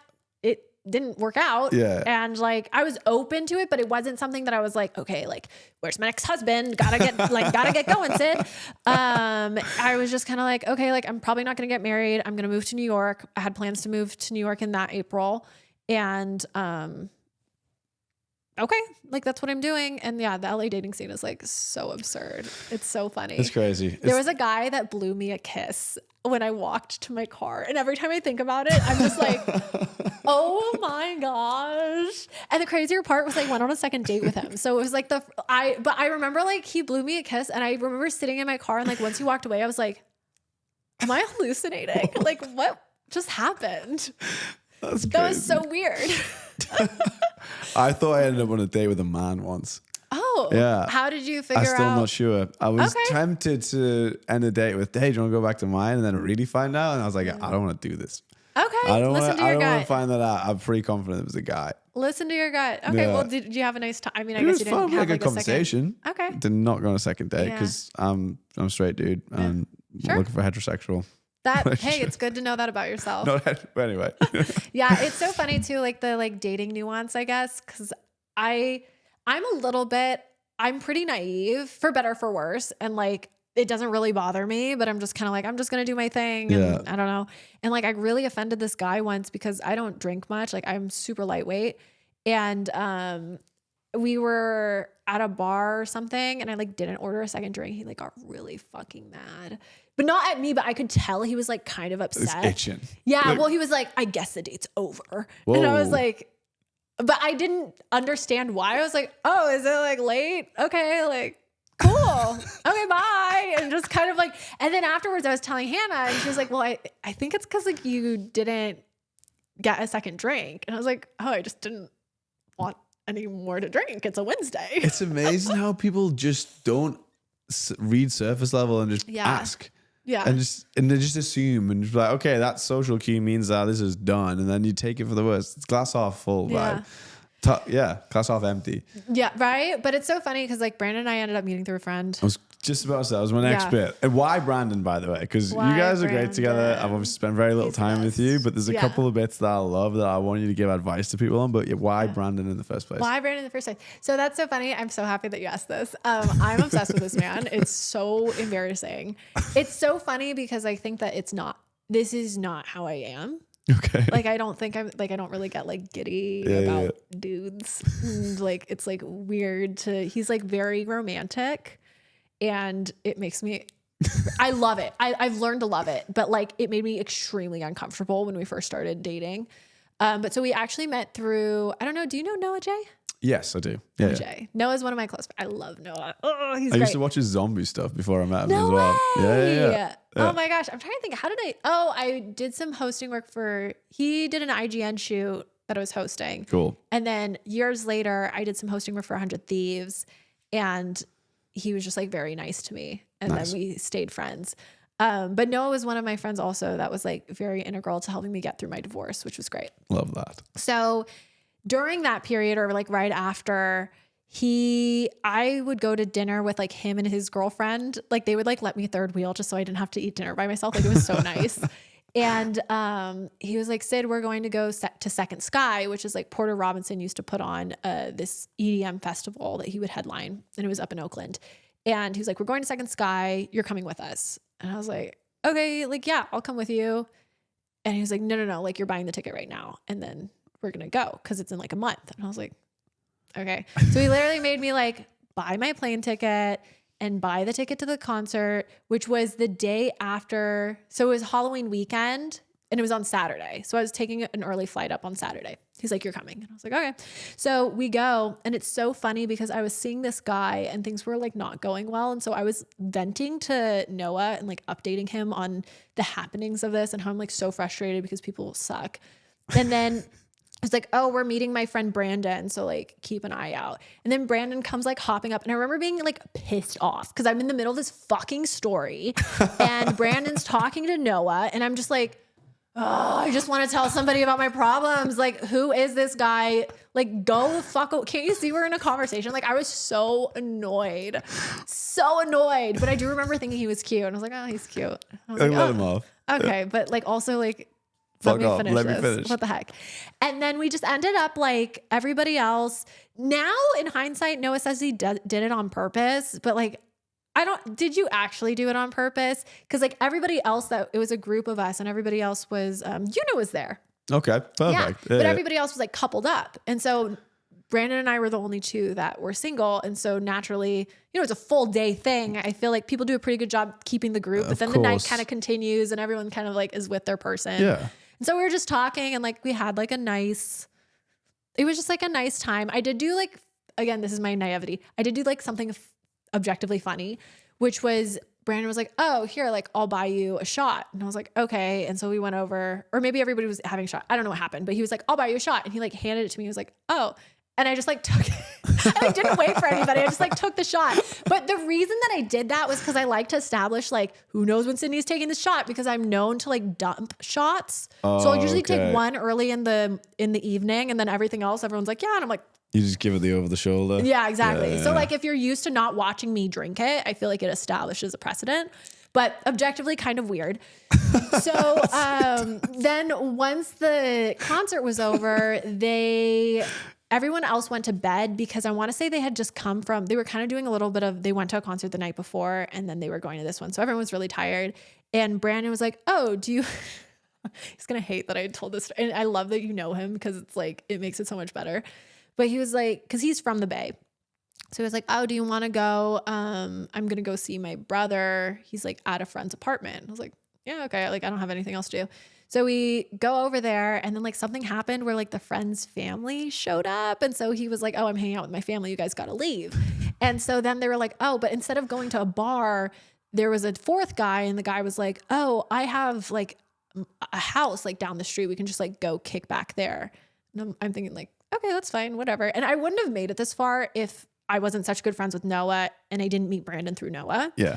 didn't work out. Yeah. And like, I was open to it, but it wasn't something that I was like, okay, like, where's my ex-husband? Gotta get going, Sid. I was just kind of like, okay, like, I'm probably not going to get married. I'm going to move to New York. I had plans to move to New York in that April. And, okay, like that's what I'm doing. And yeah, the LA dating scene is like so absurd. It's so funny. It's crazy. There was a guy that blew me a kiss when I walked to my car. And every time I think about it, I'm just like, oh my gosh. And the crazier part was I went on a second date with him. So it was like but I remember like he blew me a kiss and I remember sitting in my car and like once he walked away, I was like, am I hallucinating? Like what just happened? That's crazy. That was so weird. I thought I ended up on a date with a man once. Oh, yeah. How did you figure out? I'm still not sure. I was Okay. tempted to end a date with, hey, do you want to go back to mine? And then really find out. And I was like, I don't want to do this. Okay. I don't Listen want to your to gut. find that out. I'm pretty confident it was a guy. Listen to your gut. Okay. Yeah. Well, did you have a nice time? I mean, I It guess was you didn't fun. We have had a like good conversation. A second. Okay. Did not go on a second date Yeah. because I'm a straight dude and Sure. looking for heterosexual. Hey, it's good to know that about yourself. No, but anyway. Yeah, it's so funny too, like the like dating nuance, I guess, because I'm pretty naive for better or for worse, and like it doesn't really bother me, but I'm just kind of like I'm just gonna do my thing, and Yeah. I don't know. And like I really offended this guy once because I don't drink much, like I'm super lightweight, and we were at a bar or something, and I like didn't order a second drink. He like got really fucking mad. But not at me, but I could tell he was like kind of upset. It's itching. Yeah, Like- well, he was like, I guess the date's over. Whoa. And I was like, but I didn't understand why. I was like, oh, is it like late? Okay, like, cool. Okay, bye. And just kind of like, and then afterwards I was telling Hannah and she was like, well, I think it's because like you didn't get a second drink. And I was like, oh, I just didn't want any more to drink. It's a Wednesday. It's amazing how people just don't read surface level and just Yeah. ask. Yeah. And they just assume and just like, okay, that social cue means that this is done, and then you take it for the worst. It's glass half full Yeah. vibe. Glass half empty. Yeah, right. But it's so funny because like Brandon and I ended up meeting through a friend. I was just about to say that was my next Yeah. bit. And why Brandon, by the way? Because you Why guys are great together. Brandon? I've obviously spent very little He's the time with you, best. but there's a Yeah. couple of bits that I love that I want you to give advice to people on. But why Brandon in the first place? Why Brandon in the first place? So that's so funny. I'm so happy that you asked this. I'm obsessed with this man. It's so embarrassing. It's so funny because I think that this is not how I am. Okay. Like, I don't think I don't really get like giddy Yeah, about dudes. And, like, it's like weird he's like very romantic and it makes me, I love it. I've learned to love it, but like it made me extremely uncomfortable when we first started dating. But so we actually met through, I don't know, do you know Noah J? Yes, I do. Yeah. Jay. Noah's one of my close. I love Noah. Oh, he's I great. used to watch his zombie stuff before I met him No as well. way. Yeah. Oh my gosh. I'm trying to think. How did I did some hosting work he did an IGN shoot that I was hosting. Cool. And then years later, I did some hosting work for 100 Thieves and he was just like very nice to me. And Nice. then we stayed friends. But Noah was one of my friends also that was like very integral to helping me get through my divorce, which was great. Love that. So during that period or like right after, I would go to dinner with like him and his girlfriend. Like they would like let me third wheel just so I didn't have to eat dinner by myself. Like it was so nice. And he was like, Sid, we're going to go to Second Sky, which is like Porter Robinson used to put on this EDM festival that he would headline. And it was up in Oakland. And he was like, we're going to Second Sky. You're coming with us. And I was like, okay, like, yeah, I'll come with you. And he was like, no, like you're buying the ticket right now. And then we're going to go because it's in like a month. And I was like, okay. So he literally made me like buy my plane ticket and buy the ticket to the concert, which was the day after. So it was Halloween weekend and it was on Saturday. So I was taking an early flight up on Saturday. He's like, you're coming. And I was like, okay. So we go and it's so funny because I was seeing this guy and things were like not going well. And so I was venting to Noah and like updating him on the happenings of this and how I'm like so frustrated because people suck. And then it's like, oh, we're meeting my friend Brandon. So like keep an eye out. And then Brandon comes like hopping up. And I remember being like pissed off because I'm in the middle of this fucking story and Brandon's talking to Noah. And I'm just like, oh, I just want to tell somebody about my problems. Like, who is this guy? Like, go fuck. Can't you see we're in a conversation? Like, I was so annoyed. But I do remember thinking he was cute. And I was like, oh, he's cute. I was I like, let oh, him off. okay. But like also like, Fuck Let off. me finish Let me this. finish. What the heck? And then we just ended up like everybody else. Now in hindsight, Noah says he did it on purpose, but like, did you actually do it on purpose? Because like everybody else, it was a group of us and everybody else was, was there. Okay, perfect. Yeah, but everybody else was like coupled up. And so Brandon and I were the only two that were single. And so naturally, it's a full day thing. I feel like people do a pretty good job keeping the group, but then the night kind of continues and everyone kind of like is with their person. Yeah. And so we were just talking and like we had like it was just like a nice time. I did do like, again, this is my naivety. I did do like something objectively funny, which was Brandon was like, oh, here, like I'll buy you a shot. And I was like, okay. And so we went over, or maybe everybody was having a shot. I don't know what happened, but he was like, I'll buy you a shot. And he like handed it to me. He was like, oh. And I just like took it. And I didn't wait for anybody. I just like took the shot. But the reason that I did that was because I like to establish like, who knows when Sydnee's taking the shot, because I'm known to like dump shots. So I'll usually take one early in the evening and then everything else, everyone's like, yeah. And I'm like, you just give it the over the shoulder. yeah, exactly. Yeah. So like if you're used to not watching me drink it, I feel like it establishes a precedent, but objectively kind of weird. So then once the concert was over, everyone else went to bed because I want to say they had just they were kind of doing they went to a concert the night before and then they were going to this one. So everyone was really tired. And Brandon was like, oh, he's going to hate that I told this. And I love that you know him because it's like, it makes it so much better. But he was like, cause he's from the Bay. So he was like, oh, do you want to go? I'm going to go see my brother. He's like at a friend's apartment. I was like, yeah, okay. Like, I don't have anything else to do. So we go over there and then like something happened where like the friend's family showed up. And so he was like, oh, I'm hanging out with my family. You guys got to leave. And so then they were like, oh, but instead of going to a bar, there was a fourth guy. And the guy was like, oh, I have like a house like down the street. We can just like go kick back there. And I'm thinking like, okay, that's fine, whatever. And I wouldn't have made it this far if I wasn't such good friends with Noah and I didn't meet Brandon through Noah. Yeah.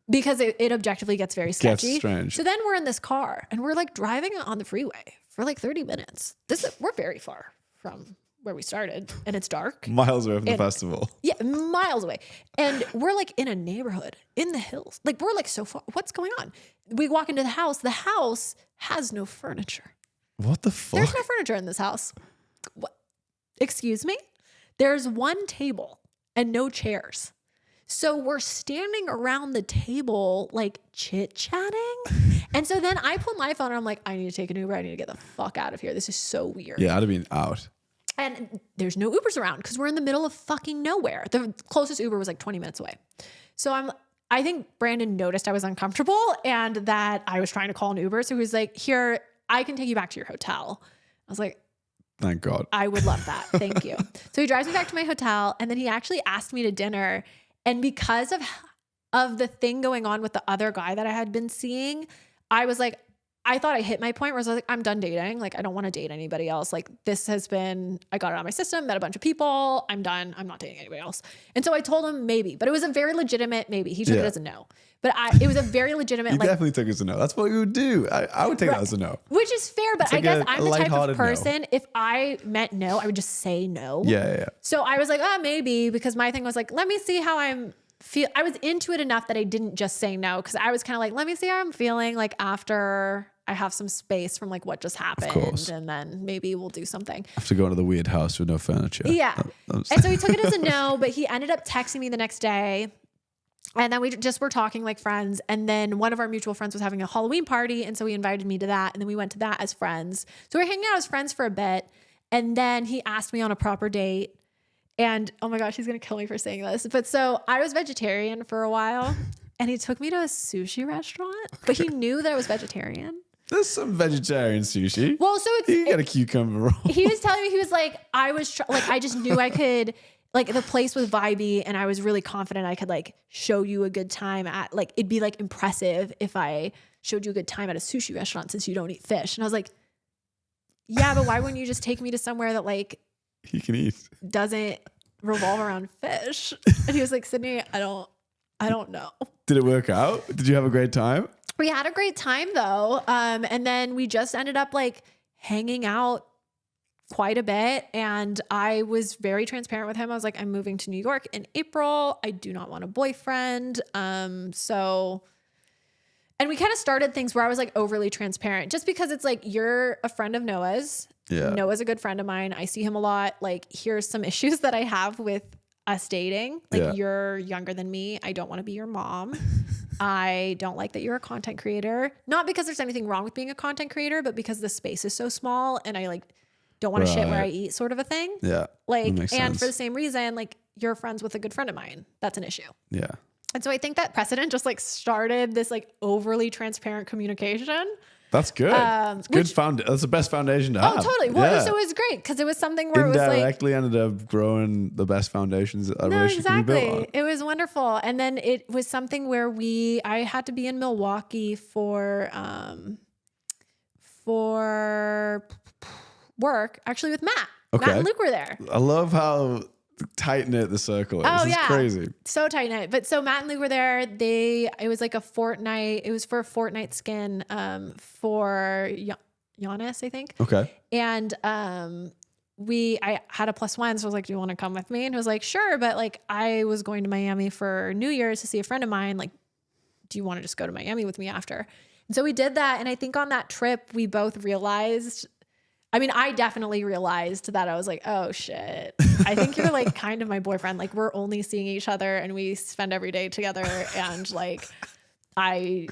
Because it objectively gets very sketchy. Gets strange. So then we're in this car and we're like driving on the freeway for like 30 minutes. We're very far from where we started and it's dark. Miles away from the festival. Yeah, miles away. And we're like in a neighborhood in the hills. Like we're like so far. What's going on? We walk into the house. The house has no furniture. What the fuck? There's no furniture in this house. What? Excuse me? There's one table and no chairs. So we're standing around the table, like chit-chatting. And so then I pull my phone and I'm like, I need to take an Uber. I need to get the fuck out of here. This is so weird. Yeah, I'd have been out. And there's no Ubers around because we're in the middle of fucking nowhere. The closest Uber was like 20 minutes away. So I think Brandon noticed I was uncomfortable and that I was trying to call an Uber. So he was like, here, I can take you back to your hotel. I was like, thank God. I would love that. Thank you. So he drives me back to my hotel and then he actually asked me to dinner. And because of the thing going on with the other guy that I had been seeing, I was like, I thought I hit my point where I was like, I'm done dating. Like, I don't want to date anybody else. Like I got it on my system, met a bunch of people. I'm done. I'm not dating anybody else. And so I told him maybe, but it was a very legitimate maybe. He took it as a no. But it was a very legitimate. You definitely took it as a no. That's what you would do. I would take that as a no. Which is fair, but I guess I'm the type of person, no. if I meant no, I would just say no. Yeah. So I was like, oh, maybe, because my thing was like, let me see how I was into it enough that I didn't just say no. Cause I was kind of like, let me see how I'm feeling like after I have some space from like what just happened. And then maybe we'll do something. After going to the weird house with no furniture. Yeah. And so he took it as a no, but he ended up texting me the next day. And then we just were talking like friends. And then one of our mutual friends was having a Halloween party. And so he invited me to that. And then we went to that as friends. So we were hanging out as friends for a bit. And then he asked me on a proper date. And oh my gosh, he's going to kill me for saying this. But so I was vegetarian for a while. And he took me to a sushi restaurant. But he knew that I was vegetarian. There's some vegetarian sushi. Well, so you get a cucumber roll. He was telling me, he was like, I just knew I could, like the place was vibey and I was really confident I could like show you a good time at, like, it'd be like impressive if I showed you a good time at a sushi restaurant since you don't eat fish. And I was like, yeah, but why wouldn't you just take me to somewhere that like he can eat, doesn't revolve around fish? And he was like, Sydnee, I don't know. Did it work out? Did you have a great time? We had a great time though. And then we just ended up like hanging out quite a bit. And I was very transparent with him. I was like, I'm moving to New York in April. I do not want a boyfriend. So And we kind of started things where I was like overly transparent just because it's like, you're a friend of Noah's. Yeah. Noah's a good friend of mine. I see him a lot. Like, here's some issues that I have with us dating. Like, you're younger than me. I don't want to be your mom. I don't like that you're a content creator. Not because there's anything wrong with being a content creator, but because the space is so small and I like don't want to shit where I eat sort of a thing. Yeah. Like, and for the same reason, like, you're friends with a good friend of mine. That's an issue. Yeah. And so I think that precedent just like started this like overly transparent communication. That's good. It's good that's the best foundation to have. Oh, totally. Well, so it was great because it was something where it was like indirectly ended up growing the best foundations a relationship can be built on. It was wonderful. And then it was something where I had to be in Milwaukee for work, actually with Matt. Okay. Matt and Luke were there. I love how tight-knit the circle is. It's crazy. So tight-knit. But so Matt and Luke were there. It was like a fortnight. It was for a fortnight skin for Giannis, I think. Okay. And I had a +1, so I was like, do you want to come with me? And he was like, sure. But like, I was going to Miami for New Year's to see a friend of mine. Like, do you want to just go to Miami with me after? And so we did that. And I think on that trip, we both realized, I mean, I definitely realized that I was like, oh shit, I think you're like kind of my boyfriend. Like, we're only seeing each other and we spend every day together. And like, I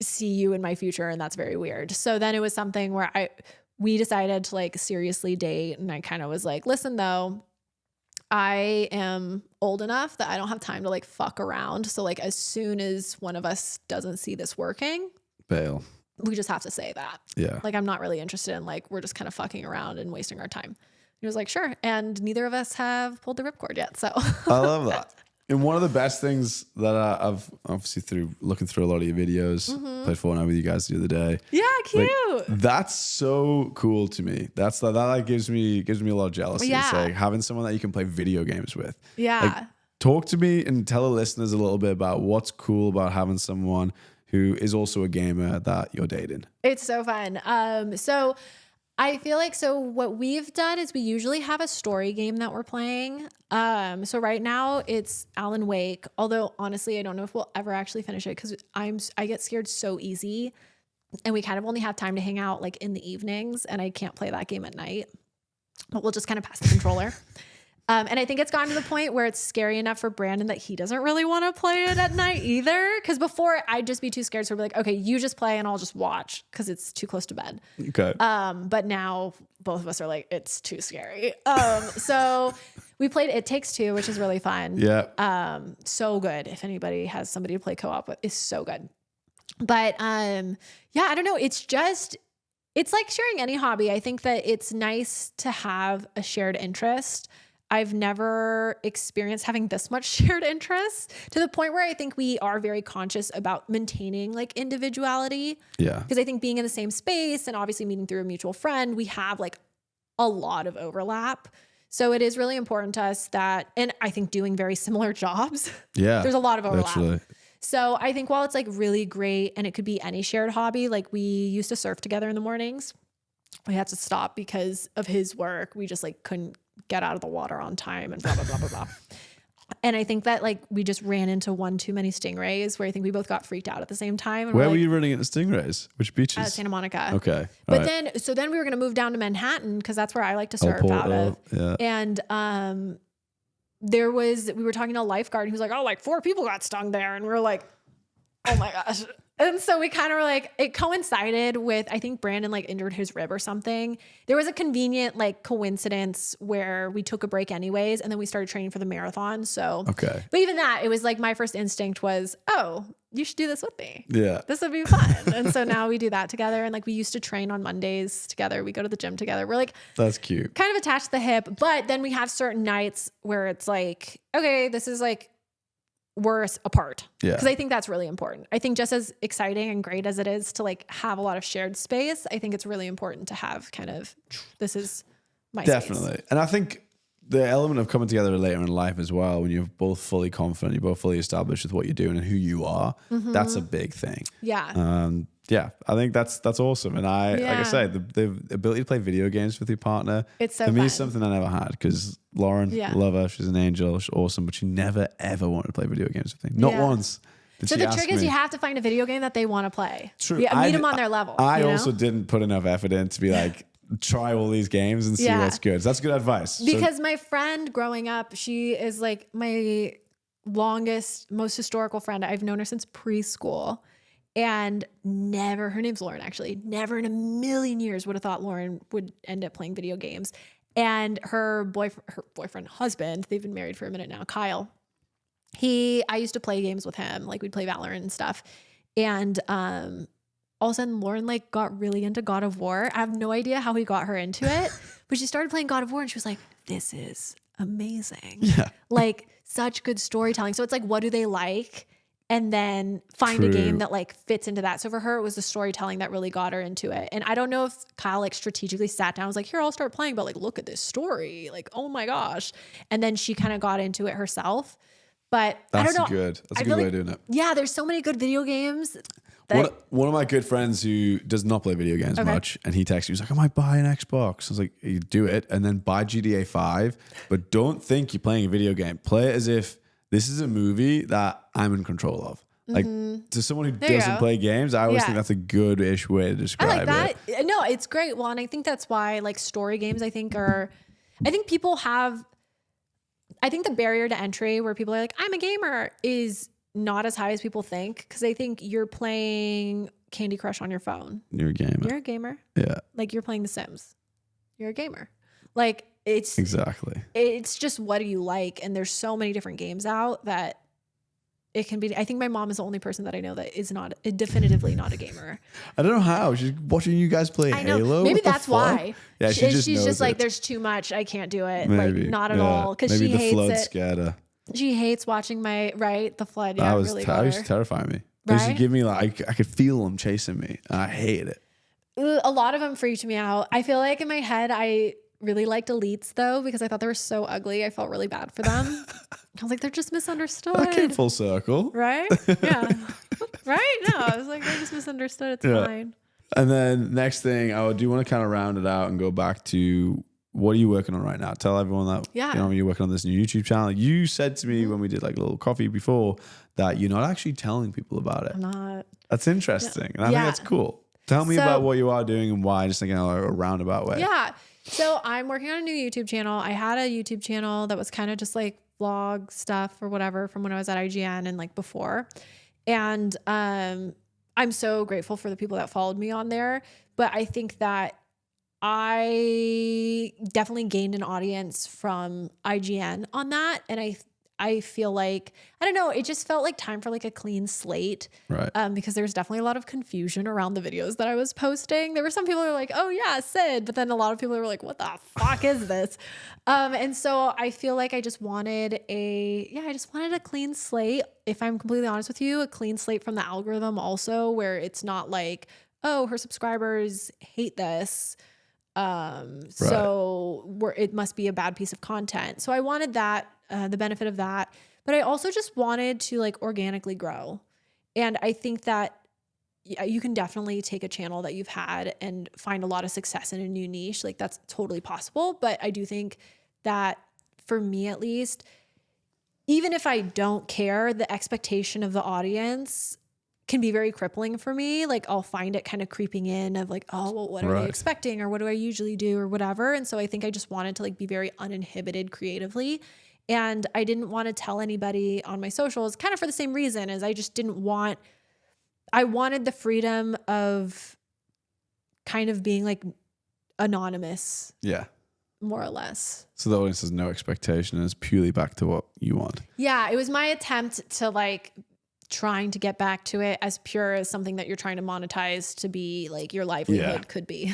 see you in my future, and that's very weird. So then it was something where we decided to like seriously date. And I kind of was like, listen though, I am old enough that I don't have time to like fuck around. So like, as soon as one of us doesn't see this working, bail. We just have to say that. Yeah. Like, I'm not really interested in like, we're just kind of fucking around and wasting our time. And he was like, sure. And neither of us have pulled the ripcord yet. So I love that. And one of the best things that I've obviously looking through a lot of your videos, played Fortnite with you guys the other day. Yeah, cute. Like, that's so cool to me. That like gives me a lot of jealousy. Yeah. It's like having someone that you can play video games with. Yeah. Like, talk to me and tell the listeners a little bit about what's cool about having someone who is also a gamer that you're dating. It's so fun. So I feel like, what we've done is we usually have a story game that we're playing. So right now it's Alan Wake, although honestly, I don't know if we'll ever actually finish it because I get scared so easy, and we kind of only have time to hang out like in the evenings, and I can't play that game at night, but we'll just kind of pass the controller. And I think it's gotten to the point where it's scary enough for Brandon that he doesn't really want to play it at night either. Because before, I'd just be too scared. So we'd be like, okay, you just play and I'll just watch because it's too close to bed. Okay. But now both of us are like, it's too scary. So we played It Takes Two, which is really fun. Yeah. So good. If anybody has somebody to play co-op with, it's so good. But yeah, I don't know. It's like sharing any hobby. I think that it's nice to have a shared interest. I've never experienced having this much shared interest to the point where I think we are very conscious about maintaining like individuality. Yeah. Because I think being in the same space and obviously meeting through a mutual friend, we have like a lot of overlap. So it is really important to us that, and I think doing very similar jobs. Yeah. There's a lot of overlap. Literally. So I think while it's like really great and it could be any shared hobby, like we used to surf together in the mornings. We had to stop because of his work. We just like couldn't get out of the water on time and blah, blah, blah, blah, blah. And I think that like we just ran into one too many stingrays where I think we both got freaked out at the same time. And where were you running into stingrays? Which beaches? Santa Monica. Okay. But then we were going to move down to Manhattan because that's where I like to surf out of. Yeah. And we were talking to a lifeguard and he was like, oh, like 4 people got stung there. And we were like, oh my gosh. And so we kind of were like, it coincided with, I think Brandon like injured his rib or something. There was a convenient like coincidence where we took a break anyways. And then we started training for the marathon. So, okay. But even that, it was like my first instinct was, oh, you should do this with me. Yeah. This would be fun. And so now we do that together. And like we used to train on Mondays together. We go to the gym together. We're like, that's cute. Kind of attached to the hip. But then we have certain nights where it's like, okay, this is like, we're apart. Yeah. Because I think that's really important. I think just as exciting and great as it is to like have a lot of shared space, I think it's really important to have kind of, this is my Definitely. space. And I think the element of coming together later in life as well, when you're both fully confident, you're both fully established with what you're doing and who you are, that's a big thing. Yeah. Yeah, I think that's awesome. And like I say, the ability to play video games with your partner, it's so for me, fun. is something I never had because Lauren, love her, she's an angel, she's awesome, but she never ever wanted to play video games with me. Not once. So the trick is you have to find a video game that they want to play. True. Yeah, meet them on their level. I also didn't put enough effort in to be like, try all these games and see what's good. So that's good advice. Because my friend growing up, she is like my longest, most historical friend. I've known her since preschool. And never, her name's Lauren actually, never in a million years would have thought Lauren would end up playing video games. And her boyfriend, husband, they've been married for a minute now, Kyle. I used to play games with him, like we'd play Valorant and stuff. And all of a sudden Lauren like got really into God of War. I have no idea how he got her into it, but she started playing God of War and she was like, this is amazing. Yeah. Like such good storytelling. So it's like, what do they like? And then find a game that like fits into that. So for her, it was the storytelling that really got her into it. And I don't know if Kyle like strategically sat down and was like, here, I'll start playing, but like, look at this story. Like, oh my gosh. And then she kind of got into it herself. But I don't know. That's a good way of doing it. Yeah, there's so many good video games. One of my good friends who does not play video games much, and he texted me, he was like, I might buy an Xbox. I was like, you do it, and then buy GTA 5, but don't think you're playing a video game. Play it as if this is a movie that I'm in control of. Like to someone who doesn't play games, I always think that's a good-ish way to describe it. I like that. No, it's great. Well, and I think that's why like story games, I think the barrier to entry where people are like, I'm a gamer is not as high as people think. Cause I think you're playing Candy Crush on your phone. You're a gamer. You're a gamer. Yeah. Like you're playing The Sims. You're a gamer. Like it's just what do you like? And there's so many different games out that it can be. I think my mom is the only person that I know that is definitively not a gamer. I don't know how. She's watching you guys play Halo. Maybe that's why. Yeah, she's just like, there's too much. I can't do it. Maybe. Like not at all. Because she hates flood it. Scared her. She hates watching the flood. Yeah, that was terrifying me. They used to give me like I could feel them chasing me, and I hated it. A lot of them freaked me out. I feel like in my head, I really liked elites though because I thought they were so ugly. I felt really bad for them. I was like, they're just misunderstood. That came full circle, right? Yeah, right. No, I was like, they're just misunderstood. It's fine. And then next thing, I do want to kind of round it out and go back to. What are you working on right now? Tell everyone that you're working on this new YouTube channel. You said to me when we did like a little coffee before that you're not actually telling people about it. I'm not. That's interesting. And I think that's cool. Tell me about what you are doing and why, just like in a roundabout way. Yeah. So I'm working on a new YouTube channel. I had a YouTube channel that was kind of just like vlog stuff or whatever from when I was at IGN and like before. And I'm so grateful for the people that followed me on there. But I think that I definitely gained an audience from IGN on that. And I feel like, I don't know, it just felt like time for like a clean slate. Right. Because there was definitely a lot of confusion around the videos that I was posting. There were some people who were like, oh yeah, Sid. But then a lot of people were like, what the fuck is this? And so I feel like I just wanted a clean slate. If I'm completely honest with you, a clean slate from the algorithm also, where it's not like, oh, her subscribers hate this. So it must be a bad piece of content. So I wanted that, the benefit of that, but I also just wanted to like organically grow. And I think that you can definitely take a channel that you've had and find a lot of success in a new niche. Like that's totally possible. But I do think that for me, at least, even if I don't care, the expectation of the audience can be very crippling for me. Like I'll find it kind of creeping in of like, oh, well, what are they expecting? Or what do I usually do or whatever? And so I think I just wanted to like be very uninhibited creatively. And I didn't want to tell anybody on my socials kind of for the same reason as I just I wanted the freedom of kind of being like anonymous. Yeah. More or less. So the audience has no expectation and it's purely back to what you want. Yeah. It was my attempt to like trying to get back to it as pure as something that you're trying to monetize to be like your livelihood could be.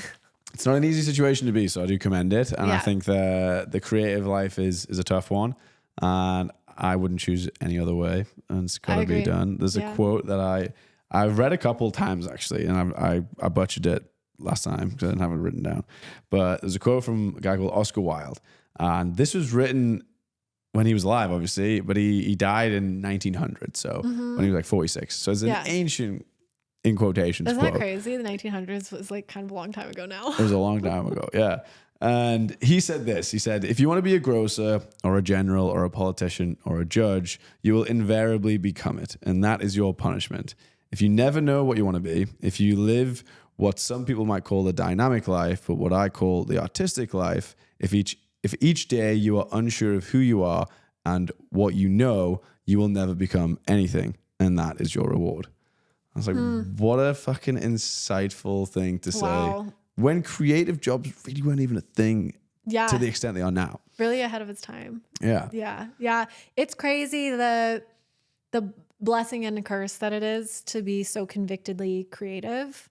It's not an easy situation to be, so I do commend it. And I think the creative life is a tough one. And I wouldn't choose any other way. And it's got to be done. There's a quote that I've read a couple of times actually, and I butchered it last time because I didn't have it written down. But there's a quote from a guy called Oscar Wilde. And this was written when he was alive, obviously, but he died in 1900. So when he was like 46. So it's an ancient, in quotations, Isn't quote. that crazy? The 1900s was like kind of a long time ago now. It was a long time ago. Yeah. And he said this. He said, if you want to be a grocer or a general or a politician or a judge, you will invariably become it. And that is your punishment. If you never know what you want to be, if you live what some people might call the dynamic life, but what I call the artistic life, if each day you are unsure of who you are and what you know, you will never become anything. And that is your reward. I was like, what a fucking insightful thing to say. When creative jobs really weren't even a thing to the extent they are now. Really ahead of its time. Yeah. Yeah. Yeah. It's crazy the blessing and the curse that it is to be so convictedly creative.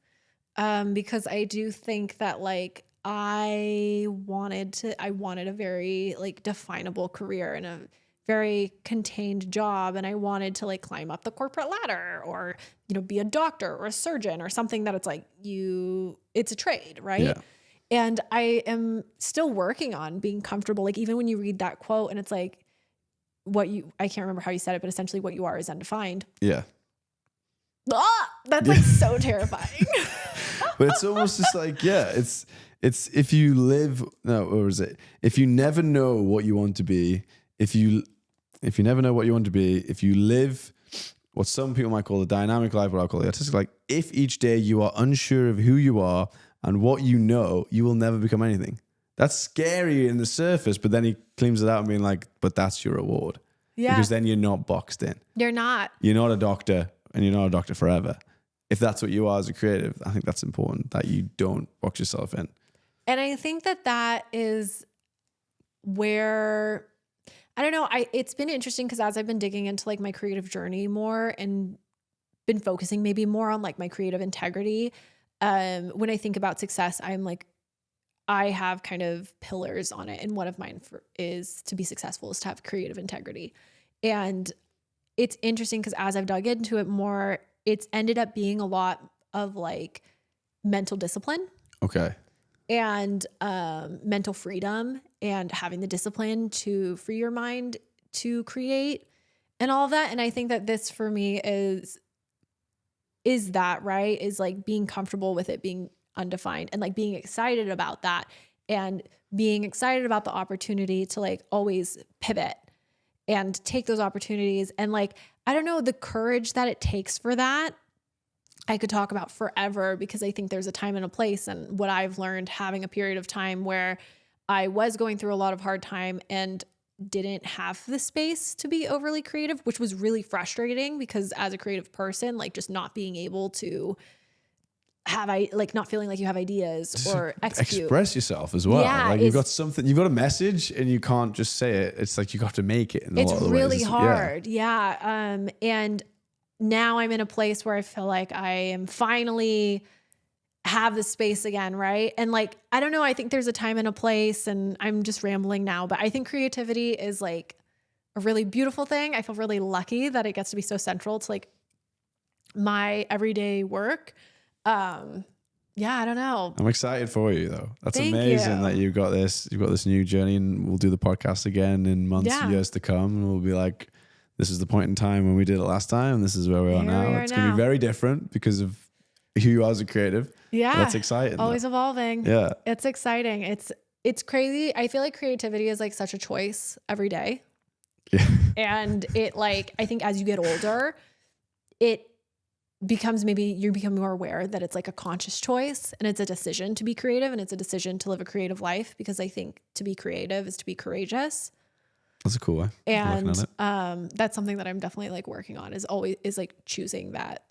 Because I do think that like I wanted a very like definable career and a very contained job, and I wanted to like climb up the corporate ladder or, you know, be a doctor or a surgeon or something that it's like it's a trade, right? Yeah. And I am still working on being comfortable. Like even when you read that quote and it's like I can't remember how you said it, but essentially what you are is undefined. Yeah. That's like so terrifying. But it's almost just like, yeah, it's if you live, no, or is it? If you never know what you want to be, if you never know what you want to be, if you live what some people might call the dynamic life, what I call the artistic life, if each day you are unsure of who you are and what you know, you will never become anything. That's scary in the surface, but then he cleans it out and being like, but that's your reward. Yeah. Because then you're not boxed in. You're not. You're not a doctor, and you're not a doctor forever. If that's what you are as a creative, I think that's important, that you don't box yourself in. And I think that is where, I don't know, it's been interesting because as I've been digging into like my creative journey more and been focusing maybe more on like my creative integrity, when I think about success, I'm like, I have kind of pillars on it. And one of mine is to be successful is to have creative integrity. And it's interesting because as I've dug into it more, it's ended up being a lot of like mental discipline. Okay. And mental freedom and having the discipline to free your mind to create and all of that. And I think that this for me is that, right? Is like being comfortable with it being undefined and like being excited about that and being excited about the opportunity to like always pivot and take those opportunities. And like, I don't know, the courage that it takes for that, I could talk about forever because I think there's a time and a place. And what I've learned having a period of time where I was going through a lot of hard time and didn't have the space to be overly creative, which was really frustrating because as a creative person, like just not being able to not feeling like you have ideas or execute. Express yourself as well. Yeah, like you've got a message and you can't just say it. It's like you have to make it in a lot of the ways. It's really hard. Yeah. And now I'm in a place where I feel like I am finally have the space again, right? And like, I don't know, I think there's a time and a place and I'm just rambling now, but I think creativity is like a really beautiful thing. I feel really lucky that it gets to be so central to like my everyday work. Yeah, I don't know. I'm excited for you though. That's Thank amazing you. that you've got this new journey, and we'll do the podcast again in months and years to come. And we'll be like, this is the point in time when we did it last time. And this is where we are now. It's going to be very different because of who you are as a creative. Yeah. That's exciting. Always evolving. Yeah. It's exciting. It's crazy. I feel like creativity is like such a choice every day. Yeah. And it like, I think as you get older, it becomes you become more aware that it's like a conscious choice and it's a decision to be creative and it's a decision to live a creative life, because I think to be creative is to be courageous. That's a cool way. And that's something that I'm definitely like working on is like choosing that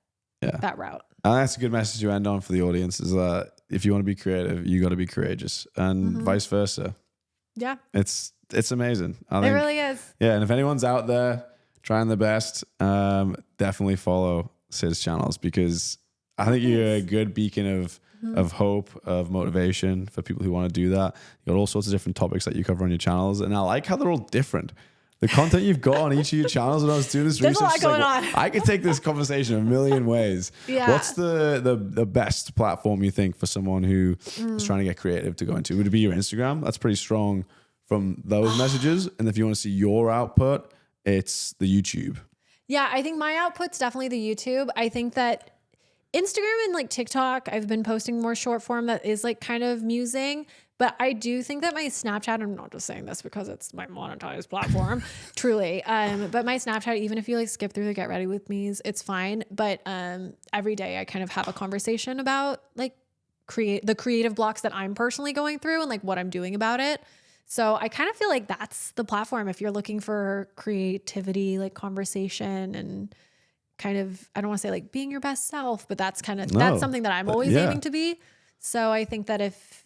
route. And that's a good message to end on for the audience, is that if you want to be creative, you got to be courageous, and vice versa. Yeah. It's amazing. I think, it really is. Yeah. And if anyone's out there trying their best, definitely follow Sid's channels, because I think you're a good beacon of hope, of motivation for people who want to do that. You got all sorts of different topics that you cover on your channels, and I like how they're all different. The content you've got on each of your channels, when I was doing this research, there's a lot going on. I could take this conversation a million ways. Yeah. What's the best platform you think for someone who is trying to get creative to go into? Would it be your Instagram? That's pretty strong from those messages. And if you want to see your output, it's the YouTube. Yeah, I think my output's definitely the YouTube. I think that Instagram and like TikTok, I've been posting more short form that is like kind of musing, But I do think that my Snapchat, I'm not just saying this because it's my monetized platform, truly. But my Snapchat, even if you like skip through the get ready with me's, it's fine. But every day I kind of have a conversation about like the creative blocks that I'm personally going through and like what I'm doing about it. So I kind of feel like that's the platform if you're looking for creativity, like conversation and kind of, I don't want to say like being your best self, but that's that's something that I'm always aiming to be. So I think that if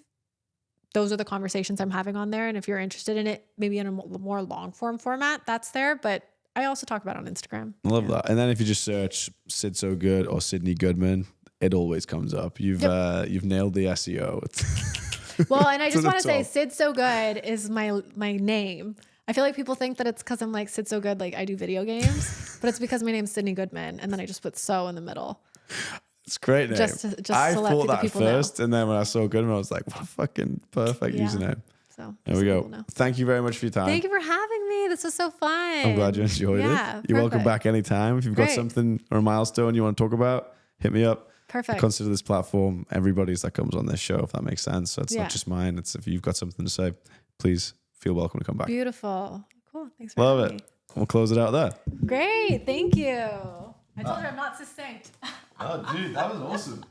those are the conversations I'm having on there, and if you're interested in it, maybe in a more long form format, that's there. But I also talk about it on Instagram. I love that. And then if you just search Sydsogood or Sydnee Goodman, it always comes up. You've nailed the SEO. Well, and I just want to say Sydsogood is my name. I feel like people think that it's because I'm like Sydsogood, like I do video games, but it's because my name's Sydnee Goodman, and then I just put "so" in the middle. It's a great name. Just I to let thought that people first, know. and then when I saw Goodman, I was like, what a fucking perfect username. So there we go. Thank you very much for your time. Thank you for having me. This was so fun. I'm glad you enjoyed it. You're welcome back anytime. If you've got something or a milestone you want to talk about, hit me up. Perfect. I consider this platform everybody's that comes on this show, if that makes sense. So it's not just mine. It's if you've got something to say, please feel welcome to come back. Beautiful. Cool. Thanks for having me. We'll close it out there. Great. Thank you. I told you I'm not succinct. Oh, dude, that was awesome.